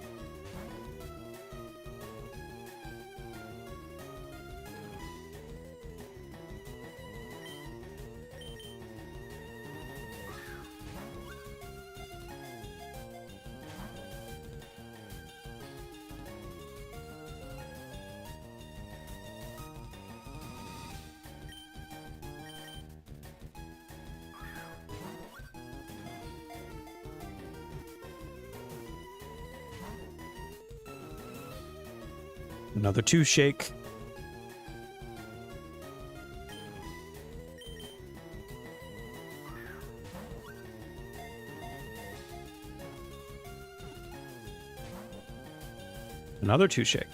Another 2 shake. Another 2 shake.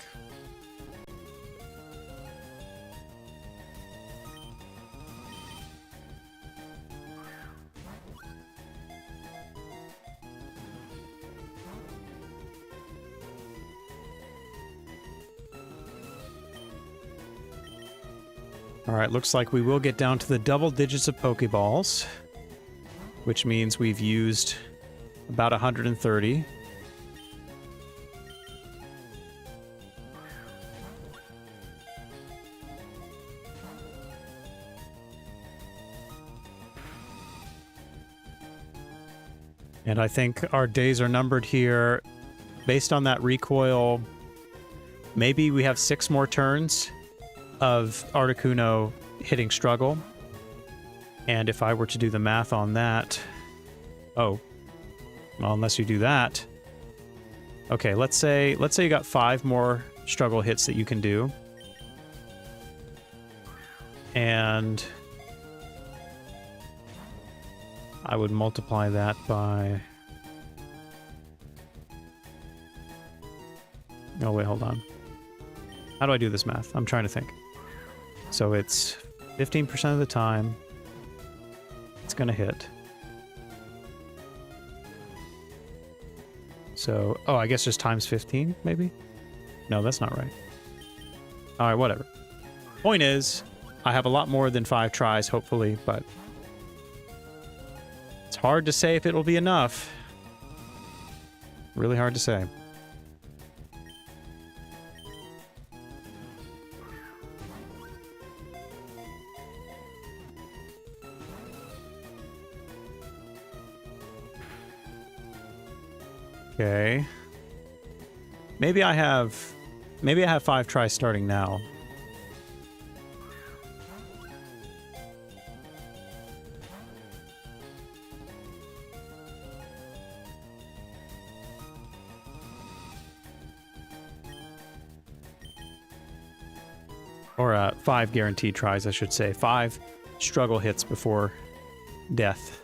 All right, looks like we will get down to the double digits of Pokeballs, which means we've used about 130. And I think our days are numbered here. Based on that recoil, maybe we have 6 more turns of Articuno hitting struggle. And if I were to do the math on that... Oh. Well, unless you do that... Okay, let's say you got 5 more struggle hits that you can do. And... I would multiply that by... Oh, wait, hold on. How do I do this math? I'm trying to think. So it's 15% of the time it's going to hit. So, oh, I guess just times 15, maybe? No, that's not right. All right, whatever. Point is, I have a lot more than 5 tries, hopefully, but it's hard to say if it'll be enough. Really hard to say. Okay. Maybe I have 5 tries starting now. Or 5 guaranteed tries, I should say. 5 struggle hits before death.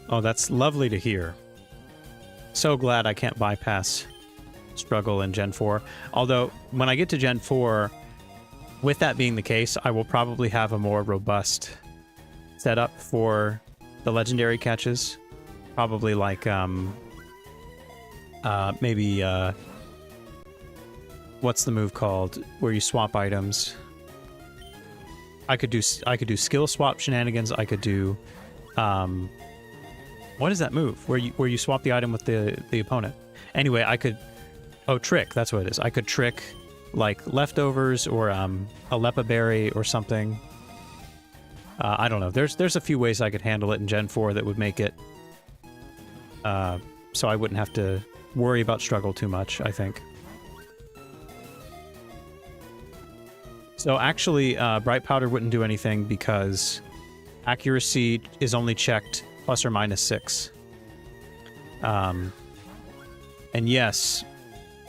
Oh, that's lovely to hear. So glad I can't bypass struggle in Gen 4. Although, when I get to Gen 4, with that being the case, I will probably have a more robust setup for the legendary catches. Probably like, maybe, what's the move called? Where you swap items. I could do skill swap shenanigans. I could do, what is that move? Where you swap the item with the opponent? Anyway, I could... Oh, trick. That's what it is. I could trick, like, leftovers or a Lepa Berry or something. I don't know. There's a few ways I could handle it in Gen 4 that would make it... so I wouldn't have to worry about struggle too much, I think. So actually, Bright Powder wouldn't do anything because accuracy is only checked plus or minus 6. And yes,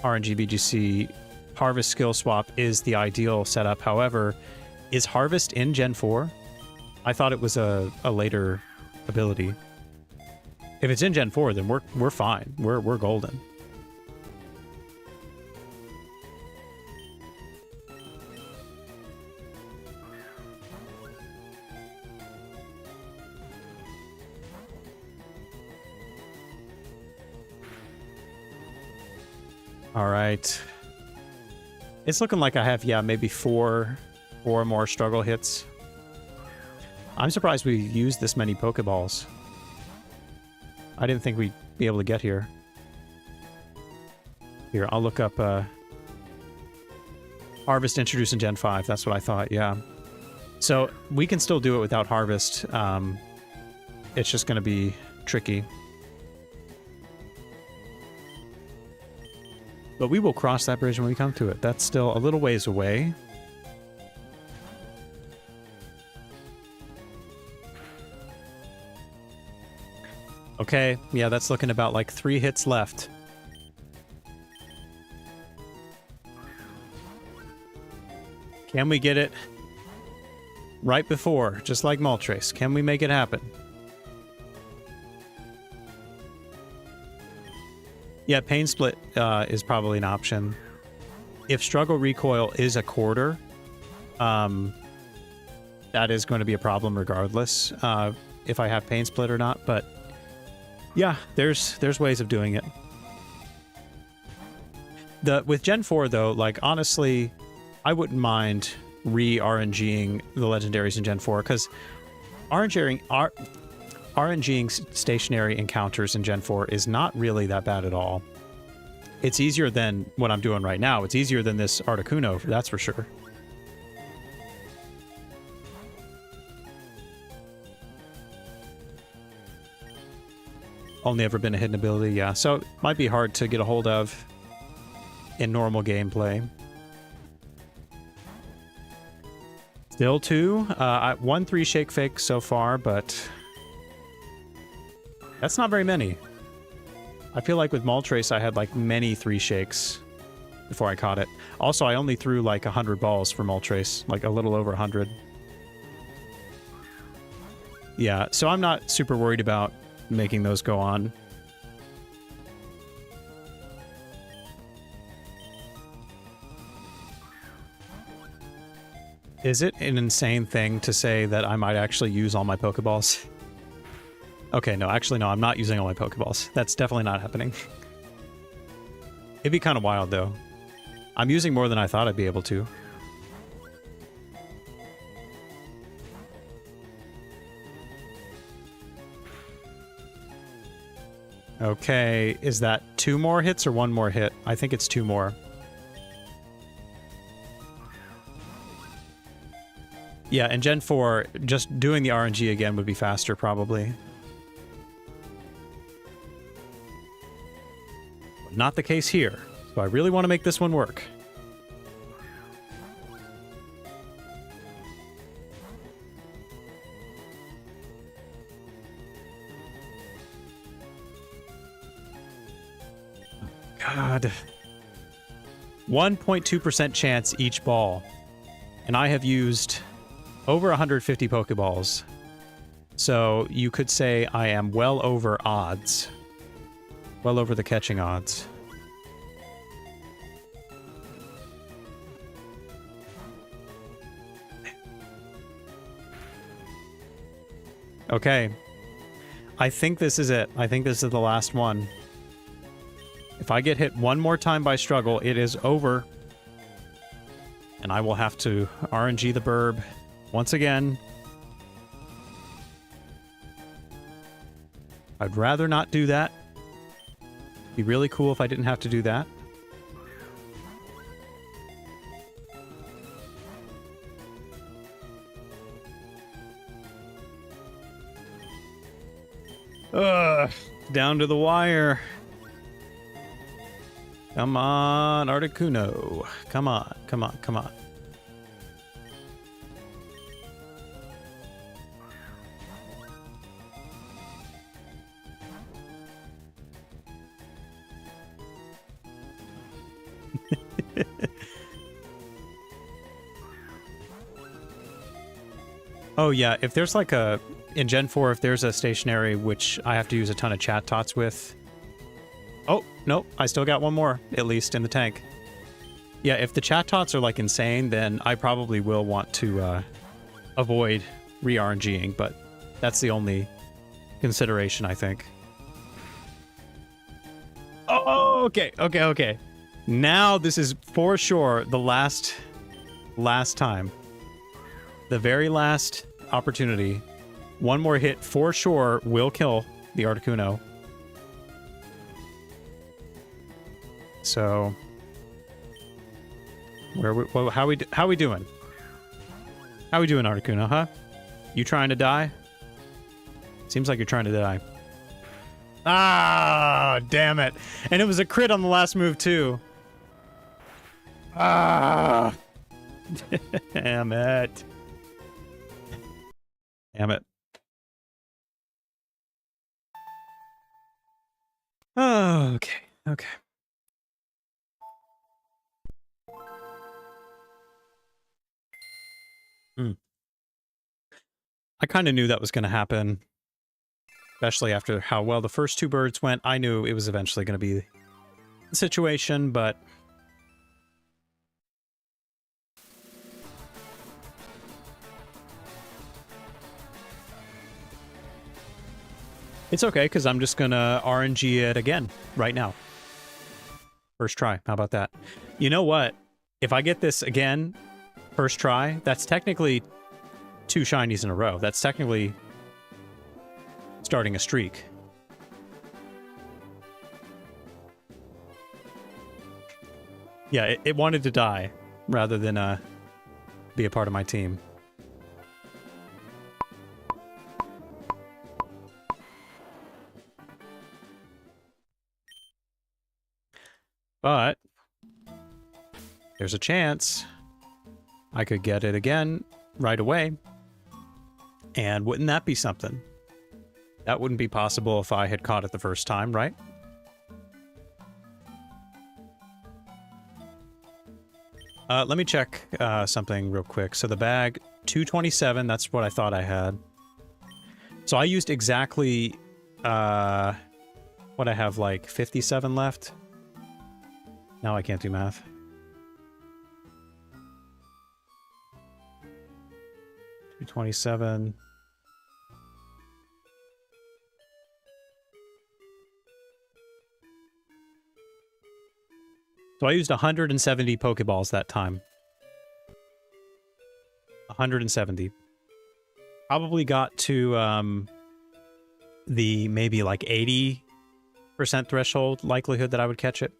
RNG-BGC, Harvest Skill Swap is the ideal setup. However, is Harvest in Gen 4? I thought it was a later ability. If it's in Gen 4, then we're fine. We're golden. All right. It's looking like I have, yeah, maybe four more struggle hits. I'm surprised we used this many Pokeballs. I didn't think we'd be able to get here. Here, I'll look up Harvest introduced in Gen 5. That's what I thought, yeah. So we can still do it without Harvest. It's just going to be tricky. But we will cross that bridge when we come to it. That's still a little ways away. Okay, yeah, that's looking about like 3 hits left. Can we get it right before, just like Moltres? Can we make it happen? Yeah, Pain Split is probably an option. If Struggle Recoil is a quarter, that is going to be a problem regardless if I have Pain Split or not. But yeah, there's ways of doing it. With Gen 4, though, like, honestly, I wouldn't mind re-RNGing the legendaries in Gen 4, because RNGing stationary encounters in Gen 4 is not really that bad at all. It's easier than what I'm doing right now. It's easier than this Articuno, that's for sure. Only ever been a hidden ability, yeah. So it might be hard to get a hold of in normal gameplay. Still 2. 1 3 Shake Fake so far, but that's not very many. I feel like with Moltres, I had like many 3 shakes before I caught it. Also, I only threw like 100 balls for Moltres, like a little over 100. Yeah, so I'm not super worried about making those go on. Is it an insane thing to say that I might actually use all my Pokeballs? Okay, no, actually, no, I'm not using all my Pokeballs. That's definitely not happening. It'd be kind of wild, though. I'm using more than I thought I'd be able to. Okay, is that 2 more hits or 1 more hit? I think it's 2 more. Yeah, in Gen 4, just doing the RNG again would be faster, probably. But not the case here. So I really want to make this one work. God. 1.2% chance each ball. And I have used over 150 Pokeballs. So you could say I am well over odds. Well over the catching odds. Okay. I think this is it. I think this is the last one. If I get hit one more time by Struggle, it is over. And I will have to RNG the burb once again. I'd rather not do that. Be really cool if I didn't have to do that. Ugh, down to the wire. Come on, Articuno. Come on, come on, come on. Oh yeah, if there's like a... In Gen 4, if there's a stationary which I have to use a ton of chat tots with... Oh, nope, I still got one more, at least, in the tank. Yeah, if the chat tots are like insane, then I probably will want to avoid re-RNGing, but that's the only consideration, I think. Oh, okay. Now this is for sure the last time. The very last opportunity. One more hit for sure will kill the Articuno. So, how we doing? How we doing, Articuno? Huh? You trying to die? Seems like you're trying to die. Ah, damn it! And it was a crit on the last move too. Ah, damn it! Damn it! Oh, okay, okay. I kind of knew that was going to happen, especially after how well the first two birds went. I knew it was eventually going to be the situation, but it's okay, because I'm just going to RNG it again right now. First try. How about that? You know what? If I get this again, first try, that's technically 2 shinies in a row. That's technically starting a streak. Yeah, it wanted to die rather than be a part of my team. But there's a chance I could get it again right away. And wouldn't that be something? That wouldn't be possible if I had caught it the first time, right? Let me check something real quick. So the bag, 227, that's what I thought I had. So I used exactly, what I have, like 57 left? Now I can't do math. $227. So I used 170 Pokeballs that time. 170. Probably got to the maybe like 80% threshold likelihood that I would catch it.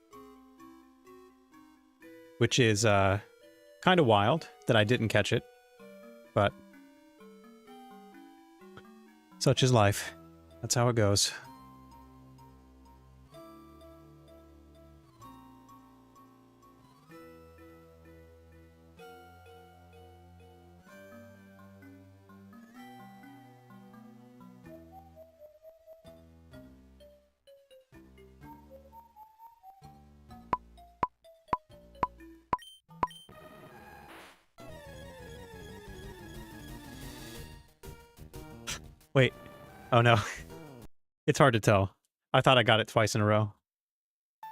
Which is kind of wild that I didn't catch it. But such is life. That's how it goes. Wait. Oh no. It's hard to tell. I thought I got it twice in a row.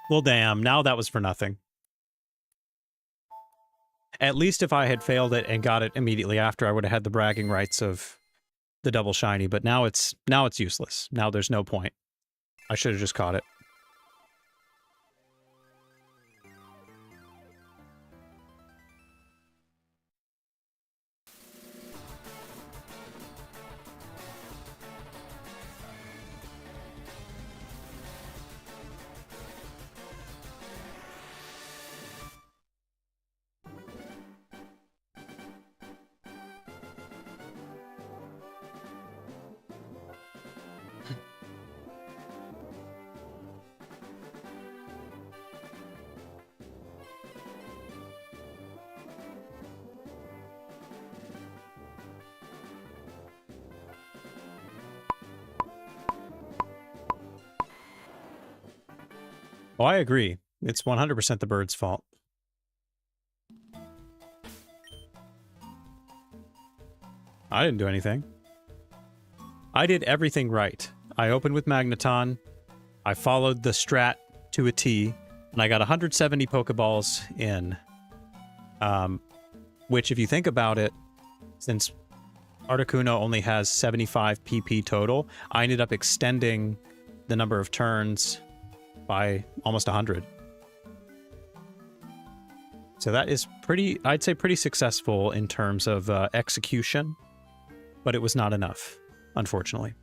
Well, damn. Now that was for nothing. At least if I had failed it and got it immediately after, I would have had the bragging rights of the double shiny, but now it's useless. Now there's no point. I should have just caught it. Oh, I agree. It's 100% the bird's fault. I didn't do anything. I did everything right. I opened with Magneton. I followed the strat to a T, and I got 170 Pokeballs in. Which, if you think about it, since Articuno only has 75 PP total, I ended up extending the number of turns by almost 100. So that is pretty, I'd say pretty successful in terms of execution, but it was not enough, unfortunately.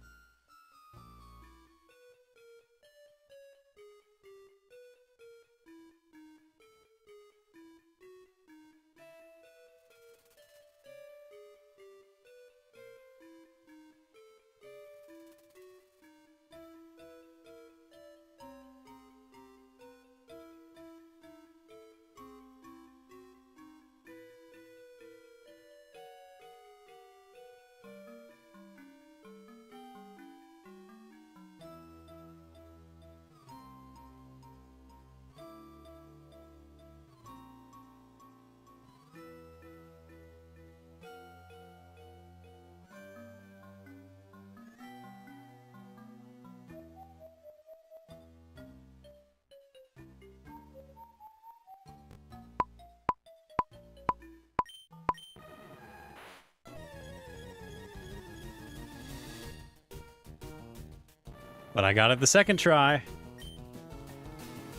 But I got it the second try.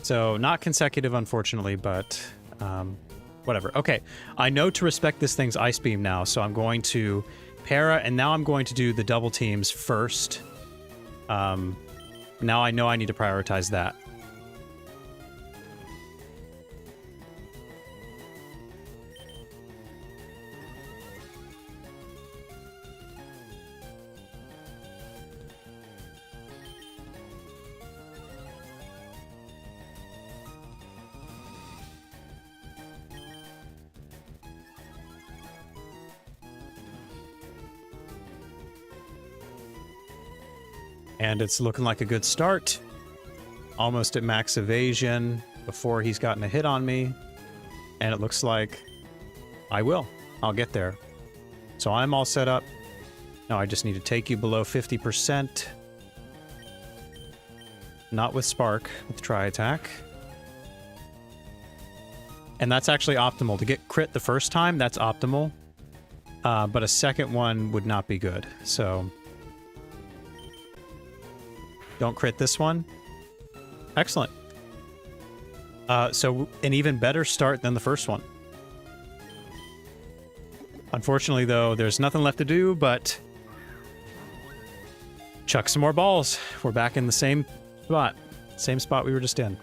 So not consecutive, unfortunately, but whatever. Okay, I know to respect this thing's Ice Beam now, so I'm going to Para, and now I'm going to do the double teams first. Now I know I need to prioritize that. And it's looking like a good start. Almost at max evasion before he's gotten a hit on me. And it looks like I will. I'll get there. So I'm all set up. Now I just need to take you below 50%. Not with Spark, with Tri Attack. And that's actually optimal. To get crit the first time, that's optimal. But a second one would not be good. So don't crit this one. Excellent. So an even better start than the first one. Unfortunately, though, there's nothing left to do but chuck some more balls. We're back in the same spot. Same spot we were just in.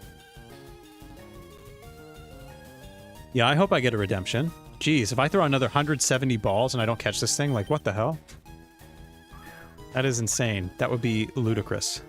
Yeah, I hope I get a redemption. Jeez, if I throw another 170 balls and I don't catch this thing, like, what the hell? That is insane. That would be ludicrous.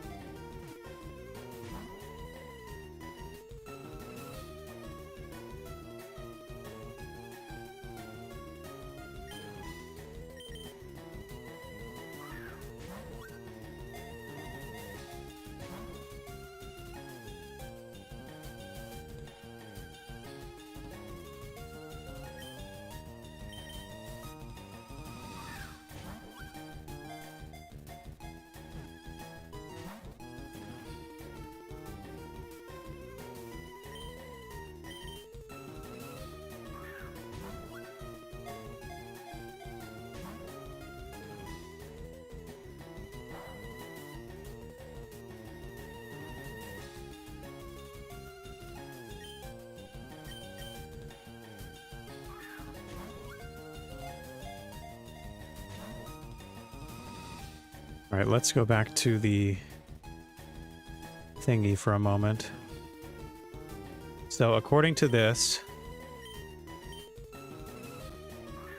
All right, let's go back to the thingy for a moment. So according to this,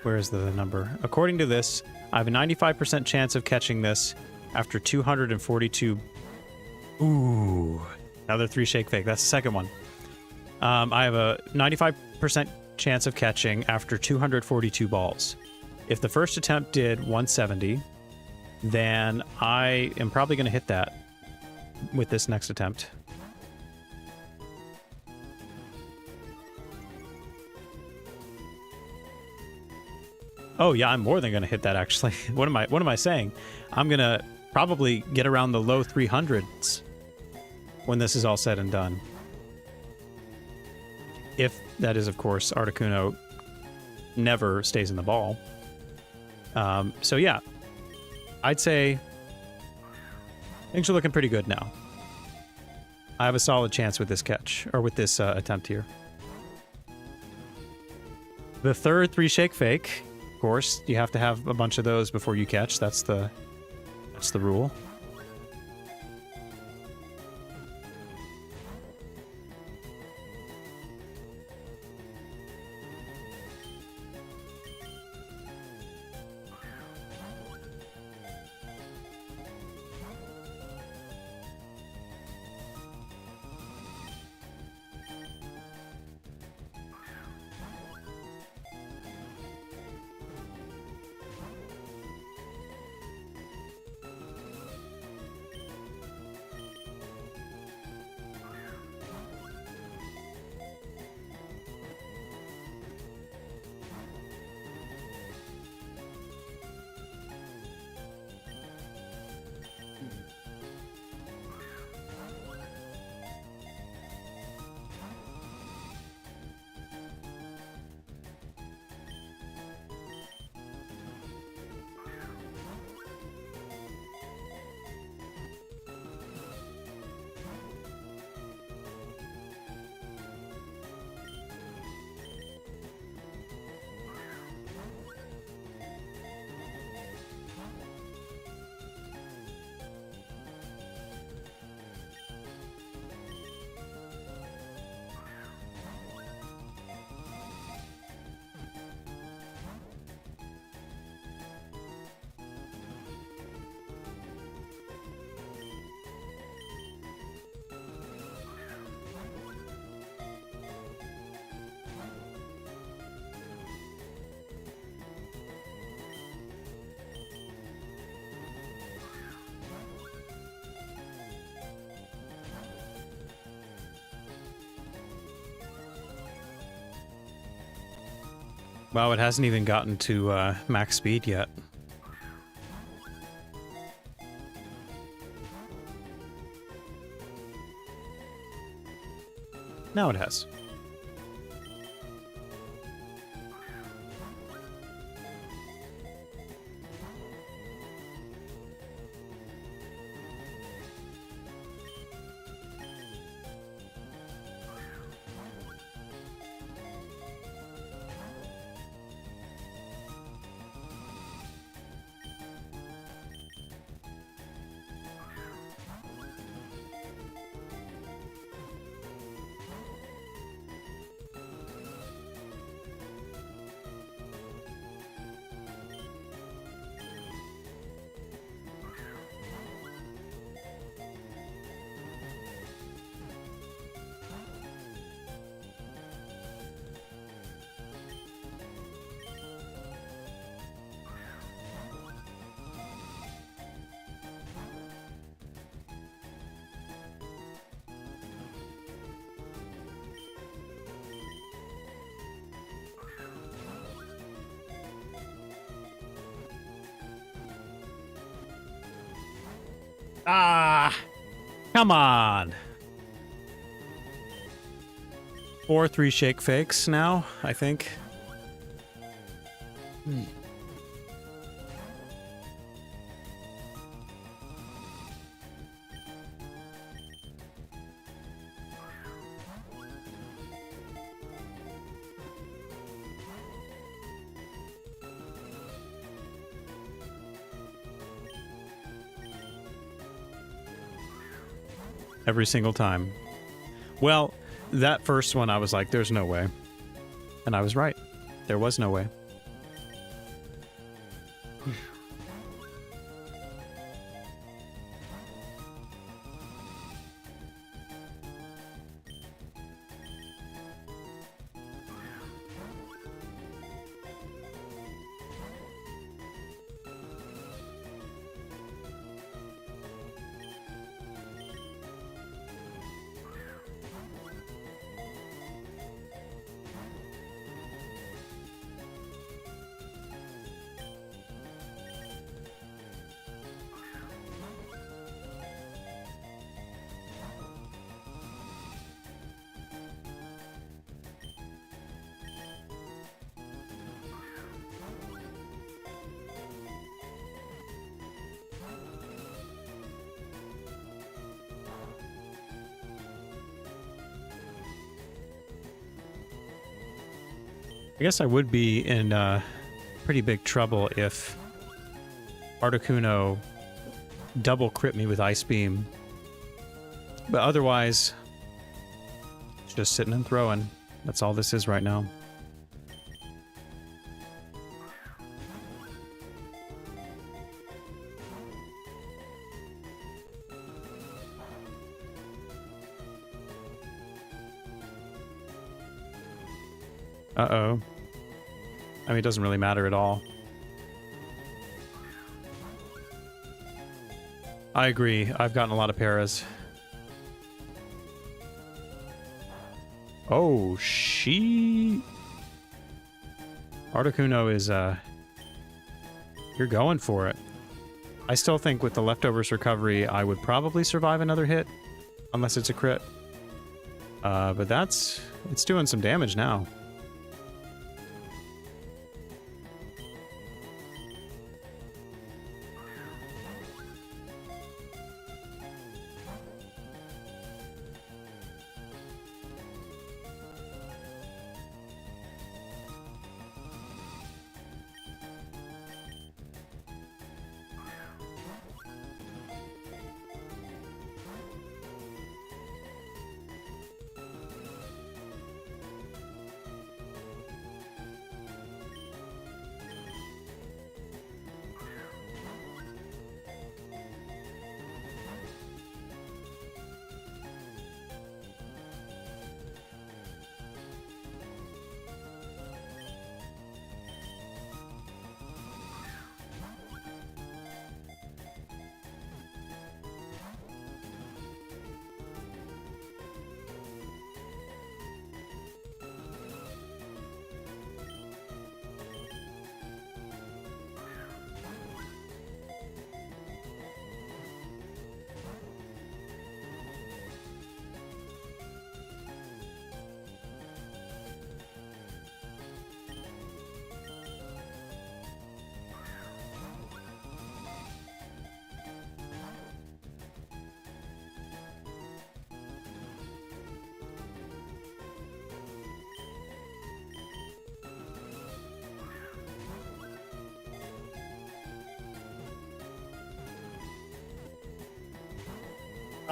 where's the number? According to this, I have a 95% chance of catching this after 242. Ooh, another 3 shake fake. That's the second one. I have a 95% chance of catching after 242 balls. If the first attempt did 170, then I am probably going to hit that with this next attempt. Oh yeah, I'm more than going to hit that actually. What am I saying? I'm going to probably get around the low 300s when this is all said and done. If that is, of course, Articuno never stays in the ball. So yeah, I'd say things are looking pretty good now. I have a solid chance with this catch, or with this attempt here. The third 3-shake fake, of course, you have to have a bunch of those before you catch. That's the rule. Wow, it hasn't even gotten to max speed yet. Now it has. Ah! Come on! 4 3-shake fakes now, I think. Every single time. Well, that first one I was like, there's no way. And I was right. There was no way. I guess I would be in pretty big trouble if Articuno double crit me with Ice Beam. But otherwise, just sitting and throwing. That's all this is right now. Uh-oh. I mean, it doesn't really matter at all. I agree. I've gotten a lot of paras. Oh, Articuno is, you're going for it. I still think with the Leftovers recovery, I would probably survive another hit. Unless it's a crit. But it's doing some damage now.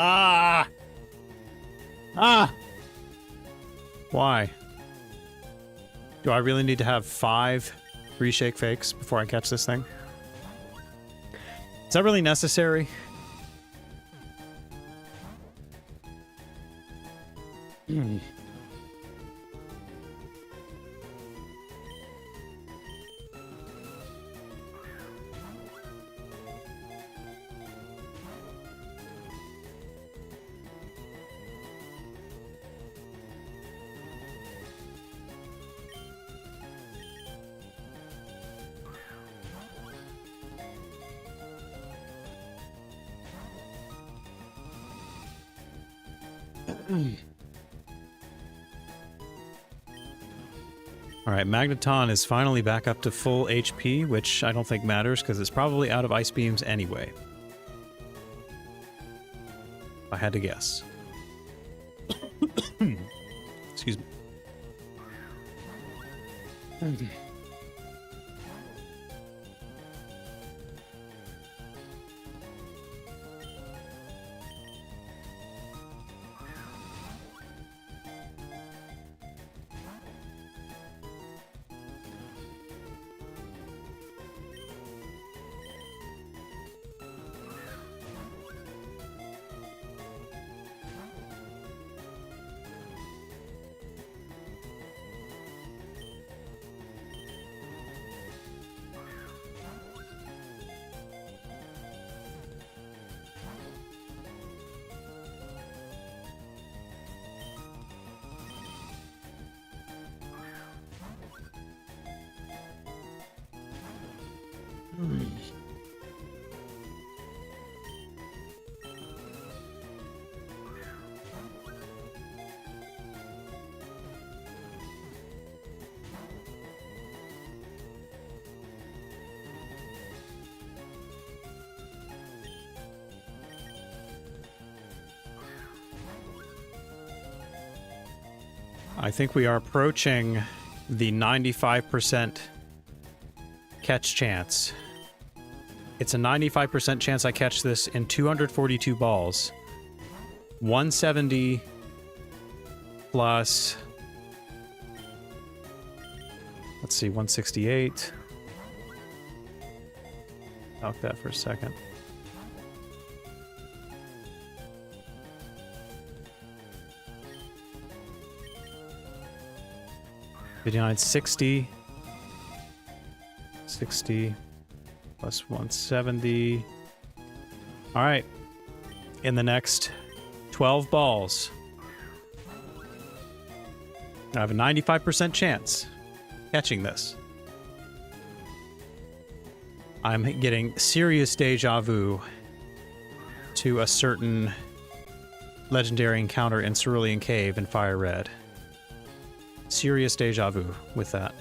Ah! Ah! Why? Do I really need to have 5 Reshake Fakes before I catch this thing? Is that really necessary? Alright, Magneton is finally back up to full HP, which I don't think matters because it's probably out of Ice Beams anyway. If I had to guess. Excuse me. I think we are approaching the 95% catch chance. It's a 95% chance I catch this in 242 balls. 170 plus... Let's see, 168. Calc that for a second. 5960. 60 plus 170. All right. In the next 12 balls, I have a 95% chance catching this. I'm getting serious deja vu to a certain legendary encounter in Cerulean Cave in Fire Red. Serious deja vu with that.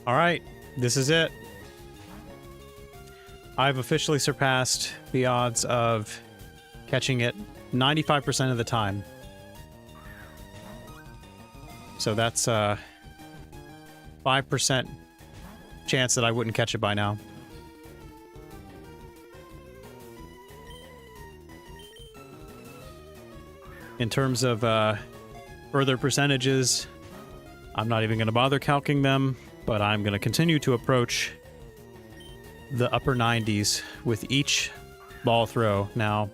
All right, this is it. I've officially surpassed the odds of catching it 95% of the time. So that's a 5% chance that I wouldn't catch it by now. In terms of further percentages, I'm not even going to bother calculating them, but I'm going to continue to approach the upper 90s with each ball throw now.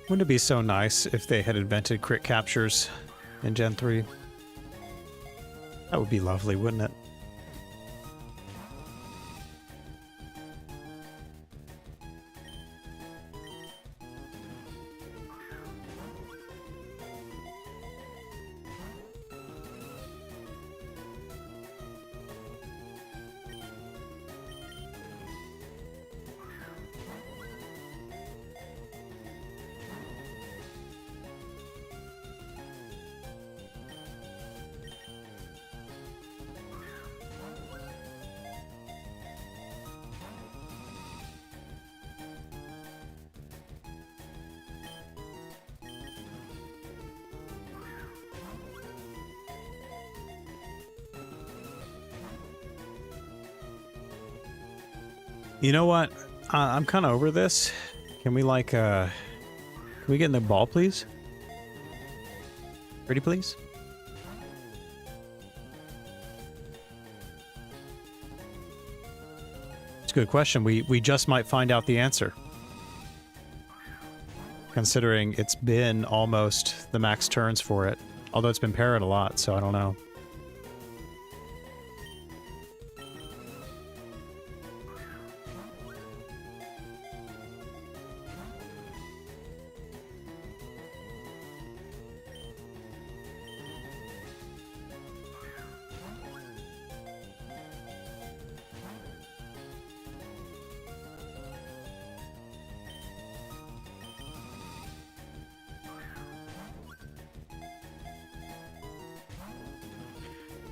Wouldn't it be so nice if they had invented crit captures in Gen 3? That would be lovely, wouldn't it? You know what? I'm kind of over this. Can we like, can we get in the ball, please? Pretty please? It's a good question. We just might find out the answer. Considering it's been almost the max turns for it. Although it's been parried a lot, so I don't know.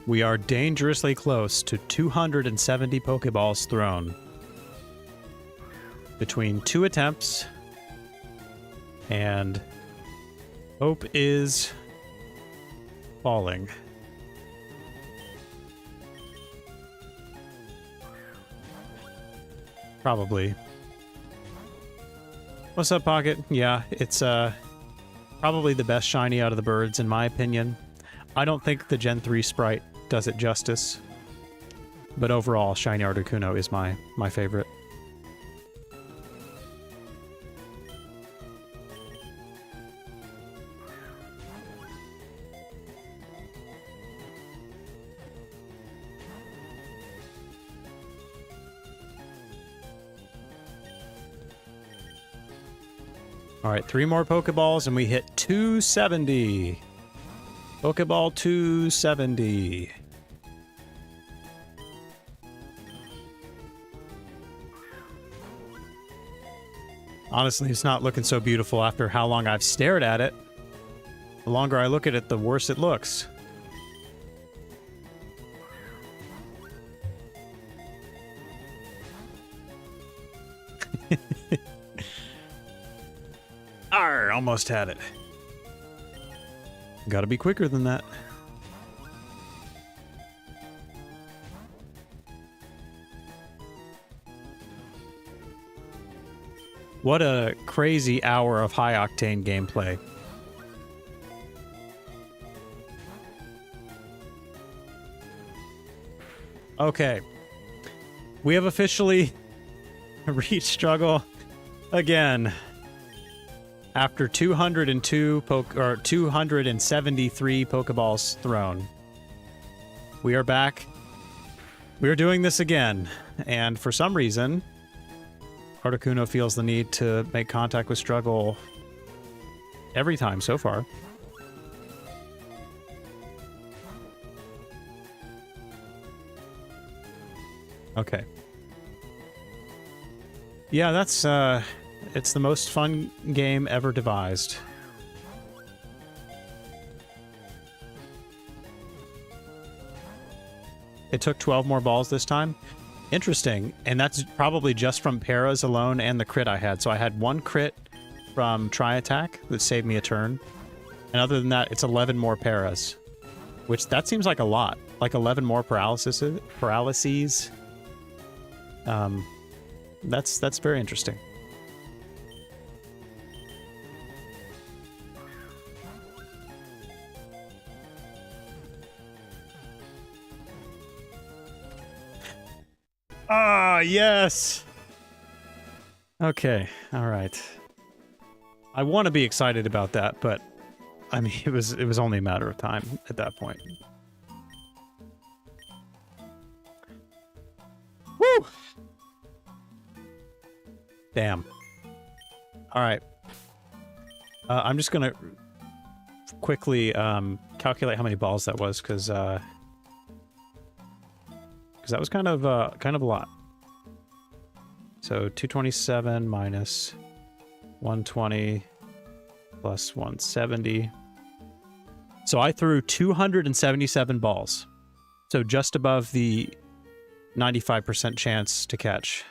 We are dangerously close to 270 Pokeballs thrown. Between 2 attempts, and hope is falling. Probably. What's up, Pocket? Yeah, it's probably the best shiny out of the birds, in my opinion. I don't think the Gen 3 sprite does it justice, but overall, shiny Articuno is my favorite. All right, 3 more Pokeballs and we hit 270. Pokeball 270. Honestly, it's not looking so beautiful after how long I've stared at it. The longer I look at it, the worse it looks. Arr, almost had it. Gotta be quicker than that. What a crazy hour of high-octane gameplay. Okay. We have officially reached struggle again. After 273 Pokeballs thrown. We are back. We are doing this again. And for some reason, Articuno feels the need to make contact with struggle every time so far. Okay. Yeah, that's, it's the most fun game ever devised. It took 12 more balls this time. Interesting, and that's probably just from paras alone and the crit I had. So I had 1 crit from Tri-Attack that saved me a turn. And other than that, it's 11 more paras. Which, that seems like a lot. Like 11 more paralyses. That's very interesting. Ah, yes! Okay, alright. I want to be excited about that, but I mean, it was only a matter of time at that point. Woo! Damn. All right. I'm just gonna quickly calculate how many balls that was, because that was kind of a lot. So 227 minus 120 plus 170. So I threw 277 balls. So just above the 95% chance to catch.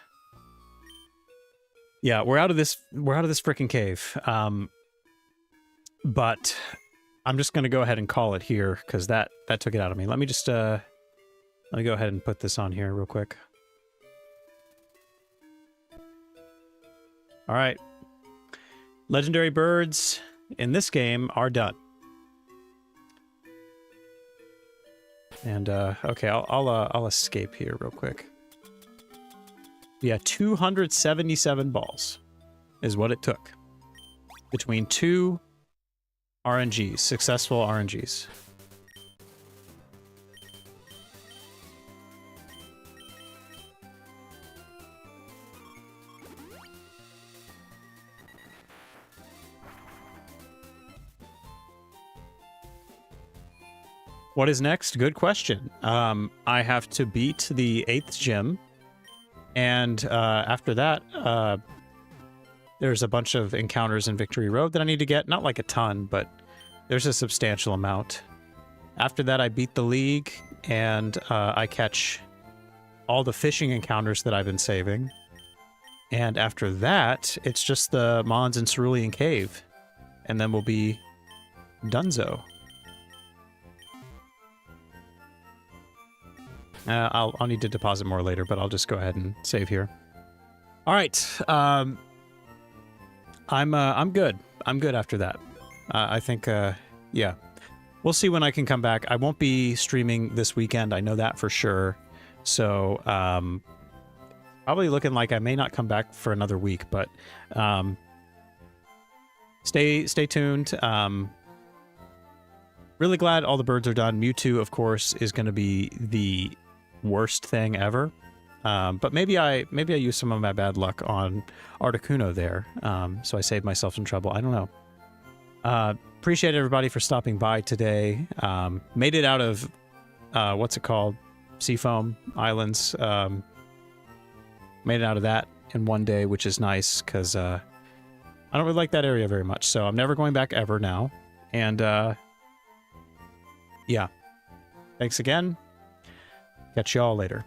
Yeah, we're out of this freaking cave. But I'm just going to go ahead and call it here, because that took it out of me. Let me just let me go ahead and put this on here real quick. All right. Legendary birds in this game are done. And okay, I'll escape here real quick. Yeah, 277 balls is what it took between 2 RNGs, successful RNGs. What is next? Good question. I have to beat the 8th gym, and after that, there's a bunch of encounters in Victory Road that I need to get. Not like a ton, but there's a substantial amount. After that, I beat the League, and I catch all the fishing encounters that I've been saving. And after that, it's just the Mons and Cerulean Cave, and then we'll be donezo. I'll need to deposit more later, but I'll just go ahead and save here. All right. I'm good. I'm good after that. I think, yeah. We'll see when I can come back. I won't be streaming this weekend. I know that for sure. So, probably looking like I may not come back for another week, but, stay tuned. Really glad all the birds are done. Mewtwo, of course, is going to be the worst thing ever. But maybe I used some of my bad luck on Articuno there. So I saved myself some trouble. I don't know. Appreciate everybody for stopping by today. Made it out of, what's it called? Seafoam Islands. Made it out of that in one day, which is nice, because I don't really like that area very much. So I'm never going back ever now. And yeah. Thanks again. Catch y'all later.